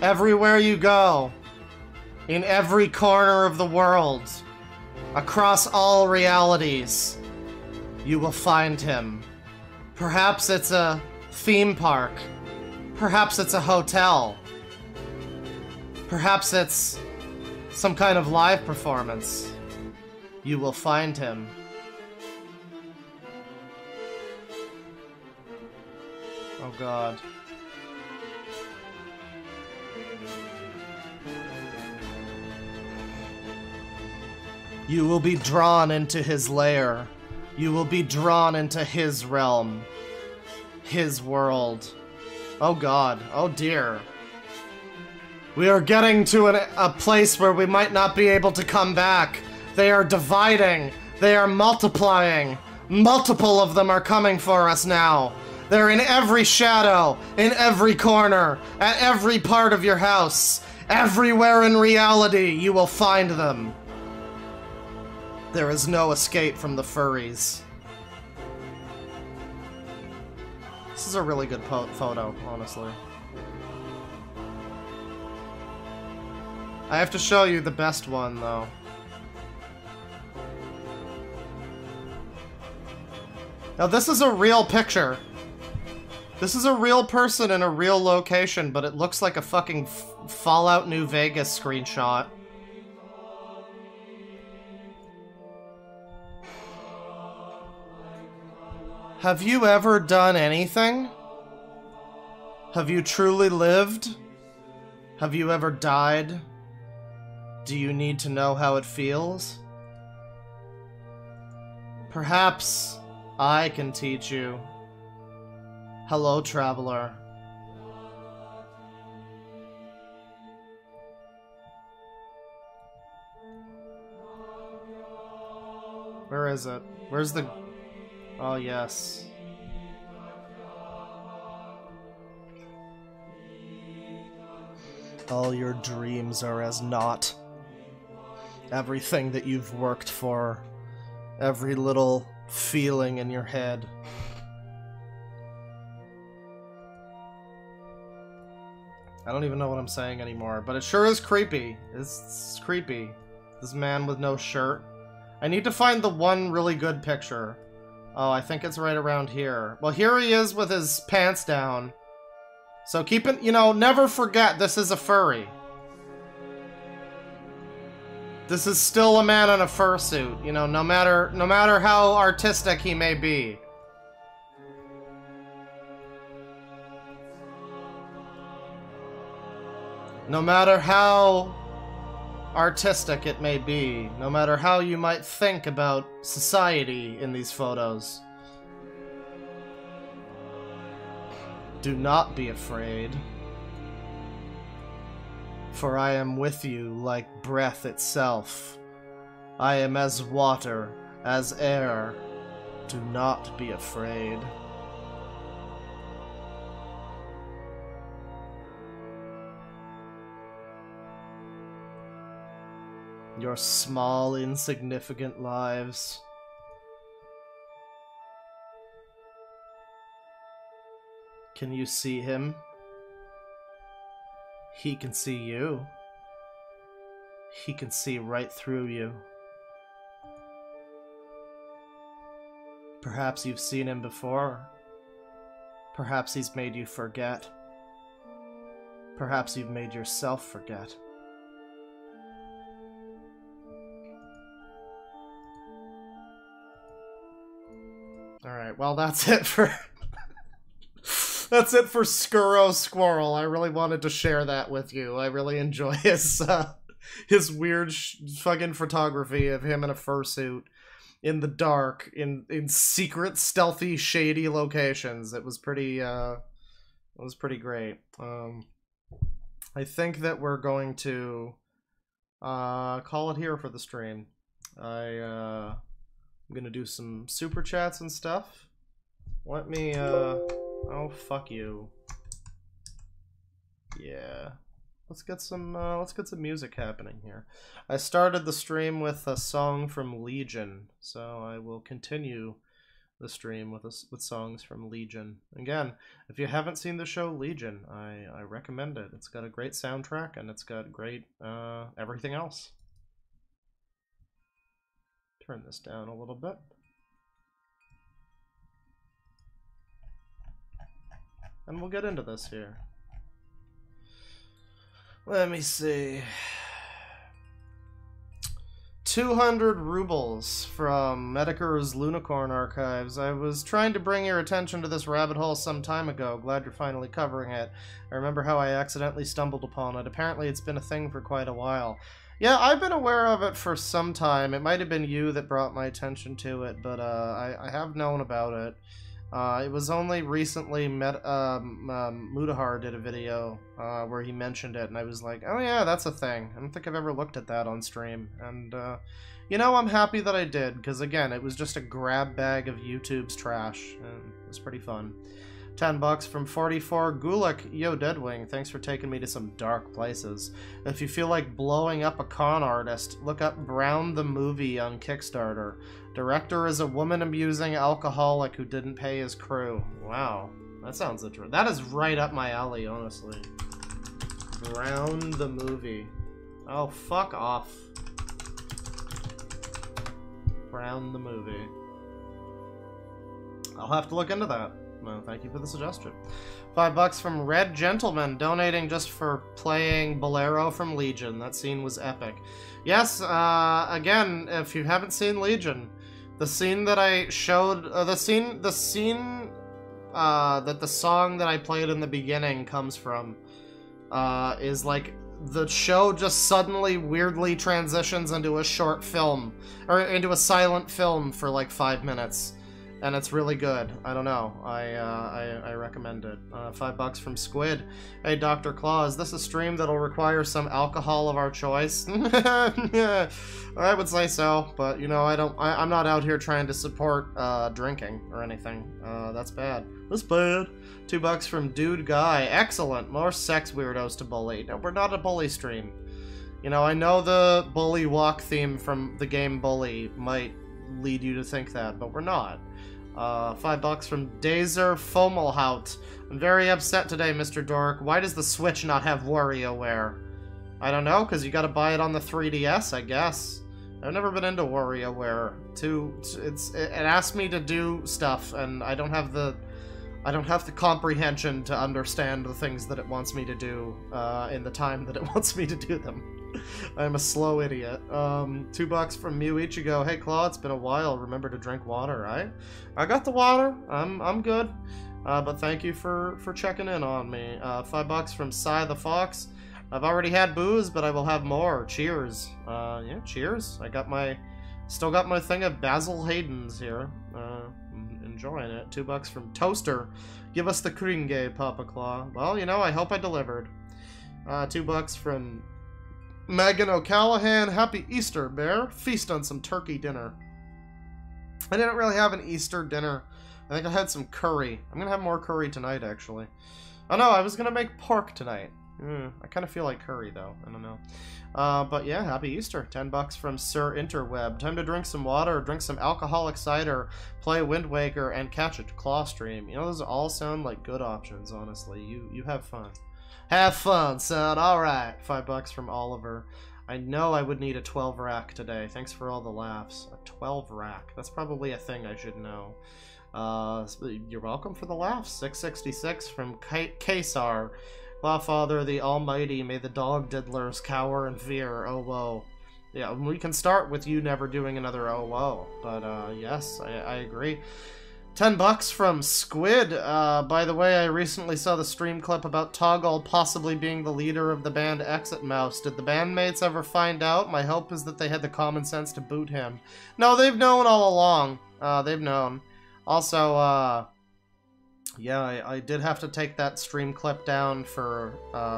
Everywhere you go, in every corner of the world, across all realities, you will find him. Perhaps it's a theme park. Perhaps it's a hotel. Perhaps it's some kind of live performance. You will find him. Oh God. You will be drawn into his lair. You will be drawn into his realm. His world. Oh God. Oh dear. We are getting to a place where we might not be able to come back. They are dividing. They are multiplying. Multiple of them are coming for us now. They're in every shadow, in every corner, at every part of your house. Everywhere in reality, you will find them. There is no escape from the furries. This is a really good photo, honestly. I have to show you the best one, though. Now, this is a real picture. This is a real person in a real location, but it looks like a fucking Fallout New Vegas screenshot. Have you ever done anything? Have you truly lived? Have you ever died? Do you need to know how it feels? Perhaps I can teach you. Hello, traveler. Where is it? Where's the... Oh, yes. All your dreams are as naught. Everything that you've worked for. Every little feeling in your head. I don't even know what I'm saying anymore, but it sure is creepy. It's creepy. This man with no shirt. I need to find the one really good picture. Oh, I think it's right around here. Well, here he is with his pants down. So keep it, you know, never forget this is a furry. This is still a man in a fursuit, you know, no matter how artistic he may be. No matter how artistic it may be, no matter how you might think about society in these photos, do not be afraid, for I am with you like breath itself. I am as water, as air. Do not be afraid. Your small, insignificant lives. Can you see him? He can see you. He can see right through you. Perhaps you've seen him before. Perhaps he's made you forget. Perhaps you've made yourself forget. Alright, well that's it for... That's it for Skuro Squirrel. I really wanted to share that with you. I really enjoy his weird fucking photography of him in a fursuit in the dark in secret, stealthy, shady locations. It was pretty great. I think that we're going to call it here for the stream. I'm gonna do some super chats and stuff. Let me oh, fuck you. Yeah. Let's get some music happening here. I started the stream with a song from Legion, so I will continue the stream with songs from Legion. Again, if you haven't seen the show Legion, I recommend it. It's got a great soundtrack and it's got great everything else. Turn this down a little bit. And we'll get into this here. Let me see. 200 rubles from Mediker's Lunicorn Archives. I was trying to bring your attention to this rabbit hole some time ago. Glad you're finally covering it. I remember how I accidentally stumbled upon it. Apparently it's been a thing for quite a while. Yeah, I've been aware of it for some time. It might have been you that brought my attention to it, but I have known about it. It was only recently Mudahar did a video where he mentioned it, and I was like, oh yeah, that's a thing. I don't think I've ever looked at that on stream. And, you know, I'm happy that I did, because again, it was just a grab bag of YouTube's trash, and it was pretty fun. $10 from 44 Gulik. Yo, Deadwing, thanks for taking me to some dark places. If you feel like blowing up a con artist, look up Brown the Movie on Kickstarter. Director is a woman-abusing alcoholic who didn't pay his crew. Wow, that sounds interesting. That is right up my alley, honestly. Brown the Movie. Oh, fuck off. Brown the Movie. I'll have to look into that. Well, thank you for the suggestion. $5 from Red Gentleman, donating just for playing Bolero from Legion. That scene was epic. Yes, again, if you haven't seen Legion, the scene that I showed, that the song that I played in the beginning comes from, is like, the show just suddenly weirdly transitions into a short film, or into a silent film for like 5 minutes. And it's really good. I don't know. I recommend it. $5 from Squid. Hey, Dr. Claus, this is a stream that'll require some alcohol of our choice. Yeah, I would say so, but you know, I'm not out here trying to support drinking or anything. That's bad. That's bad. $2 from Dude Guy. Excellent. More sex weirdos to bully. No, we're not a bully stream. You know, I know the bully walk theme from the game Bully might lead you to think that, but we're not. $5 from Dazer Fomelhout. I'm very upset today, Mr. Dork. Why does the Switch not have WarioWare? I don't know, because you gotta buy it on the 3DS, I guess. I've never been into WarioWare. It asked me to do stuff, and I don't have the comprehension to understand the things that it wants me to do in the time that it wants me to do them. I'm a slow idiot. $2 from Mew Ichigo. Hey Claw, it's been a while. Remember to drink water, right? I got the water. I'm good. But thank you for checking in on me. $5 from Psy the Fox. I've already had booze, but I will have more. Cheers. Yeah, cheers. Still got my thing of Basil Hayden's here. Enjoying it. $2 from Toaster. Give us the Kringe, Papa Claw. Well, you know, I hope I delivered. $2 from Megan O'Callahan. Happy Easter, Bear. Feast on some turkey dinner. I didn't really have an Easter dinner. I think I had some curry. I'm gonna have more curry tonight, actually. Oh no, I was gonna make pork tonight. I kind of feel like curry, though. I don't know. But yeah, happy Easter. $10 from Sir Interweb. Time to drink some water, drink some alcoholic cider, play Wind Waker, and catch a claw stream. You know, those all sound like good options, honestly. You have fun. Have fun, son. Alright. $5 from Oliver. I know I would need a 12 rack today. Thanks for all the laughs. A 12 rack. That's probably a thing I should know. You're welcome for the laughs. 666 from Kesar. Clawfather the Almighty, may the dog diddlers cower in fear. Oh, whoa. Yeah, we can start with you never doing another oh, whoa. But, yes, I agree. $10 from Squid. By the way, I recently saw the stream clip about Toggle possibly being the leader of the band Exit Mouse. Did the bandmates ever find out? My hope is that they had the common sense to boot him. No, they've known all along. They've known. Also, yeah, I did have to take that stream clip down for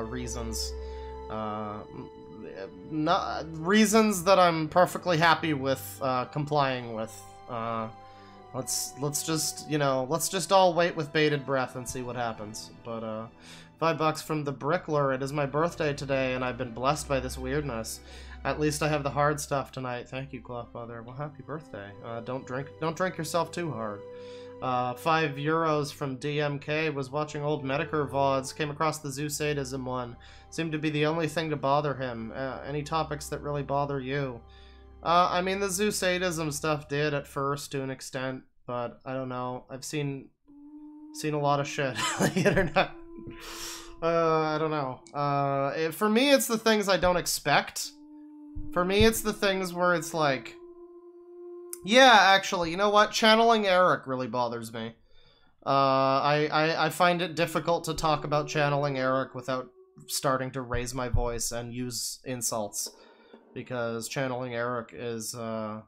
reasons. Reasons that I'm perfectly happy with complying with. Let's just, you know, let's just all wait with bated breath and see what happens. But, $5 from the Brickler. It is my birthday today, and I've been blessed by this weirdness. At least I have the hard stuff tonight. Thank you, Clothmother. Well, happy birthday. Don't drink yourself too hard. €5 from DMK. Was watching old Medicare VODs. Came across the zoo sadism one. Seemed to be the only thing to bother him. Any topics that really bother you? I mean, the zoo sadism stuff did at first to an extent, but I don't know. I've seen a lot of shit on the internet. I don't know. For me, it's the things I don't expect. For me, it's the things where it's like, yeah, actually, you know what? Channeling Eric really bothers me. I find it difficult to talk about channeling Eric without starting to raise my voice and use insults. Because channeling Eric is, I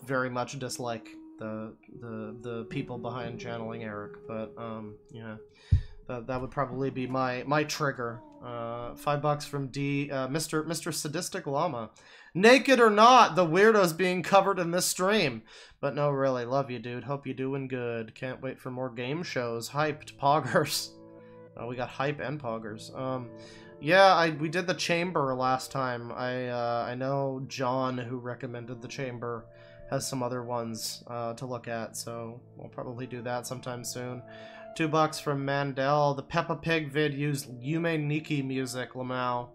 very much dislike the people behind channeling Eric, but, yeah, that would probably be my trigger. $5 from Mr. Sadistic Llama. Naked or not, the weirdo's being covered in this stream. But no, really, love you, dude. Hope you're doing good. Can't wait for more game shows. Hyped. Poggers. Oh, we got hype and poggers. Yeah, we did the Chamber last time. I know John, who recommended the Chamber, has some other ones to look at, so we'll probably do that sometime soon. $2 from Mandel. The Peppa Pig vid used Yume Nikki music, Lamau.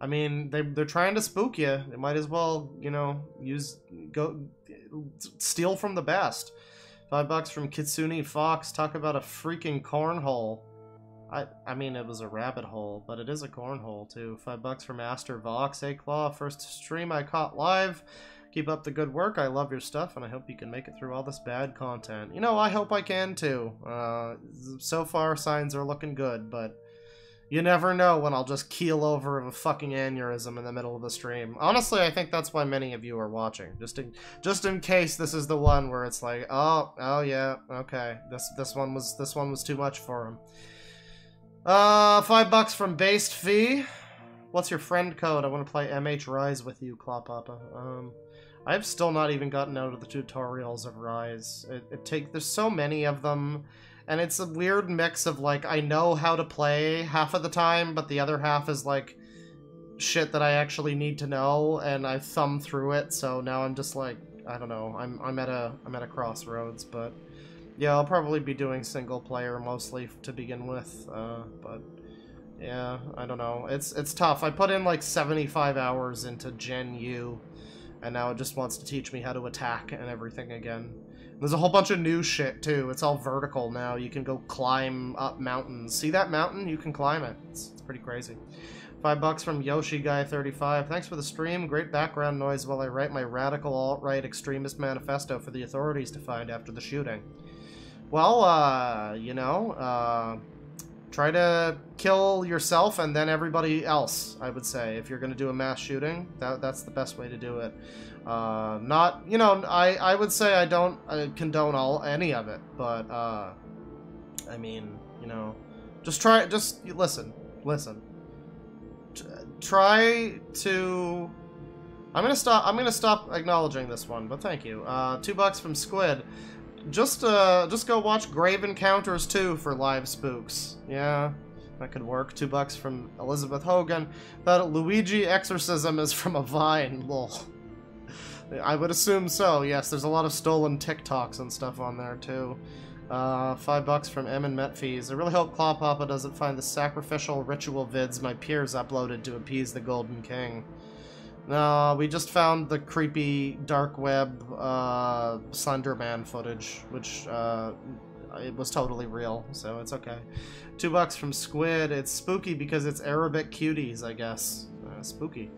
I mean, they're trying to spook you. They might as well, you know, steal from the best. $5 from Kitsune Fox. Talk about a freaking cornhole. I mean, it was a rabbit hole, but it is a cornhole, too. $5 from Aster Vox. Hey, Claw, first stream I caught live. Keep up the good work. I love your stuff, and I hope you can make it through all this bad content. You know, I hope I can, too. So far, signs are looking good, but you never know when I'll just keel over of a fucking aneurysm in the middle of the stream. Honestly, I think that's why many of you are watching. Just in case this is the one where it's like, oh yeah, okay. This one was too much for him. $5 from Based Fee. What's your friend code? I want to play MH Rise with you, Claw Papa. I've still not even gotten out of the tutorials of Rise. There's so many of them, and it's a weird mix of, like, I know how to play half of the time, but the other half is, like, shit that I actually need to know, and I thumb through it, so now I'm just, like, I don't know, I'm at a crossroads, but yeah, I'll probably be doing single player mostly to begin with, but yeah, I don't know. It's tough. I put in like 75 hours into Gen U, and now it just wants to teach me how to attack and everything again. There's a whole bunch of new shit too. It's all vertical now. You can go climb up mountains. See that mountain? You can climb it. It's pretty crazy. $5 from Yoshi Guy 35. Thanks for the stream. Great background noise while I write my radical alt-right extremist manifesto for the authorities to find after the shooting. Well, you know, try to kill yourself and then everybody else, I would say. If you're going to do a mass shooting, that's the best way to do it. Not, you know, I would say I don't condone any of it, but, I mean, you know, just listen. Try to... I'm gonna stop acknowledging this one, but thank you. $2 from Squid. Just go watch Grave Encounters 2 for live spooks. Yeah, that could work. $2 from Elizabeth Hogan. That Luigi exorcism is from a Vine. Lol. I would assume so. Yes, there's a lot of stolen TikToks and stuff on there too. $5 from M and Metfees. I really hope Claw Papa doesn't find the sacrificial ritual vids my peers uploaded to appease the Golden King. No, we just found the creepy dark web Slenderman footage, which it was totally real, so it's okay. $2 from Squid. It's spooky because it's Arabic cuties, I guess. Spooky.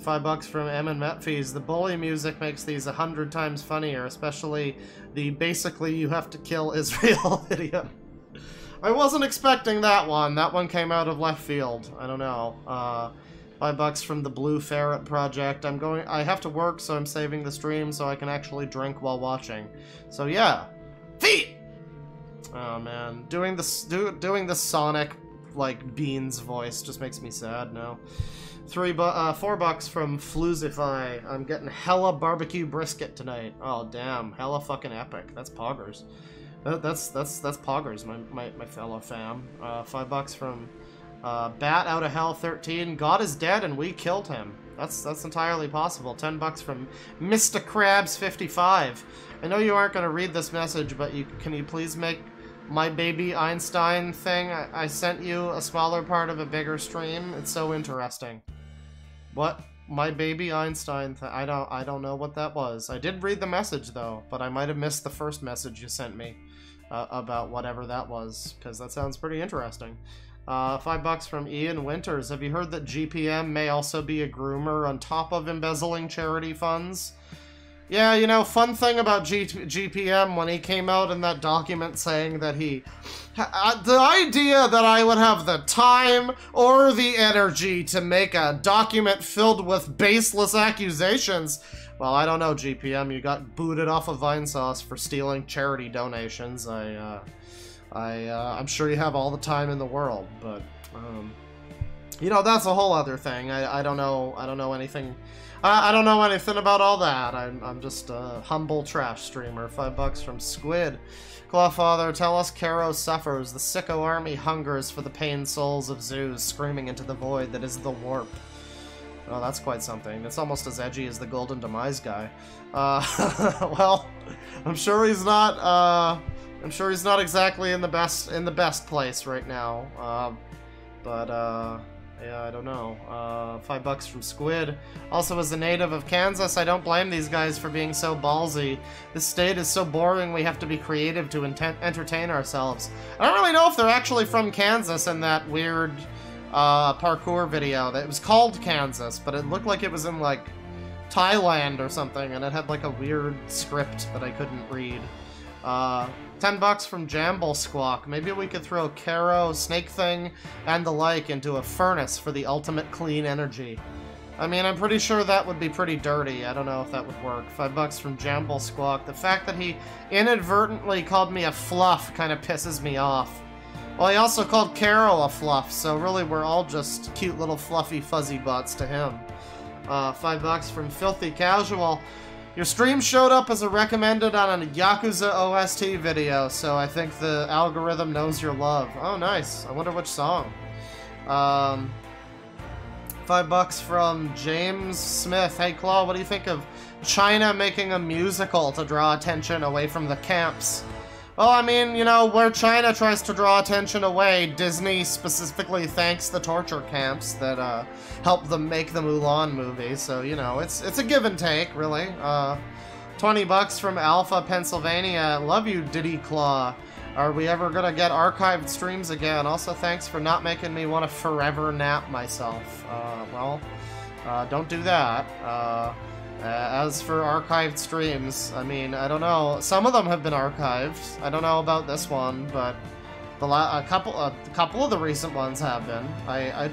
$5 from M and Metfees. The bully music makes these 100 times funnier, especially the basically you have to kill Israel video. I wasn't expecting that one. That one came out of left field. I don't know. $5 from the Blue Ferret Project. I have to work, so I'm saving the stream so I can actually drink while watching. So yeah. Feet! Oh man. Doing the Sonic, like, Beans voice just makes me sad now. $4 from Floozify. I'm getting hella barbecue brisket tonight. Oh damn, hella fucking epic. That's poggers. That's poggers, my fellow fam. $5 from Bat Out of Hell 13. God is dead and we killed him. That's entirely possible. $10 from Mr. Krabs 55. I know you aren't gonna read this message, but can you please make my baby Einstein thing? I sent you a smaller part of a bigger stream. It's so interesting. What? My baby Einstein thing? I don't know what that was. I did read the message though, but I might have missed the first message you sent me about whatever that was, because that sounds pretty interesting. $5 from Ian Winters. Have you heard that GPM may also be a groomer on top of embezzling charity funds? Yeah, you know, fun thing about GPM when he came out in that document saying that the idea that I would have the time or the energy to make a document filled with baseless accusations. Well, I don't know, GPM. You got booted off of Vinesauce for stealing charity donations. I'm sure you have all the time in the world, but you know, that's a whole other thing. I don't know anything. I don't know anything about all that. I'm just a humble trash streamer. $5 from Squid. Clawfather, tell us Kero suffers. The sicko army hungers for the pained souls of zoos, screaming into the void that is the warp. Oh, that's quite something. It's almost as edgy as the Golden Demise guy. Well, I'm sure he's not. I'm sure he's not exactly in the best place right now. Yeah, I don't know. $5 from Squid. Also, as a native of Kansas, I don't blame these guys for being so ballsy. This state is so boring, we have to be creative to entertain ourselves. I don't really know if they're actually from Kansas in that weird parkour video. It was called Kansas, but it looked like it was in, like, Thailand or something, and it had, like, a weird script that I couldn't read. $10 from Jamble Squawk. Maybe we could throw Kero, Snake Thing, and the like into a furnace for the ultimate clean energy. I mean, I'm pretty sure that would be pretty dirty. I don't know if that would work. $5 from Jamble Squawk. The fact that he inadvertently called me a fluff kind of pisses me off. Well, he also called Kero a fluff, so really we're all just cute little fluffy fuzzy butts to him. $5 from Filthy Casual. Your stream showed up as a recommended on a Yakuza OST video, so I think the algorithm knows your love. Oh, nice. I wonder which song. $5 from James Smith. Hey, Claw, what do you think of China making a musical to draw attention away from the camps? Well, I mean, you know, where China tries to draw attention away, Disney specifically thanks the torture camps that helped them make the Mulan movie. So, you know, it's a give and take, really. $20 from Alpha, Pennsylvania. Love you, Diddy Claw. Are we ever gonna get archived streams again? Also, thanks for not making me want to forever nap myself. Well, don't do that. As for archived streams, I mean, I don't know. Some of them have been archived. I don't know about this one, but a couple of the recent ones have been. I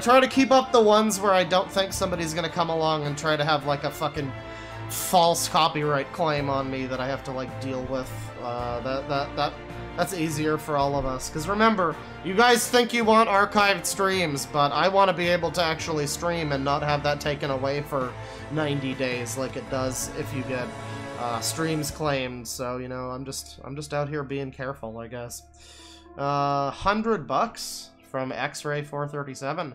try to keep up the ones where I don't think somebody's gonna come along and try to have like a fucking false copyright claim on me that I have to like deal with. That's easier for all of us. Because remember, you guys think you want archived streams, but I want to be able to actually stream and not have that taken away for 90 days like it does if you get streams claimed. So, you know, I'm just out here being careful, I guess. $100 from X-Ray 437.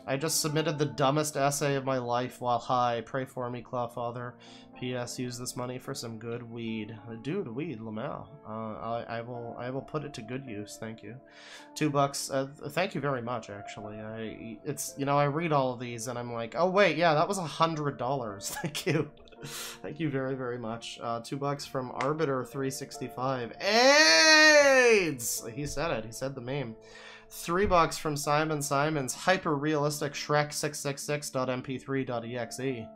I just submitted the dumbest essay of my life while high. Pray for me, Clawfather. P.S. Use this money for some good weed. Dude, weed, Lamau. I will put it to good use. Thank you. $2. Thank you very much. Actually, it's, you know, I read all of these and I'm like, oh wait, yeah, that was $100. Thank you. Thank you very, very much. $2 from Arbiter 365. AIDS. He said it. He said the meme. $3 from Simon Simons, hyper-realistic Shrek666.mp3.exe.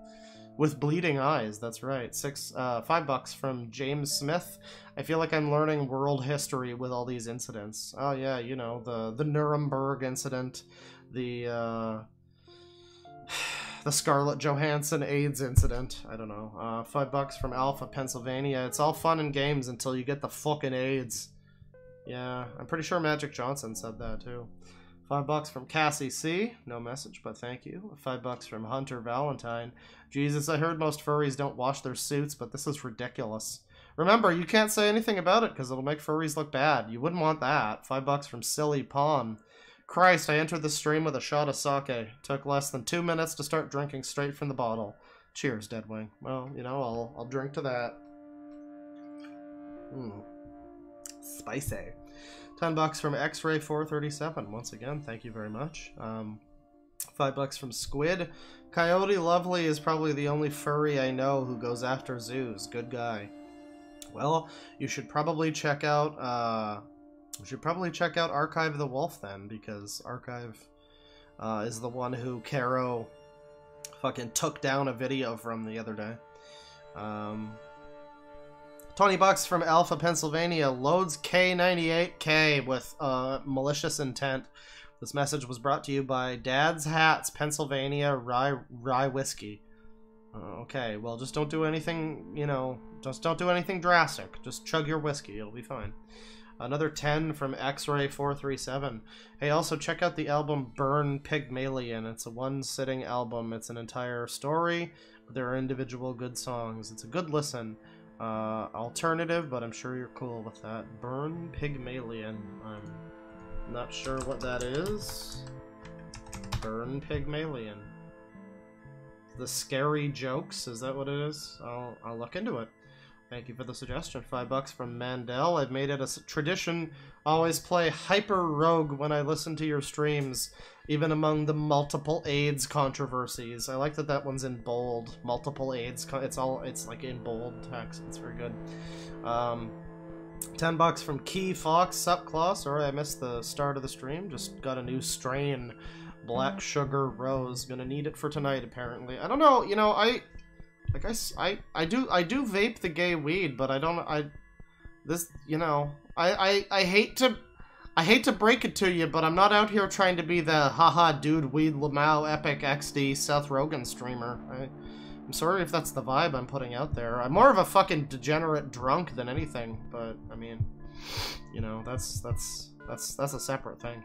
With bleeding eyes, that's right. $5 from James Smith. I feel like I'm learning world history with all these incidents. Oh yeah, you know, the Nuremberg incident, the Scarlett Johansson AIDS incident. I don't know. $5 from Alpha, Pennsylvania. It's all fun and games until you get the fucking AIDS. Yeah, I'm pretty sure Magic Johnson said that too. $5 from Cassie C. No message, but thank you. $5 from Hunter Valentine. Jesus, I heard most furries don't wash their suits, but this is ridiculous. Remember, you can't say anything about it because it'll make furries look bad. You wouldn't want that. $5 from Silly Pawn. Christ, I entered the stream with a shot of sake. Took less than 2 minutes to start drinking straight from the bottle. Cheers, Deadwing. Well, you know, I'll drink to that. Spicy. $10 from X-Ray 437. Once again, thank you very much. $5 from Squid. Coyote Lovely is probably the only furry I know who goes after zoos. Good guy. Well, you should probably check out Archive the Wolf then, because Archive is the one who Kero fucking took down a video from the other day. $20 from Alpha, Pennsylvania. Loads K98K with malicious intent. This message was brought to you by Dad's Hats, Pennsylvania Rye Whiskey. Okay, well, just don't do anything, you know, just don't do anything drastic. Just chug your whiskey, it'll be fine. Another 10 from X-Ray 437. Hey, also check out the album Burn Pygmalion. It's a one-sitting album. It's an entire story. There are individual good songs. It's a good listen. Alternative, but I'm sure you're cool with that. Burn Pygmalion. I'm not sure what that is. Burn Pygmalion. The Scary Jokes, is that what it is? I'll look into it. Thank you for the suggestion. $5 from Mandel. I've made it a tradition. Always play Hyper Rogue when I listen to your streams, even among the multiple AIDS controversies. I like that that one's in bold. Multiple AIDS. It's like in bold text. It's very good. $10 from Key Fox. Sup, Claw? Sorry, I missed the start of the stream. Just got a new strain. Black Sugar Rose. Gonna need it for tonight, apparently. I don't know. You know, I do vape the gay weed, but I hate to break it to you, but I'm not out here trying to be the haha dude weed Lamau epic XD Seth Rogen streamer. I'm sorry if that's the vibe I'm putting out there. I'm more of a fucking degenerate drunk than anything, but I mean, you know, that's a separate thing.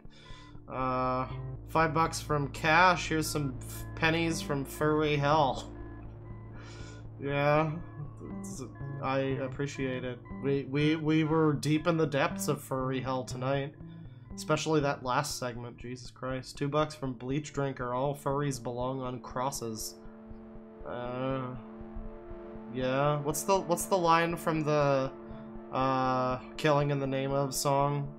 $5 from Cash. Here's some pennies from Furry Hell. Yeah, I appreciate it. We were deep in the depths of furry hell tonight, especially that last segment. Jesus Christ. $2 from Bleach Drinker. All furries belong on crosses. Yeah. What's the line from the Killing in the Name of song?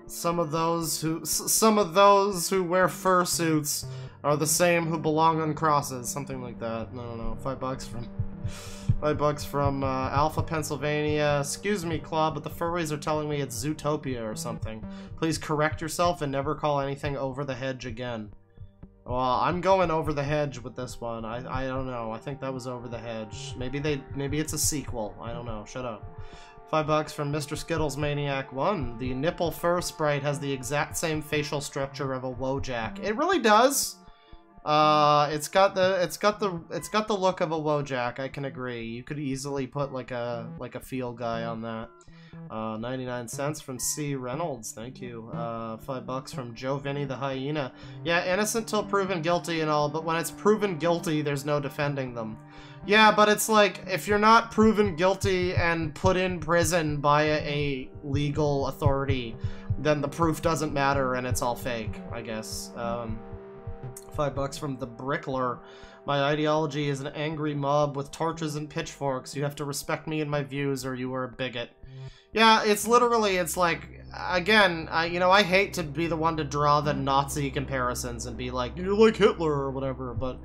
Some of those who wear fursuits are the same who belong on crosses, something like that. No. $5 from Alpha, Pennsylvania. Excuse me, Claw, but the furries are telling me it's Zootopia or something. Please correct yourself and never call anything Over the Hedge again. Well, I'm going Over the Hedge with this one. I don't know. I think that was Over the Hedge. Maybe it's a sequel. I don't know. Shut up. $5 from Mr. Skittles Maniac 1. The nipple fur sprite has the exact same facial structure of a Wojak. It really does. It's got the look of a Wojak. I can agree. You could easily put like a feel guy on that. 99 cents from C. Reynolds. Thank you. $5 from Joe Vinny the Hyena. Yeah, innocent till proven guilty and all, but when it's proven guilty, there's no defending them. Yeah, but it's like, if you're not proven guilty and put in prison by a legal authority, then the proof doesn't matter and it's all fake, I guess. $5 from The Brickler. My ideology is an angry mob with torches and pitchforks. You have to respect me and my views or you are a bigot. Yeah, it's literally, it's like, again, I hate to be the one to draw the Nazi comparisons and be like, you're like Hitler or whatever, but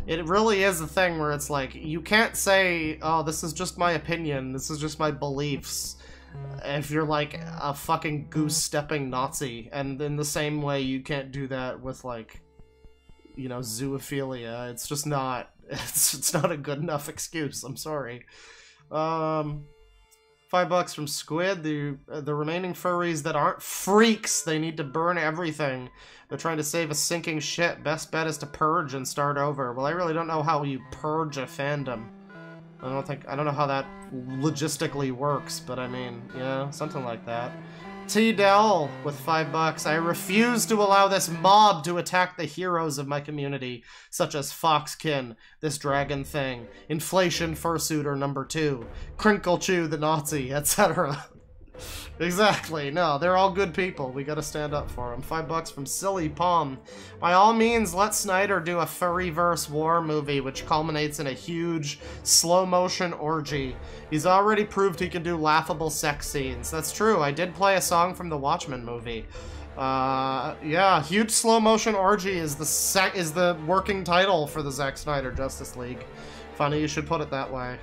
it really is a thing where it's like, you can't say, oh, this is just my opinion, this is just my beliefs. if you're like a fucking goose-stepping Nazi, and in the same way you can't do that with, like, you know, zoophilia. It's just not, it's not a good enough excuse, I'm sorry. $5 from Squid. The remaining furries that aren't freaks, they need to burn everything. They're trying to save a sinking ship. Best bet is to purge and start over. Well, I really don't know how you purge a fandom. I don't know how that logistically works, but I mean, yeah, something like that. T-Dell with $5. I refuse to allow this mob to attack the heroes of my community, such as Foxkin, this dragon thing, Inflation Fursuiter #2, Crinkle Chew the Nazi, etc. Exactly. No, they're all good people. We gotta stand up for them. $5 from Silly Palm. By all means, let Snyder do a furryverse war movie, which culminates in a huge slow-motion orgy. He's already proved he can do laughable sex scenes. That's true. I did play a song from the Watchmen movie. Yeah, huge slow-motion orgy is the working title for the Zack Snyder Justice League. Funny you should put it that way.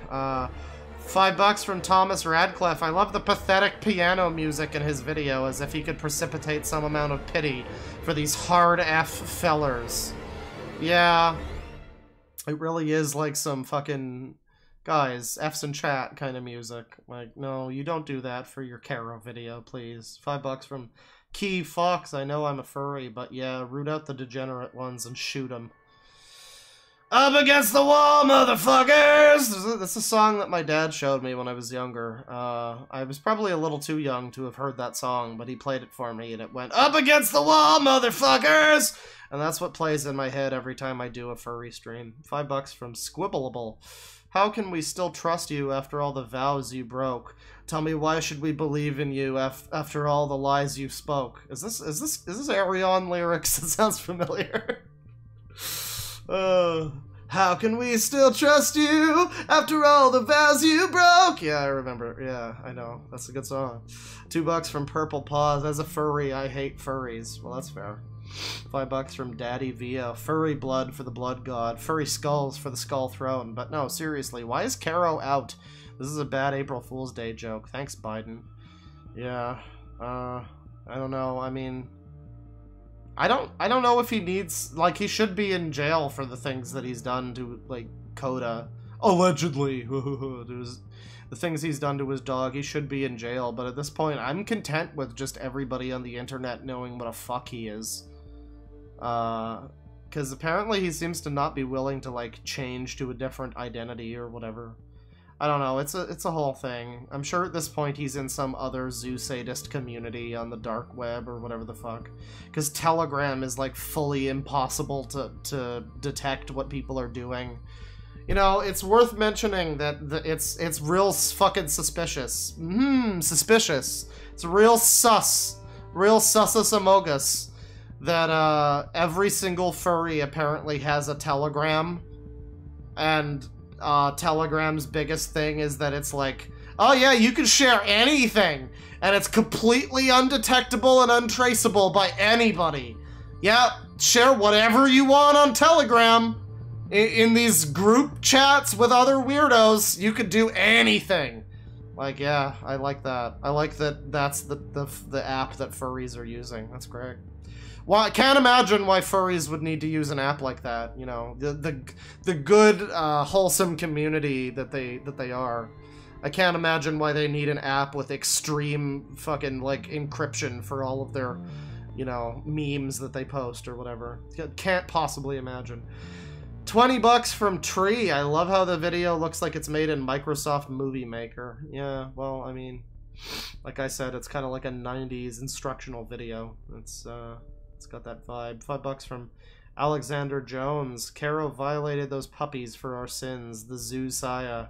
$5 from Thomas Radcliffe. I love the pathetic piano music in his video, as if he could precipitate some amount of pity for these hard F fellers. Yeah, it really is like some fucking, guys, F's in chat kind of music. Like, no, you don't do that for your Kero video, please. $5 from Key Fox. I know I'm a furry, but yeah, root out the degenerate ones and shoot them. Up against the wall, motherfuckers! That's a song that my dad showed me when I was younger. I was probably a little too young to have heard that song, but he played it for me, and it went, up against the wall, motherfuckers! And that's what plays in my head every time I do a furry stream. $5 from Squibbleable. How can we still trust you after all the vows you broke? Tell me, why should we believe in you after all the lies you spoke? Is this Arion lyrics? That sounds familiar. How can we still trust you after all the vows you broke? Yeah, I remember. Yeah, I know. That's a good song. $2 from Purple Paws. As a furry, I hate furries. Well, that's fair. $5 from Daddy Via. Furry blood for the blood god. Furry skulls for the skull throne. But no, seriously, why is Kero out? This is a bad April Fool's Day joke. Thanks, Biden. Yeah, I don't know. I mean, I don't know if he needs, like, he should be in jail for the things that he's done to, like, Coda. Allegedly. The things he's done to his dog, he should be in jail, but at this point, I'm content with just everybody on the internet knowing what a fuck he is. Because apparently he seems to not be willing to, like, change to a different identity or whatever. I don't know, it's a whole thing. I'm sure at this point he's in some other zoo sadist community on the dark web or whatever the fuck. Because Telegram is, like, fully impossible to detect what people are doing. You know, it's worth mentioning that it's real fucking suspicious. Suspicious. It's real sus. Real sussus amogus that every single furry apparently has a Telegram. And Telegram's biggest thing is that it's like, oh yeah, you can share anything, and it's completely undetectable and untraceable by anybody. Yeah, share whatever you want on Telegram. In these group chats with other weirdos, you could do anything. Like, yeah, I like that. I like that that's the app that furries are using. That's great. Well, I can't imagine why furries would need to use an app like that. You know, the good, wholesome community that they are. I can't imagine why they need an app with extreme fucking, like, encryption for all of their, you know, memes that they post or whatever. Can't possibly imagine. $20 from Tree. I love how the video looks like it's made in Microsoft Movie Maker. Yeah, well, I mean, like I said, it's kind of like a 90s instructional video. It's got that vibe. $5 from Alexander Jones. Kero violated those puppies for our sins. The Zoo-Saya.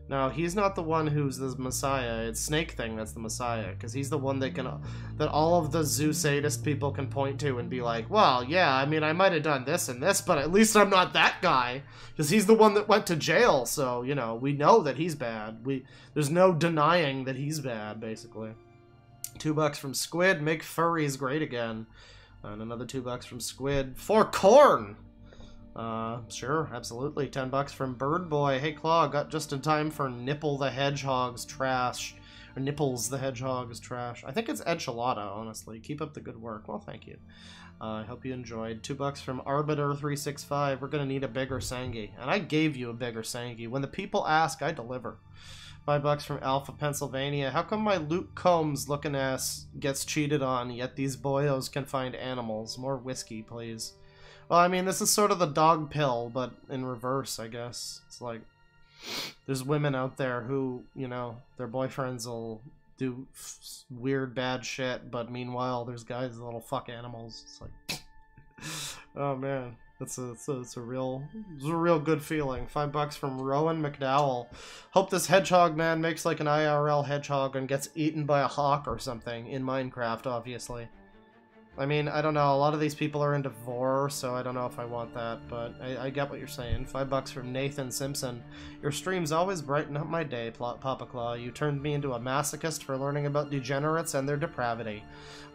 No, he's not the one who's the Messiah. It's Snake Thing that's the Messiah, because he's the one that all of the zoo sadist people can point to and be like, well, yeah, I mean, I might have done this and this, but at least I'm not that guy, because he's the one that went to jail, so, you know, we know that he's bad. There's no denying that he's bad, basically. $2 from Squid. Make furries great again. And another $2 from Squid. For corn! Sure, absolutely. $10 from Bird Boy. Hey, Claw, got just in time for Nipple the Hedgehog's trash. Or Nipples the Hedgehog is trash. I think it's enchilada, honestly. Keep up the good work. Well, thank you. I hope you enjoyed. $2 from Arbiter365. We're gonna need a bigger Sangi. And I gave you a bigger Sangi. When the people ask, I deliver. $5 from Alpha, Pennsylvania. How come my Luke Combs looking ass gets cheated on, yet these boyos can find animals? More whiskey, please. Well, I mean, this is sort of the dog pill, but in reverse, I guess. It's like, there's women out there who, you know, their boyfriends will do weird, bad shit, but meanwhile, there's guys that'll fuck animals. It's like, oh man, it's a real good feeling. $5 from Rowan McDowell. Hope this hedgehog man makes like an IRL hedgehog and gets eaten by a hawk or something in Minecraft, obviously. I mean, I don't know, a lot of these people are into vor, so I don't know if I want that, but I get what you're saying. $5 from Nathan Simpson. Your streams always brighten up my day, Papa Claw. You turned me into a masochist for learning about degenerates and their depravity.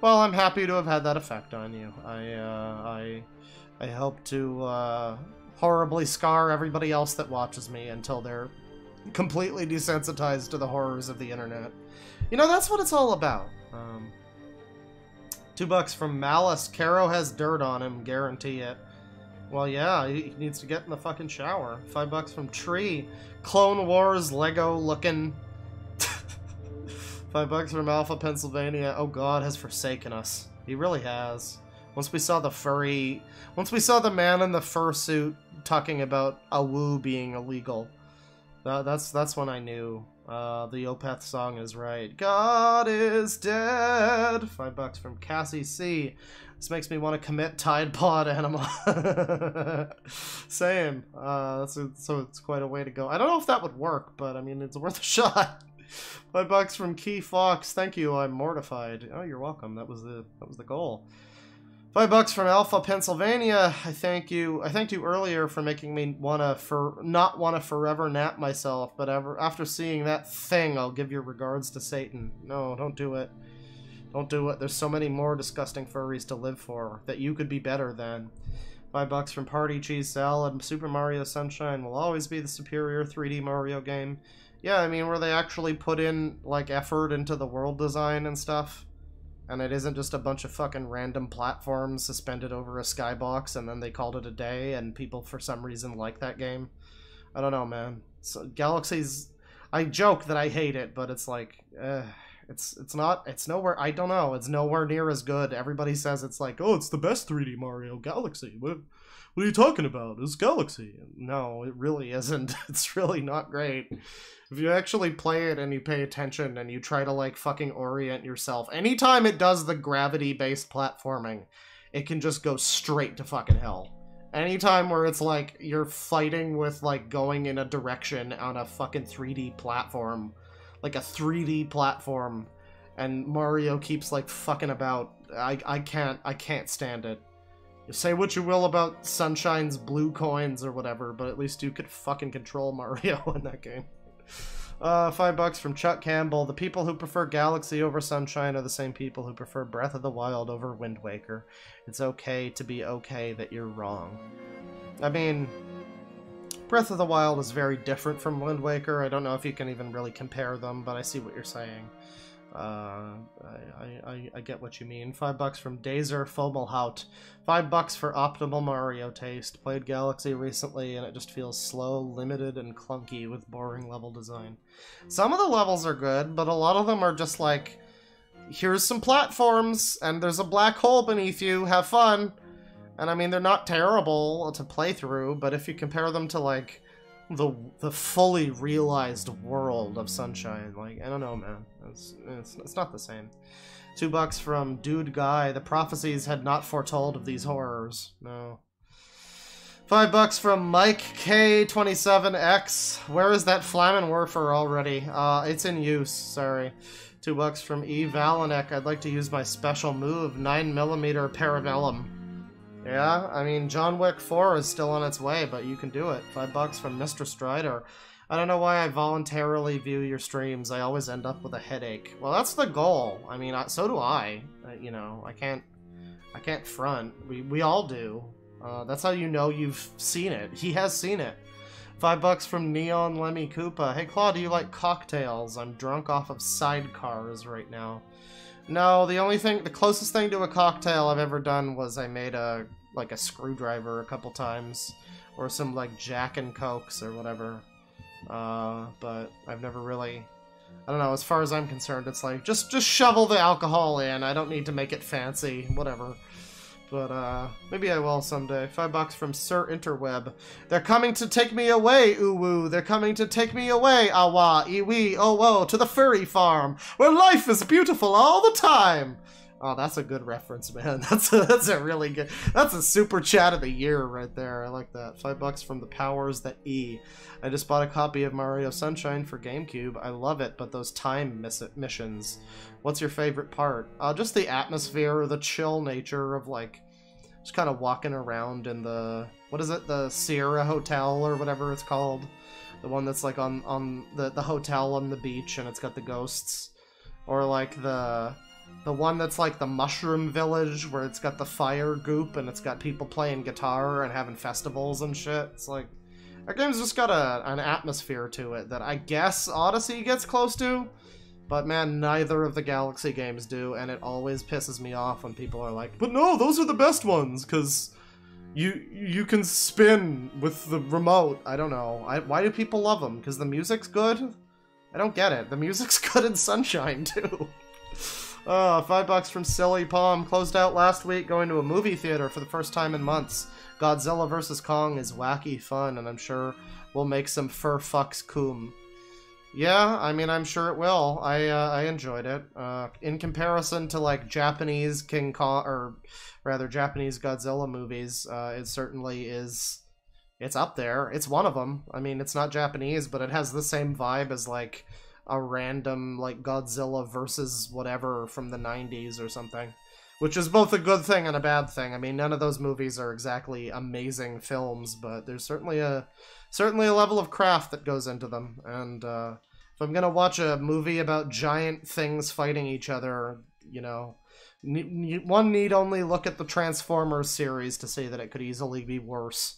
Well, I'm happy to have had that effect on you. I hope to horribly scar everybody else that watches me until they're completely desensitized to the horrors of the internet. You know, that's what it's all about. $2 from Malice. Kero has dirt on him, guarantee it. Well, yeah, he needs to get in the fucking shower. $5 from Tree. Clone Wars Lego looking. $5 from Alpha, Pennsylvania. Oh god, has forsaken us. He really has. Once we saw the man in the fursuit talking about Awu being illegal, that's when I knew. The Opeth song is right. God is dead. $5 from Cassie C. This makes me want to commit Tide Pod Anima. Same. So it's quite a way to go. I don't know if that would work, but I mean, it's worth a shot. $5 from Key Fox. Thank you. I'm mortified. Oh, you're welcome. That was the goal. $5 from Alpha, Pennsylvania. I thanked you earlier for making me not want to forever nap myself, but after seeing that thing, I'll give your regards to Satan. No, don't do it. Don't do it. There's so many more disgusting furries to live for that you could be better than. $5 from Party Cheese Salad. Super Mario Sunshine will always be the superior 3D Mario game. Yeah, I mean, where they actually put in, like, effort into the world design and stuff. And it isn't just a bunch of fucking random platforms suspended over a skybox and then they called it a day and people for some reason like that game. I don't know, man. So Galaxy's... I joke that I hate it, but it's like... it's nowhere... I don't know. It's nowhere near as good. Everybody says it's like, oh, it's the best 3D Mario, Galaxy. What are you talking about? It's Galaxy. No, it really isn't. It's really not great. If you actually play it and you pay attention and you try to, like, fucking orient yourself, anytime it does the gravity-based platforming, it can just go straight to fucking hell. Anytime where it's, like, you're fighting with, like, going in a direction on a fucking 3D platform, like a 3D platform, and Mario keeps, like, fucking about, I can't stand it. You say what you will about Sunshine's blue coins or whatever, but at least you could fucking control Mario in that game. $5 from Chuck Campbell. The people who prefer Galaxy over Sunshine are the same people who prefer Breath of the Wild over Wind Waker. It's okay to be okay that you're wrong. I mean, Breath of the Wild is very different from Wind Waker. I don't know if you can even really compare them, but I see what you're saying. I get what you mean. $5 from Dazer Fomelhout. $5 for optimal Mario taste. Played Galaxy recently and it just feels slow, limited, and clunky with boring level design. Some of the levels are good, but a lot of them are just like, here's some platforms and there's a black hole beneath you, have fun. And I mean, they're not terrible to play through, but if you compare them to like the fully realized world of Sunshine, like, I don't know, man. It's not the same. $2 from Dude Guy. The prophecies had not foretold of these horrors. No. $5 from Mike K27X. Where is that Flammenwerfer already? It's in use, sorry. $2 from E. Valenek. I'd like to use my special move, 9mm Parabellum. Yeah, I mean, John Wick 4 is still on its way, but you can do it. $5 from Mr. Strider. I don't know why I voluntarily view your streams. I always end up with a headache. Well, that's the goal. I mean, so do I. You know, I can't front. We all do. That's how you know you've seen it. He has seen it. $5 from Neon Lemmy Koopa. Hey Claw, do you like cocktails? I'm drunk off of sidecars right now. No, the closest thing to a cocktail I've ever done was I made a screwdriver a couple times, or some like Jack and Cokes or whatever. But I've never really, I don't know, as far as I'm concerned, it's like, just shovel the alcohol in, I don't need to make it fancy, whatever. But, maybe I will someday. $5 from Sir Interweb. They're coming to take me away, Uwu. They're coming to take me away, Awa, Iwi, Owo, to the furry farm, where life is beautiful all the time. Oh, that's a good reference, man. That's a really good, that's a super chat of the year right there. I like that. $5 from the powers that E. I just bought a copy of Mario Sunshine for GameCube. I love it, but those time missions. What's your favorite part? Just the atmosphere, the chill nature of like, just kind of walking around in the, what is it? The Sierra Hotel or whatever it's called. The one that's like on the hotel on the beach and it's got the ghosts. Or like the one that's like the Mushroom Village, where it's got the fire goop and it's got people playing guitar and having festivals and shit. It's like, that game's just got an atmosphere to it that I guess Odyssey gets close to, but man, neither of the Galaxy games do, and it always pisses me off when people are like, but no, those are the best ones, because you can spin with the remote. I don't know. Why do people love them? Because the music's good? I don't get it. The music's good in Sunshine, too. $5 from Silly Palm. Closed out last week going to a movie theater for the first time in months. Godzilla vs. Kong is wacky fun, and I'm sure we'll make some fur fucks coom. Yeah, I mean, I'm sure it will. I enjoyed it. In comparison to, like, Japanese King Kong, or rather, Japanese Godzilla movies, it certainly is, it's up there. It's one of them. I mean, it's not Japanese, but it has the same vibe as, like, a random, like, Godzilla versus whatever from the 90s or something. Which is both a good thing and a bad thing. I mean, none of those movies are exactly amazing films, but there's certainly a level of craft that goes into them. And if I'm gonna watch a movie about giant things fighting each other, you know, one need only look at the Transformers series to see that it could easily be worse.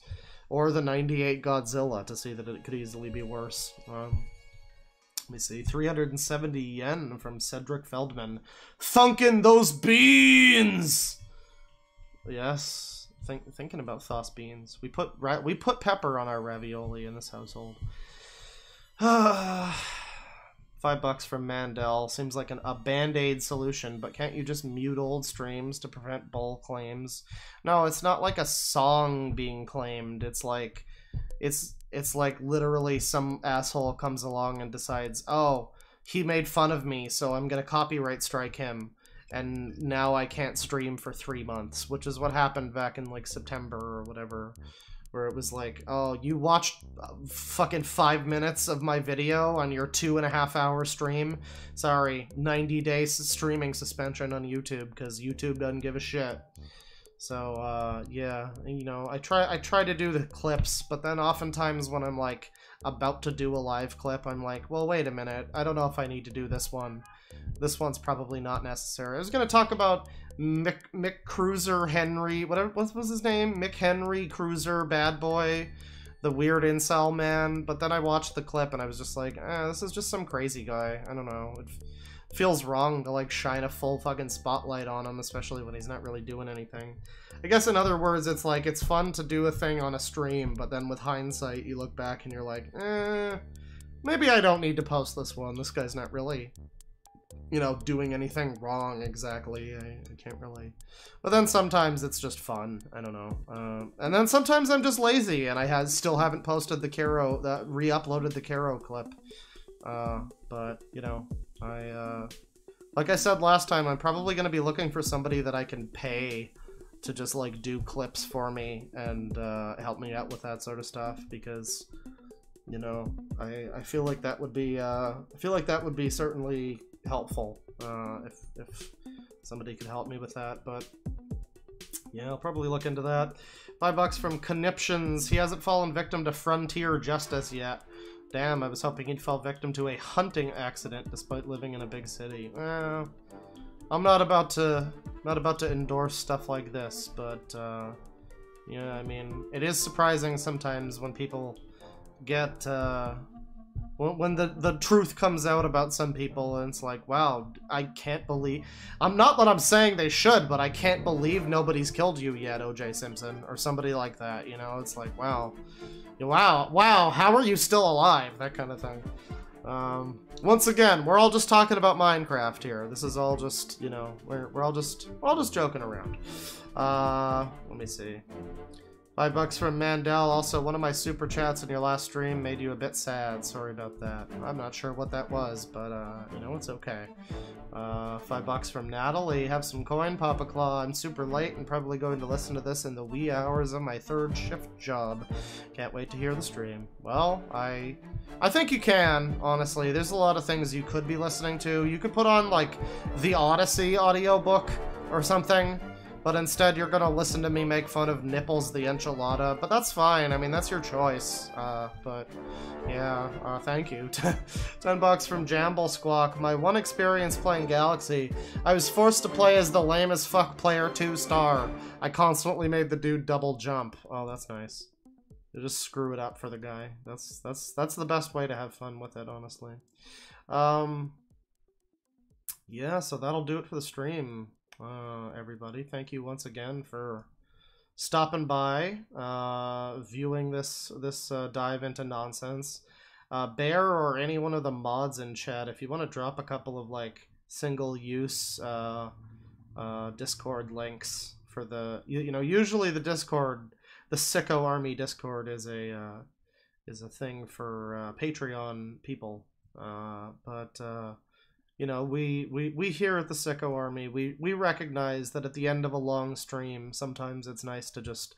Or the 98 Godzilla to see that it could easily be worse. Let me see, 370 yen from Cedric Feldman. Thunkin' those beans! Yes, thinking about sauce beans. We put pepper on our ravioli in this household. $5 from Mandel. Seems like a band-aid solution, but can't you just mute old streams to prevent bull claims? No, it's not like a song being claimed. It's like, it's like literally some asshole comes along and decides, oh, he made fun of me, so I'm gonna copyright strike him, and now I can't stream for 3 months, which is what happened back in like September or whatever, where it was like, oh, you watched fucking 5 minutes of my video on your 2.5-hour stream? Sorry, 90 days streaming suspension on YouTube, because YouTube doesn't give a shit. So, yeah, you know, I try to do the clips, but then oftentimes when I'm, like, about to do a live clip, I'm like, well, wait a minute, I don't know if I need to do this one. This one's probably not necessary. I was gonna talk about Mick Cruiser Henry, what was his name? Mick Henry Cruiser Bad Boy, the weird incel man, but then I watched the clip and I was just like, this is just some crazy guy. I don't know. It feels wrong to, like, shine a full fucking spotlight on him, especially when he's not really doing anything. I guess in other words, it's like, it's fun to do a thing on a stream, but then with hindsight, you look back and you're like, maybe I don't need to post this one. This guy's not really, you know, doing anything wrong exactly. I can't really. But then sometimes it's just fun. I don't know. And then sometimes I'm just lazy and I still haven't posted the Kero, re-uploaded the Kero clip. But, you know, like I said last time, I'm probably going to be looking for somebody that I can pay to just, like, do clips for me and help me out with that sort of stuff, because, you know, I feel like that would be certainly helpful if somebody could help me with that. But yeah, I'll probably look into that. $5 from Conniptions. He hasn't fallen victim to frontier justice yet. Damn, I was hoping he'd fall victim to a hunting accident despite living in a big city. I'm not about to endorse stuff like this, but yeah, I mean, it is surprising sometimes when people get when the truth comes out about some people, and it's like, wow, I can't believe. Not that I'm saying they should, but I can't believe nobody's killed you yet, O.J. Simpson, or somebody like that. You know, it's like, wow, wow, how are you still alive? That kind of thing. Once again, we're all just talking about Minecraft here. This is all just, you know, we're all just joking around. Let me see. $5 from Mandel. Also, one of my super chats in your last stream made you a bit sad. Sorry about that. I'm not sure what that was, but, you know, it's okay. $5 from Natalie. Have some coin, Papa Claw. I'm super late and probably going to listen to this in the wee hours of my 3rd shift job. Can't wait to hear the stream. Well, I think you can, honestly. There's a lot of things you could be listening to. You could put on, like, the Odyssey audiobook or something. But instead, you're gonna listen to me make fun of Nipples the Enchilada. But that's fine. I mean, that's your choice. But, yeah, thank you. $10 from Jamble Squawk. My one experience playing Galaxy, I was forced to play as the lame as fuck player 2-star. I constantly made the dude double jump. Oh, that's nice. You just screw it up for the guy. That's the best way to have fun with it, honestly. Yeah, so that'll do it for the stream. Everybody, thank you once again for stopping by, viewing this dive into nonsense. Bear or any one of the mods in chat, if you want to drop a couple of like single-use Discord links for the, you know, usually the Discord, the Sicko Army Discord is a thing for Patreon people, but you know, we here at the Sicko Army, we recognize that at the end of a long stream, sometimes it's nice to just,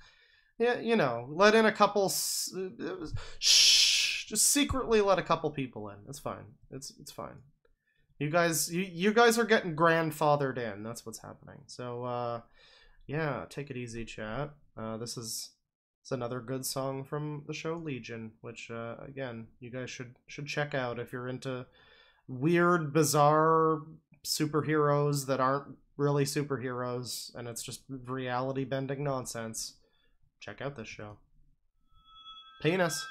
yeah, you know, let in a couple, shh, just secretly let a couple people in. It's fine. It's fine. You guys are getting grandfathered in. That's what's happening. So, yeah, take it easy, chat. This is another good song from the show Legion, which, again, you guys should check out if you're into weird, bizarre superheroes that aren't really superheroes, and it's just reality-bending nonsense. Check out this show. Penis.